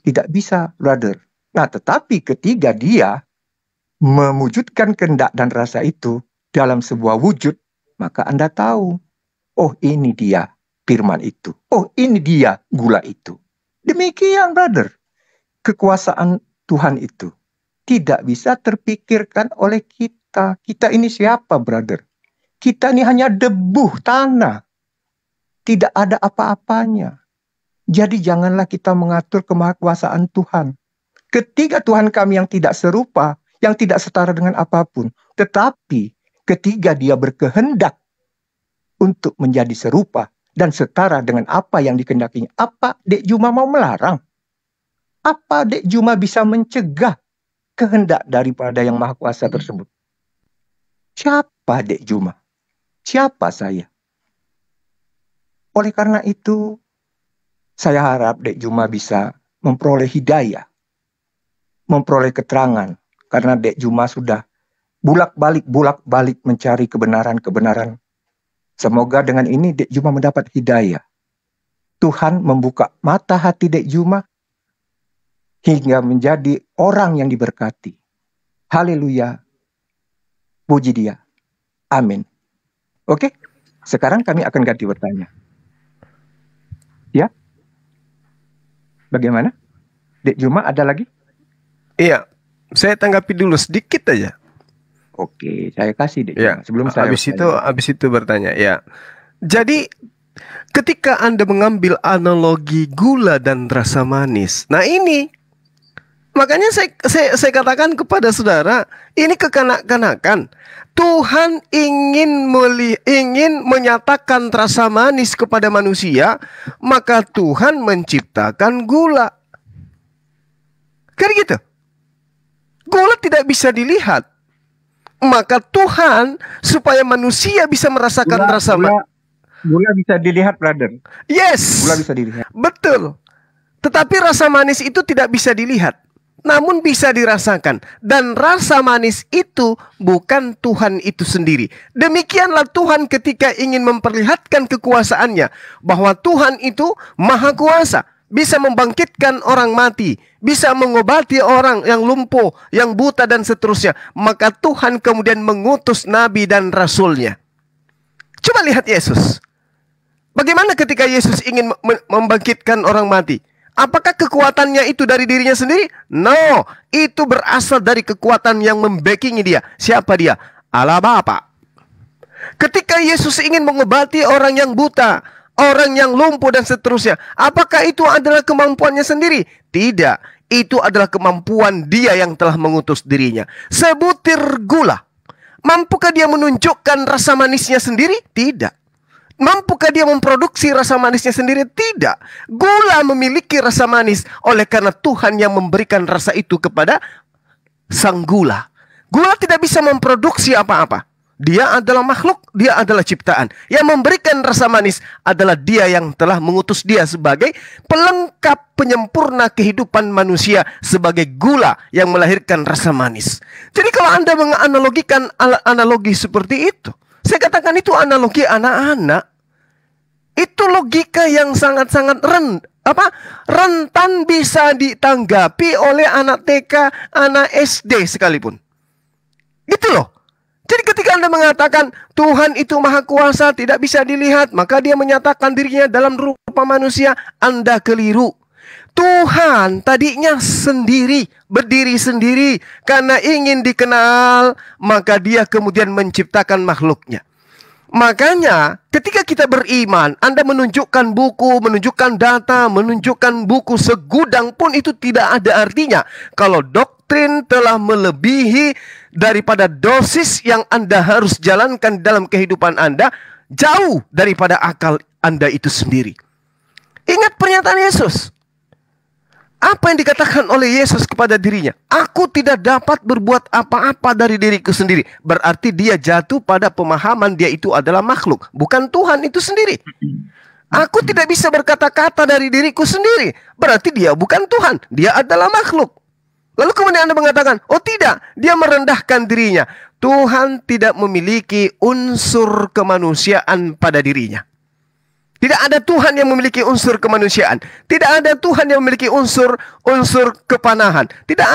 tidak bisa, brother. Nah, tetapi ketika dia mewujudkan kehendak dan rasa itu dalam sebuah wujud, maka Anda tahu, oh ini dia firman itu. Oh ini dia gula itu. Demikian, brother. Kekuasaan Tuhan itu tidak bisa terpikirkan oleh kita. Kita ini siapa, brother? Kita ini hanya debu tanah. Tidak ada apa-apanya. Jadi janganlah kita mengatur kemahakuasaan Tuhan. Ketika Tuhan kami yang tidak serupa, yang tidak setara dengan apapun. Tetapi ketika dia berkehendak untuk menjadi serupa dan setara dengan apa yang dikehendakinya. Apa Dek Juma mau melarang? Apa Dek Juma bisa mencegah kehendak daripada yang Maha Kuasa tersebut? Siapa Dek Juma? Siapa saya? Oleh karena itu, saya harap Dek Juma bisa memperoleh hidayah, memperoleh keterangan. Karena Dek Juma sudah bulak-balik mencari kebenaran-kebenaran. Semoga dengan ini Dek Juma mendapat hidayah. Tuhan membuka mata hati Dek Juma hingga menjadi orang yang diberkati. Haleluya. Puji Dia. Amin. Oke, sekarang kami akan ganti bertanya. Ya? Bagaimana? Dek Juma ada lagi? Iya, saya tanggapi dulu sedikit aja. Oke, saya kasih Dek Ya, sebelum saya habis itu bertanya. Ya, jadi ketika Anda mengambil analogi gula dan rasa manis, nah ini makanya saya katakan kepada saudara, ini kekanak-kanakan. Tuhan ingin menyatakan rasa manis kepada manusia, maka Tuhan menciptakan gula. Kan gitu? Gula tidak bisa dilihat. Maka Tuhan supaya manusia bisa merasakan rasa manis. Gula bisa dilihat, brother. Yes. Gula bisa dilihat. Betul. Tetapi rasa manis itu tidak bisa dilihat. namun bisa dirasakan. Dan rasa manis itu bukan Tuhan itu sendiri. Demikianlah Tuhan ketika ingin memperlihatkan kekuasaannya, bahwa Tuhan itu maha kuasa, bisa membangkitkan orang mati, bisa mengobati orang yang lumpuh, yang buta dan seterusnya. Maka Tuhan kemudian mengutus nabi dan rasulnya. Coba lihat Yesus. Bagaimana ketika Yesus ingin membangkitkan orang mati? Apakah kekuatannya itu dari dirinya sendiri? No, itu berasal dari kekuatan yang membackingi dia. Siapa dia? Allah Bapa. Ketika Yesus ingin mengobati orang yang buta, orang yang lumpuh dan seterusnya, apakah itu adalah kemampuannya sendiri? Tidak, itu adalah kemampuan dia yang telah mengutus dirinya. Sebutir gula, mampukah dia menunjukkan rasa manisnya sendiri? Tidak. Mampukah dia memproduksi rasa manisnya sendiri? Tidak. Gula memiliki rasa manis oleh karena Tuhan yang memberikan rasa itu kepada sang gula. Gula tidak bisa memproduksi apa-apa. Dia adalah makhluk, dia adalah ciptaan. Yang memberikan rasa manis adalah dia yang telah mengutus dia sebagai pelengkap penyempurna kehidupan manusia, sebagai gula yang melahirkan rasa manis. Jadi kalau Anda menganalogikan analogi seperti itu, saya katakan itu analogi anak-anak. Itu logika yang sangat-sangat rentan bisa ditanggapi oleh anak TK, anak SD sekalipun. Itu loh. Jadi ketika Anda mengatakan Tuhan itu maha kuasa, tidak bisa dilihat, maka dia menyatakan dirinya dalam rupa manusia, Anda keliru. Tuhan tadinya sendiri, berdiri sendiri. Karena ingin dikenal, maka dia kemudian menciptakan makhluknya. Makanya ketika kita beriman, Anda menunjukkan buku, menunjukkan data, menunjukkan buku segudang pun itu tidak ada artinya kalau doktrin telah melebihi daripada dosis yang Anda harus jalankan dalam kehidupan Anda, jauh daripada akal Anda itu sendiri. Ingat pernyataan Yesus. Apa yang dikatakan oleh Yesus kepada dirinya? Aku tidak dapat berbuat apa-apa dari diriku sendiri. Berarti dia jatuh pada pemahaman dia itu adalah makhluk, bukan Tuhan itu sendiri. Aku tidak bisa berkata-kata dari diriku sendiri. Berarti dia bukan Tuhan, dia adalah makhluk. Lalu kemudian Anda mengatakan, oh tidak, dia merendahkan dirinya. Tuhan tidak memiliki unsur kemanusiaan pada dirinya. Tidak ada Tuhan yang memiliki unsur kemanusiaan. Tidak ada Tuhan yang memiliki unsur kepanahan. Tidak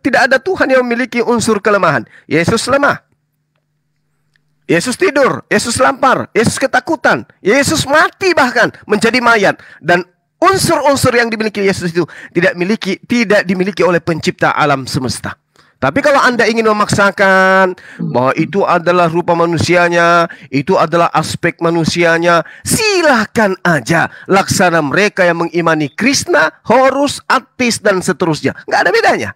ada Tuhan yang memiliki unsur kelemahan. Yesus lemah. Yesus tidur. Yesus lapar. Yesus ketakutan. Yesus mati bahkan menjadi mayat. Dan unsur-unsur yang dimiliki Yesus itu tidak dimiliki oleh pencipta alam semesta. Tapi kalau Anda ingin memaksakan bahwa itu adalah rupa manusianya, itu adalah aspek manusianya, silahkan aja. Laksana mereka yang mengimani Krishna, Horus, Atis, dan seterusnya. Nggak ada bedanya.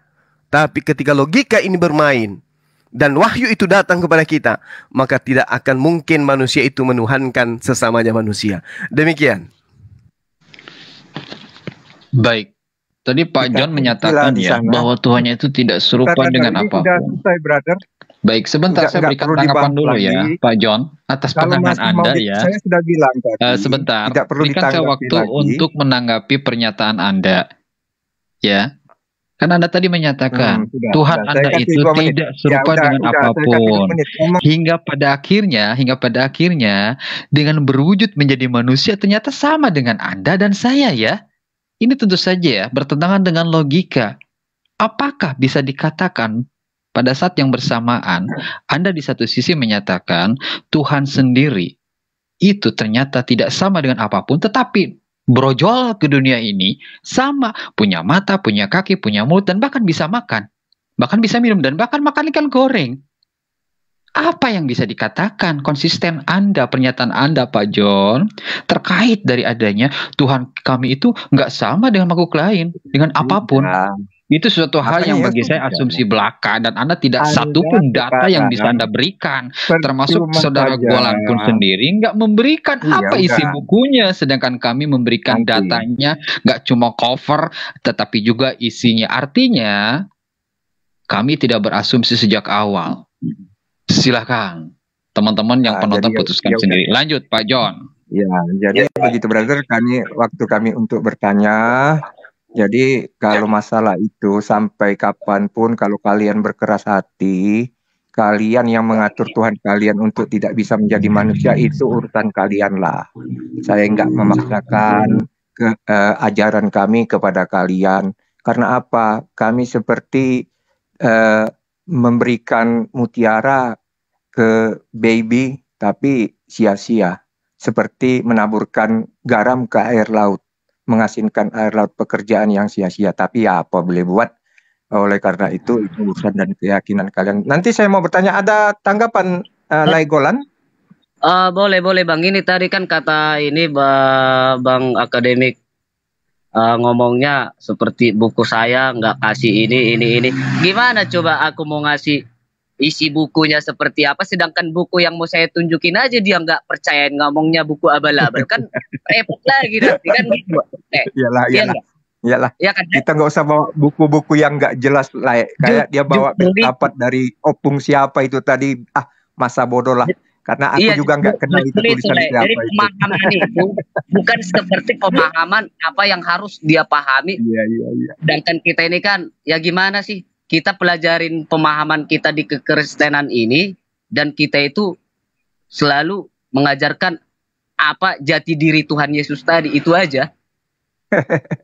Tapi ketika logika ini bermain, dan wahyu itu datang kepada kita, maka tidak akan mungkin manusia itu menuhankan sesamanya manusia. Demikian. Baik. Tadi Pak John menyatakan ya bahwa Tuhannya itu tidak serupa dengan apapun. Baik, sebentar saya berikan tanggapan dulu ya, Pak John, atas pandangan Anda ya. Saya sudah bilang tadi. Sebentar, berikan saya waktu untuk menanggapi pernyataan Anda. Ya, kan Anda tadi menyatakan Tuhan Anda itu tidak serupa dengan apapun. Hingga pada akhirnya dengan berwujud menjadi manusia ternyata sama dengan Anda dan saya ya. Ini tentu saja ya bertentangan dengan logika. Apakah bisa dikatakan pada saat yang bersamaan Anda di satu sisi menyatakan Tuhan sendiri itu ternyata tidak sama dengan apapun, tetapi brojol ke dunia ini sama, punya mata, punya kaki, punya mulut, dan bahkan bisa makan, bahkan bisa minum, dan bahkan makan ikan goreng. Apa yang bisa dikatakan konsisten Anda, pernyataan Anda Pak John, terkait dari adanya Tuhan kami itu nggak sama dengan makhluk lain, dengan apapun. Itu suatu hal yang bagi saya asumsi belaka, dan Anda tidak satupun data yang bisa Anda berikan, termasuk saudara Golan pun sendiri nggak memberikan apa isi bukunya, sedangkan kami memberikan datanya, nggak cuma cover, tetapi juga isinya. Artinya kami tidak berasumsi sejak awal. Silakan teman-teman yang penonton putuskan sendiri. Lanjut Pak John. Ya, jadi begitu brother, waktu kami untuk bertanya Jadi kalau masalah itu sampai kapanpun kalau kalian berkeras hati, kalian yang mengatur Tuhan kalian untuk tidak bisa menjadi manusia itu urusan kalian lah. Saya nggak memaksakan ajaran kami kepada kalian. Karena apa? Kami seperti memberikan mutiara ke baby tapi sia-sia. Seperti menaburkan garam ke air laut. Mengasinkan air laut, pekerjaan yang sia-sia. Tapi ya apa boleh buat. Oleh karena itu urusan dan keyakinan kalian. Nanti saya mau bertanya, ada tanggapan Laigolan? Boleh Bang. Ini tadi kan kata ini Bang Akademik ngomongnya seperti buku saya nggak kasih ini. Gimana coba aku mau ngasih isi bukunya seperti apa, sedangkan buku yang mau saya tunjukin aja dia nggak percayain, ngomongnya buku abal-abal, kan repot lagi nanti kan gitu. Iyalah. Ya kan? Kita nggak usah bawa buku-buku yang nggak jelas lah. Kayak dia bawa pendapat dari opung siapa itu tadi. Masa bodoh lah. Karena aku juga nggak kenal itu tulisan siapa. Jadi pemahaman itu bukan seperti pemahaman apa yang harus dia pahami. Iya. Sedangkan kita ini kan ya gimana sih? Kita pelajarin pemahaman kita di kekristenan ini, dan kita itu selalu mengajarkan apa jati diri Tuhan Yesus tadi, itu aja.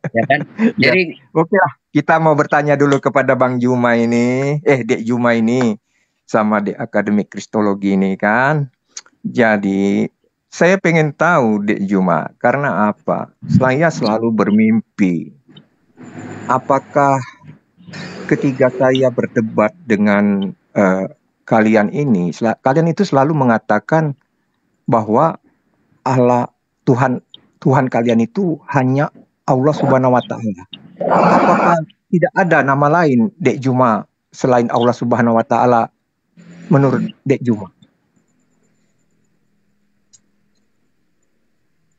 Ya kan? Jadi oke lah, kita mau bertanya dulu kepada Bang Juma ini, Dek Juma ini sama Dek Akademik Kristologi ini kan. Jadi saya pengen tahu Dek Juma, karena apa? Saya selalu bermimpi. Apakah ketika saya berdebat dengan kalian ini, kalian itu selalu mengatakan bahwa Allah Tuhan kalian itu hanya Allah Subhanahu wa Ta'ala. Apakah tidak ada nama lain Dek Juma selain Allah Subhanahu wa Ta'ala menurut Dek Juma?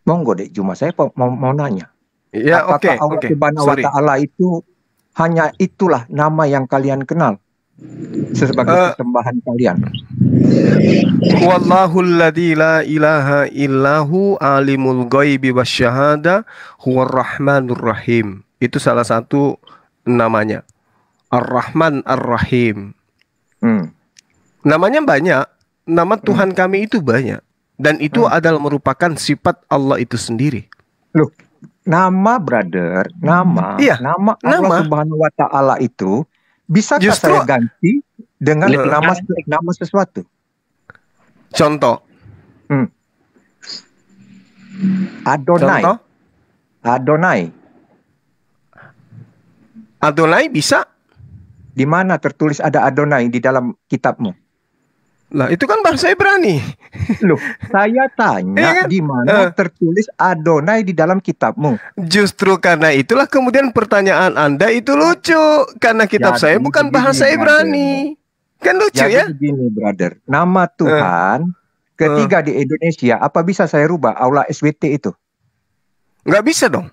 Monggo Dek Juma, saya mau nanya. Ya, apakah Allah Subhanahu wa Ta'ala itu hanya itulah nama yang kalian kenal sebagai persembahan kalian? Wallahul ladzi la ilaha illahu alimul ghaibi wasyahada huwar rahmanur rahim. Itu salah satu namanya. Ar-Rahman Ar-Rahim. Namanya banyak. Nama Tuhan kami itu banyak. Dan itu adalah merupakan sifat Allah itu sendiri. Loh, nama brother, nama Allah Subhanahu wa Ta'ala itu bisakah saya ganti dengan nama sesuatu? Contoh. Adonai. Contoh? Adonai bisa. Di mana tertulis ada Adonai di dalam kitabmu? Lah itu kan bahasa Ibrani. Loh, saya tanya di mana tertulis Adonai di dalam kitabmu? Justru karena itulah kemudian pertanyaan Anda itu lucu, karena kitab saya bukan bahasa Ibrani. Kan lucu ya? Begini, brother. Nama Tuhan ketiga di Indonesia, apa bisa saya rubah? Aula SWT itu? Nggak bisa dong.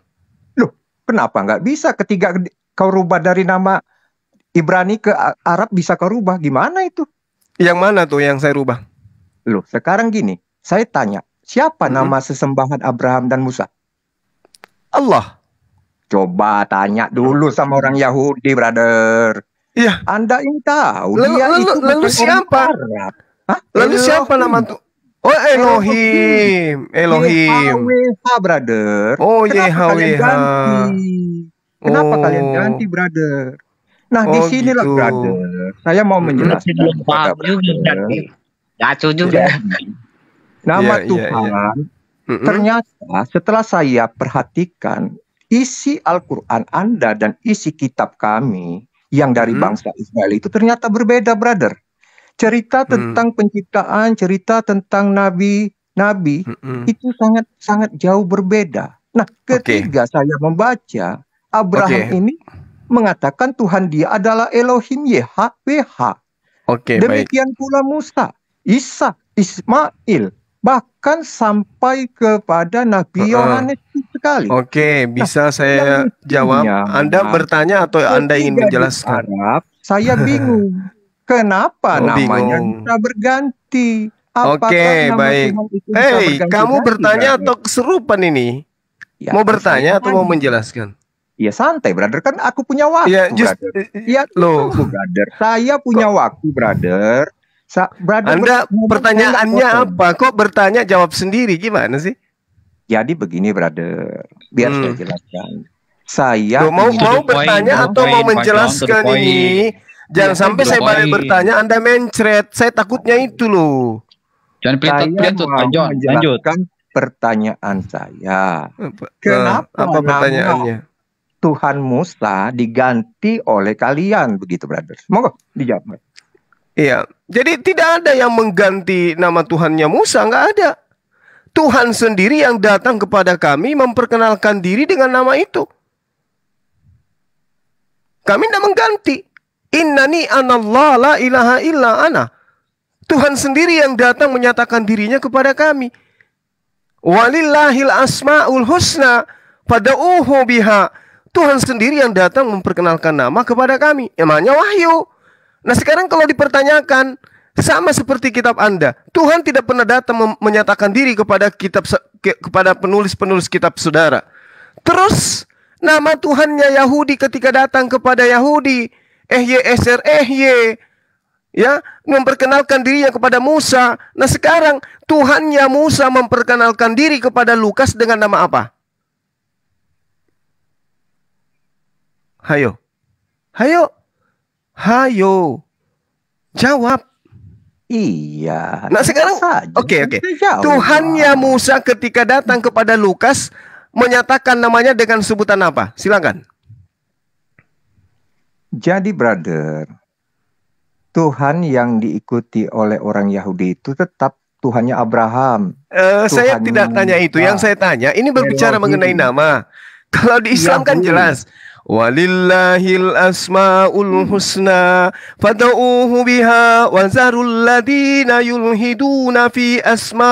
Loh, kenapa nggak bisa? Ketiga kau rubah dari nama Ibrani ke Arab bisa kau rubah. Gimana itu? Yang mana tuh yang saya rubah? Loh, sekarang gini, saya tanya, siapa nama sesembahan Abraham dan Musa? Allah. Coba tanya dulu sama orang Yahudi, brother. Iya. Anda ini tahu. Lalu siapa? Lalu siapa nama tuh? Oh, Elohim. YHWH, brother. Oh, YHWH. Kenapa kalian ganti, brother? Nah, disinilah brother, saya mau menjelaskan kepada brother. Nama Tuhan, ternyata setelah saya perhatikan isi Al-Quran Anda dan isi kitab kami yang dari bangsa Israel itu ternyata berbeda, brother. Cerita tentang penciptaan, cerita tentang nabi-nabi itu sangat jauh berbeda. Nah, ketika saya membaca Abraham ini mengatakan Tuhan dia adalah Elohim YHWH. Demikian pula Musa, Isa, Ismail, bahkan sampai kepada Nabi Yohanes sekali. Bisa saya jawab? Anda bertanya atau Anda ingin menjelaskan? Saya bingung. Kenapa namanya bisa berganti? Baik. Kamu bertanya atau keserupan ini? Mau bertanya atau mau menjelaskan? Ya santai, brother. Kan aku punya waktu, Ya, brother. Ya, loh. tunggu, brother. Saya punya waktu, brother. Brother, Anda pertanyaannya apa? Kok bertanya jawab sendiri? Gimana sih? Jadi begini, brother. Biar saya jelaskan. Saya Loh, mau bertanya atau mau menjelaskan ini? Jangan sampai saya balik bertanya, Anda mencret. Saya takutnya itu loh. Jangan saya mau menjelaskan pertanyaan saya. Kenapa apa pertanyaannya? Tuhan Musa diganti oleh kalian begitu, brother? Monggo dijawab. Iya, jadi tidak ada yang mengganti nama Tuhannya Musa, nggak ada. Tuhan sendiri yang datang kepada kami memperkenalkan diri dengan nama itu. Kami tidak mengganti. Innani anallah la ilaha illa ana. Tuhan sendiri yang datang menyatakan dirinya kepada kami. Walillahil asma'ul husna fad'uuhu biha. Tuhan sendiri yang datang memperkenalkan nama kepada kami. Namanya wahyu. Nah sekarang kalau dipertanyakan, sama seperti kitab Anda, Tuhan tidak pernah datang menyatakan diri kepada penulis-penulis kitab saudara. Terus nama Tuhannya Yahudi ketika datang kepada Yahudi, ya, memperkenalkan dirinya kepada Musa. Nah sekarang Tuhannya Musa memperkenalkan diri kepada Lukas dengan nama apa? Hayo. Jawab. Iya. Nah sekarang, oke. Tuhannya Musa ketika datang kepada Lukas menyatakan namanya dengan sebutan apa? Silakan. Jadi, brother, Tuhan yang diikuti oleh orang Yahudi itu tetap Tuhannya Abraham. Saya tidak tanya itu. Yang saya tanya, ini berbicara mengenai nama. Kalau di Islam kan jelas. Walillahil asma'ul husna fad'uuhu biha wa zarul ladina yulhiduna fi asma'.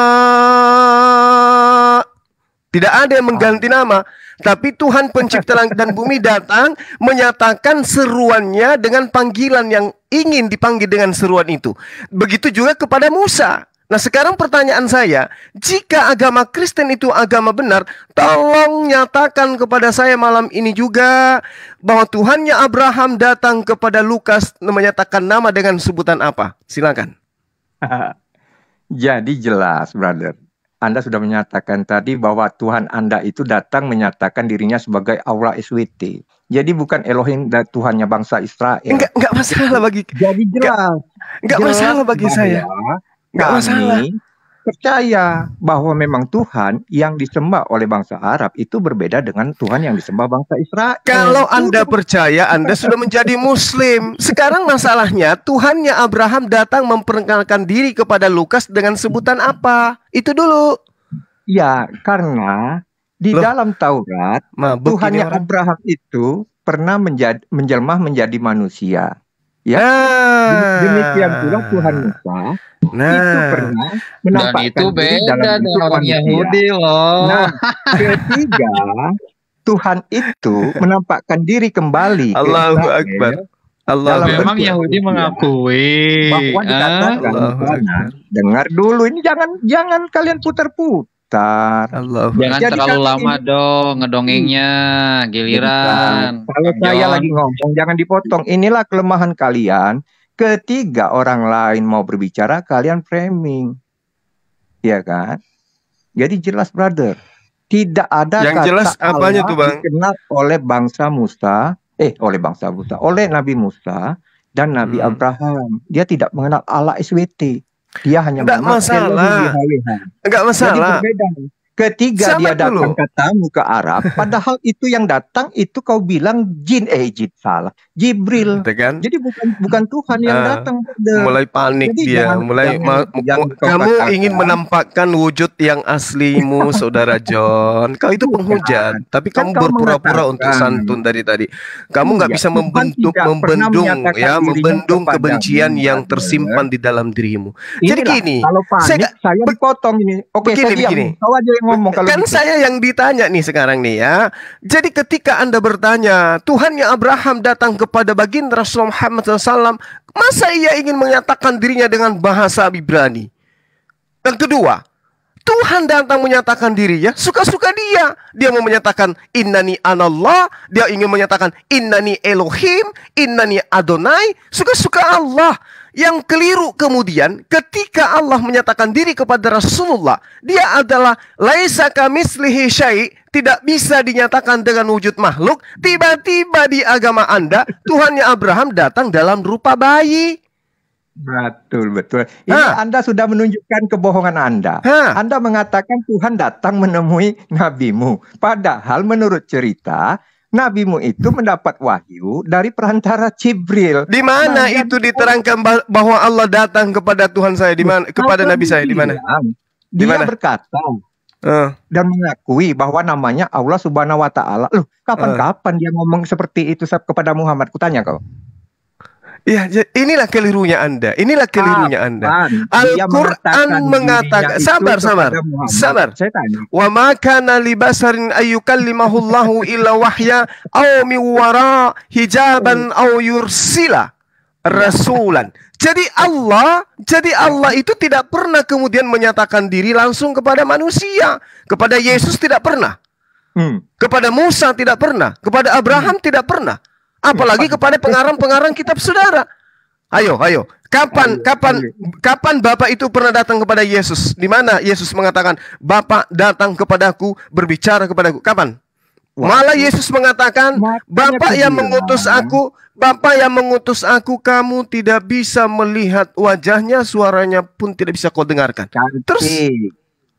Tidak ada yang mengganti nama, tapi Tuhan pencipta langit dan bumi datang menyatakan seruannya dengan panggilan yang ingin dipanggil dengan seruan itu. Begitu juga kepada Musa. Nah sekarang pertanyaan saya, jika agama Kristen itu agama benar, tolong nyatakan kepada saya malam ini juga bahwa Tuhannya Abraham datang kepada Lukas menyatakan nama dengan sebutan apa? Silakan. Jadi jelas, brother. Anda sudah menyatakan tadi bahwa Tuhan Anda itu datang menyatakan dirinya sebagai Allah SWT. Jadi bukan Elohim dan Tuhannya bangsa Israel. Enggak masalah bagi. Jadi jelas. Enggak masalah bagi saya. Nggak masalah. Percaya bahwa memang Tuhan yang disembah oleh bangsa Arab itu berbeda dengan Tuhan yang disembah bangsa Israel. Kalau Anda percaya, Anda sudah menjadi Muslim. Sekarang masalahnya, Tuhannya Abraham datang memperkenalkan diri kepada Lukas dengan sebutan apa? Itu dulu. Ya, karena di dalam Taurat, Tuhannya Abraham itu pernah menjelma menjadi manusia. Ya, demikian pula Tuhan Musa itu pernah menampakkan dan itu beda dalam dengan orang Yahudi loh. Nah, ketiga Tuhan itu menampakkan diri kembali. Allahu Akbar. Allah memang Yahudi mengakui bahwa dikatakan, dengar dulu ini jangan kalian putar-putar. Jangan terlalu lama dong ngedongengnya, giliran. Kalau saya lagi ngomong jangan dipotong. Inilah kelemahan kalian. Ketiga orang lain mau berbicara, kalian framing, ya kan? Jadi jelas, brother. Tidak ada yang kata jelas apanya tuh, Bang? Dikenal oleh bangsa Musa, oleh Nabi Musa dan Nabi Abraham. Dia tidak mengenal Allah SWT. Dia hanya mengenal masalah. Enggak masalah. Jadi berbeda. Ketika dia datang katamu ke Arab, padahal itu yang datang itu kau bilang jin salah. Jibril. Kan? Jadi bukan Tuhan yang datang. Mulai panik. Jadi dia, kamu ingin menampakkan wujud yang aslimu, Saudara John. Kau itu penghujat, tapi kamu berpura-pura untuk santun dari tadi. Kamu nggak bisa membendung kebencian yang tersimpan di dalam dirimu. Jadi gini, kalau panik saya dipotong ini. Oke, begini. Ngomong kalau kan gitu. Saya yang ditanya nih sekarang nih ya. Jadi ketika Anda bertanya, Tuhannya Abraham datang kepada baginda Rasulullah Muhammad SAW, masa ia ingin menyatakan dirinya dengan bahasa Ibrani? Yang kedua, Tuhan datang menyatakan dirinya, suka-suka dia. Dia mau menyatakan innani anallah, dia ingin menyatakan innani Elohim, innani Adonai, suka-suka Allah. Yang keliru kemudian ketika Allah menyatakan diri kepada Rasulullah, dia adalah laisa kamitslihi syai', tidak bisa dinyatakan dengan wujud makhluk. Tiba-tiba di agama Anda, Tuhannya Abraham datang dalam rupa bayi. Betul, betul. Ini Anda sudah menunjukkan kebohongan Anda. Anda mengatakan Tuhan datang menemui nabimu. Padahal menurut cerita, nabimu itu mendapat wahyu dari perantara Jibril. Di mana itu diterangkan bahwa Allah datang kepada Tuhan saya? Di mana? Kepada Nabi saya? Di mana? Dia berkata dan mengakui bahwa namanya Allah Subhanahu Wa Taala. Loh, kapan-kapan dia ngomong seperti itu kepada Muhammad? Kutanya kau. Ya, inilah kelirunya Anda. Inilah kelirunya Anda. Al-Quran mengatakan, sabar. Saya tanya. Wa ma kana li basarin ayyukallimahullahu illa wahya aw min wara hijaban aw yursila rasulan. Jadi Allah itu tidak pernah kemudian menyatakan diri langsung kepada manusia. Kepada Yesus tidak pernah. Kepada Musa tidak pernah. Kepada Abraham tidak pernah. Apalagi kepada pengarang-pengarang kitab saudara. Ayo. Kapan Bapak itu pernah datang kepada Yesus? Di mana Yesus mengatakan, Bapak datang kepadaku, berbicara kepadaku? Kapan? Malah Yesus mengatakan, Bapak yang mengutus aku, kamu tidak bisa melihat wajahnya, suaranya pun tidak bisa kau dengarkan. Terus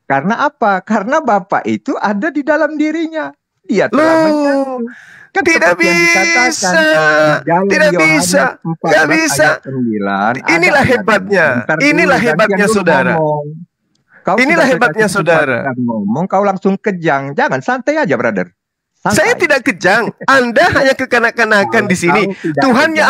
karena apa? Karena Bapak itu ada di dalam dirinya. Dia telah tidak bisa. Inilah hebatnya saudara. Inilah hebatnya saudara. Ngomong kau langsung kejang. Jangan, santai aja, brother. Saya tidak kejang. Anda hanya kekanak-kanakan di sini. Tuhannya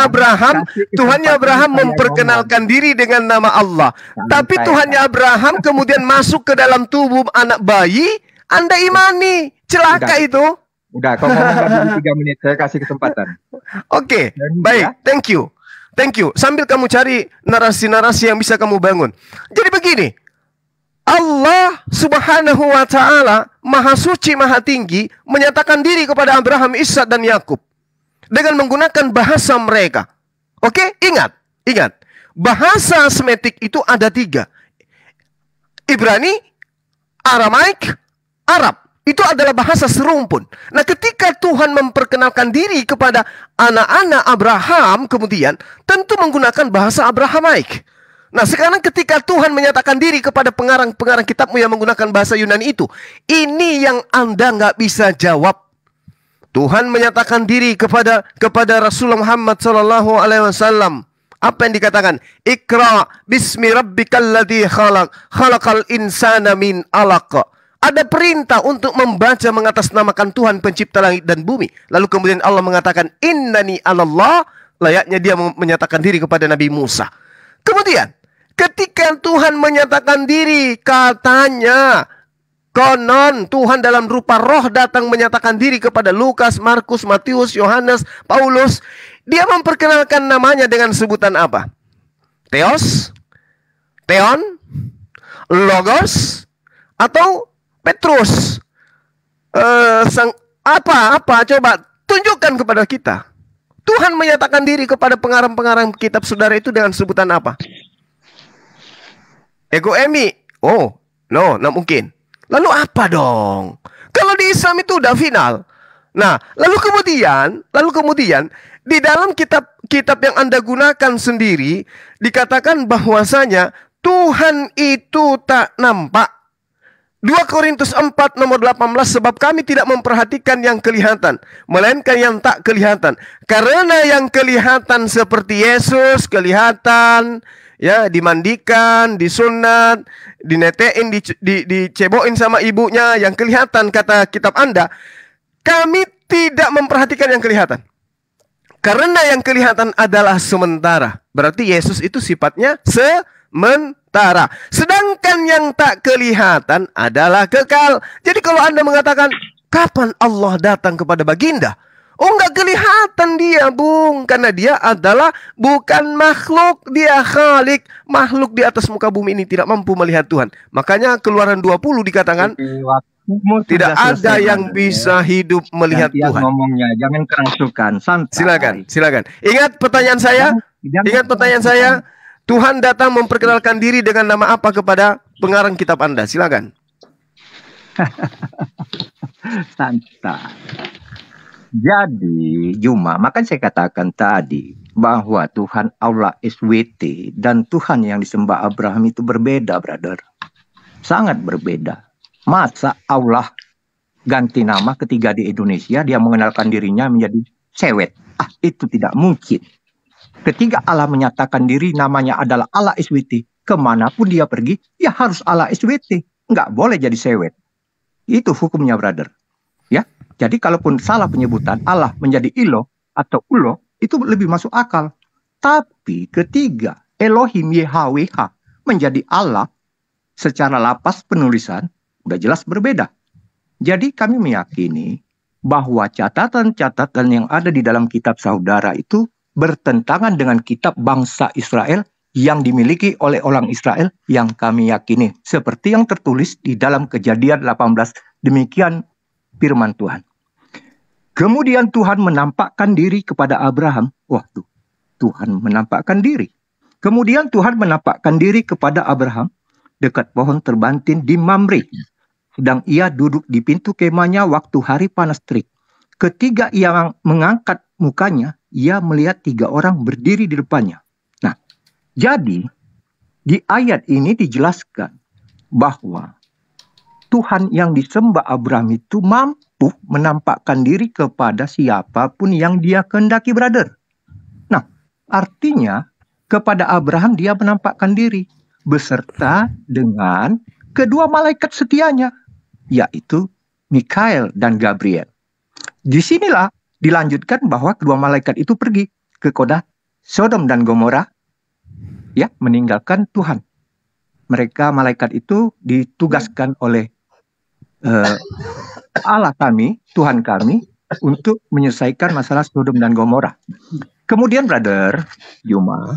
Abraham memperkenalkan diri dengan nama Allah. Tapi Tuhannya Abraham kemudian masuk ke dalam tubuh anak bayi. Anda imani. Celaka itu. Udah, kau ngomong 3 menit, saya kasih kesempatan. Oke, baik, thank you. Sambil kamu cari narasi-narasi yang bisa kamu bangun. Jadi begini, Allah Subhanahu Wa Taala Maha Suci, Maha Tinggi, menyatakan diri kepada Abraham, Ishak dan Yakub dengan menggunakan bahasa mereka. Oke, ingat, bahasa Semitik itu ada 3. Ibrani, Aramaik, Arab. Itu adalah bahasa serumpun. Nah, ketika Tuhan memperkenalkan diri kepada anak-anak Abraham, kemudian tentu menggunakan bahasa Abrahamaik. Nah, sekarang ketika Tuhan menyatakan diri kepada pengarang-pengarang kitabmu yang menggunakan bahasa Yunani itu, ini yang Anda nggak bisa jawab. Tuhan menyatakan diri kepada Rasulullah Muhammad SAW. Apa yang dikatakan? Iqra bismi rabbikal ladzi khalaq, khalaqal insana min alaq. Ada perintah untuk membaca mengatasnamakan Tuhan pencipta langit dan bumi. Lalu kemudian Allah mengatakan innani anallah, layaknya dia menyatakan diri kepada Nabi Musa. Kemudian ketika Tuhan menyatakan diri, katanya konon Tuhan dalam rupa roh datang menyatakan diri kepada Lukas, Markus, Matius, Yohanes, Paulus. Dia memperkenalkan namanya dengan sebutan apa? Theos, Theon, Logos, atau Petrus. Apa? Coba tunjukkan kepada kita. Tuhan menyatakan diri kepada pengarang-pengarang kitab saudara itu dengan sebutan apa? Ego emi. Oh, no, mungkin. Lalu apa dong? Kalau di Islam itu udah final. Nah, lalu kemudian di dalam kitab yang Anda gunakan sendiri dikatakan bahwasanya Tuhan itu tak nampak. 2 Korintus 4 nomor 18, sebab kami tidak memperhatikan yang kelihatan, melainkan yang tak kelihatan. Karena yang kelihatan seperti Yesus kelihatan, ya, dimandikan, disunat, dinetein, diceboin sama ibunya, yang kelihatan kata kitab Anda. Kami tidak memperhatikan yang kelihatan. Karena yang kelihatan adalah sementara. Berarti Yesus itu sifatnya sementara. Sedangkan yang tak kelihatan adalah kekal. Jadi kalau Anda mengatakan, kapan Allah datang kepada baginda? Oh, nggak kelihatan dia, Bung. Karena dia adalah bukan makhluk, dia khalik. Makhluk di atas muka bumi ini tidak mampu melihat Tuhan. Makanya Keluaran 20 dikatakan tidak ada yang bisa hidup melihat Tuhan. Ngomongnya jangan kerasukan, santai. Silakan. Ingat pertanyaan saya. Tuhan datang memperkenalkan diri dengan nama apa kepada pengarang kitab Anda? Silakan. Santai. Jadi Juma, makanya saya katakan tadi bahwa Tuhan Allah SWT dan Tuhan yang disembah Abraham itu berbeda, brother. Sangat berbeda. Masa Allah ganti nama ketika di Indonesia dia mengenalkan dirinya menjadi Sewet? Itu tidak mungkin. Ketika Allah menyatakan diri namanya adalah Allah SWT, kemanapun dia pergi, ya harus Allah SWT. Nggak boleh jadi Sewet. Itu hukumnya, brother. Ya, jadi kalaupun salah penyebutan Allah menjadi Ilo atau Ulo, itu lebih masuk akal. Tapi ketika Elohim YHWH menjadi Allah, secara lapas penulisan udah jelas berbeda. Jadi kami meyakini bahwa catatan-catatan yang ada di dalam kitab saudara itu bertentangan dengan kitab bangsa Israel yang dimiliki oleh orang Israel yang kami yakini. Seperti yang tertulis di dalam Kejadian 18. Demikian firman Tuhan. Kemudian Tuhan menampakkan diri kepada Abraham. Wah, Tuhan menampakkan diri. Kemudian Tuhan menampakkan diri kepada Abraham dekat pohon terbantin di Mamre. Sedang ia duduk di pintu kemahnya waktu hari panas terik. Ketika ia mengangkat mukanya, ia melihat 3 orang berdiri di depannya. Nah, jadi di ayat ini dijelaskan bahwa Tuhan yang disembah Abraham itu mampu menampakkan diri kepada siapapun yang dia kehendaki, brother. Nah, artinya kepada Abraham dia menampakkan diri beserta dengan kedua malaikat setianya, yaitu Mikael dan Gabriel. Disinilah dilanjutkan bahwa kedua malaikat itu pergi ke kota Sodom dan Gomora, ya, meninggalkan Tuhan. Mereka malaikat itu ditugaskan oleh Allah kami, Tuhan kami, untuk menyelesaikan masalah Sodom dan Gomora. Kemudian, brother Juma,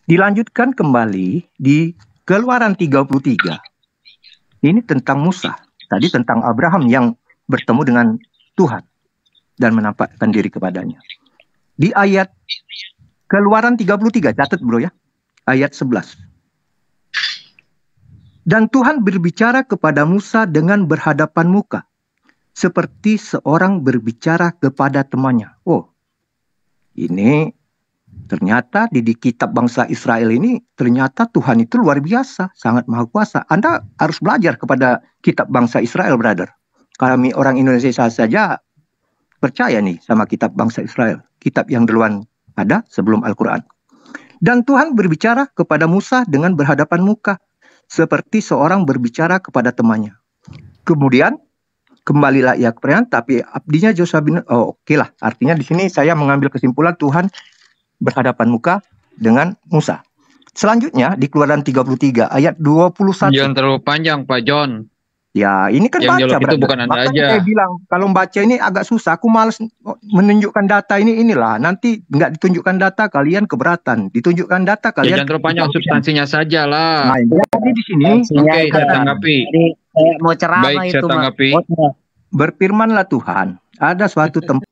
dilanjutkan kembali di Keluaran 33. Ini tentang Musa. Tadi tentang Abraham yang bertemu dengan Tuhan dan menampakkan diri kepadanya. Di ayat Keluaran 33, catat bro ya, ayat 11. Dan Tuhan berbicara kepada Musa dengan berhadapan muka, seperti seorang berbicara kepada temannya. Oh, ini ternyata di kitab bangsa Israel ini, ternyata Tuhan itu luar biasa, sangat maha kuasa. Anda harus belajar kepada kitab bangsa Israel, brother. Kami orang Indonesia saja percaya nih sama kitab bangsa Israel. Kitab yang duluan ada sebelum Al-Quran. Dan Tuhan berbicara kepada Musa dengan berhadapan muka, seperti seorang berbicara kepada temannya. Kemudian kembalilah ia ke Peran, tapi abdinya Yosua bin oke lah. Artinya di sini saya mengambil kesimpulan Tuhan berhadapan muka dengan Musa. Selanjutnya di Keluaran 33 ayat 21. Jangan terlalu panjang, Pak John. Ya, ini kan yang baca, itu bukan Anda aja. Saya bilang kalau baca ini agak susah. Aku malas menunjukkan data inilah. Nanti nggak ditunjukkan data kalian keberatan. Ditunjukkan data kalian. Jangan terlalu panjang, substansinya saja lah. Nah, jadi di sini. Oke, saya tanggapi. Mau ceramah. Baik, saya tanggapi. Berfirmanlah Tuhan, ada suatu tempat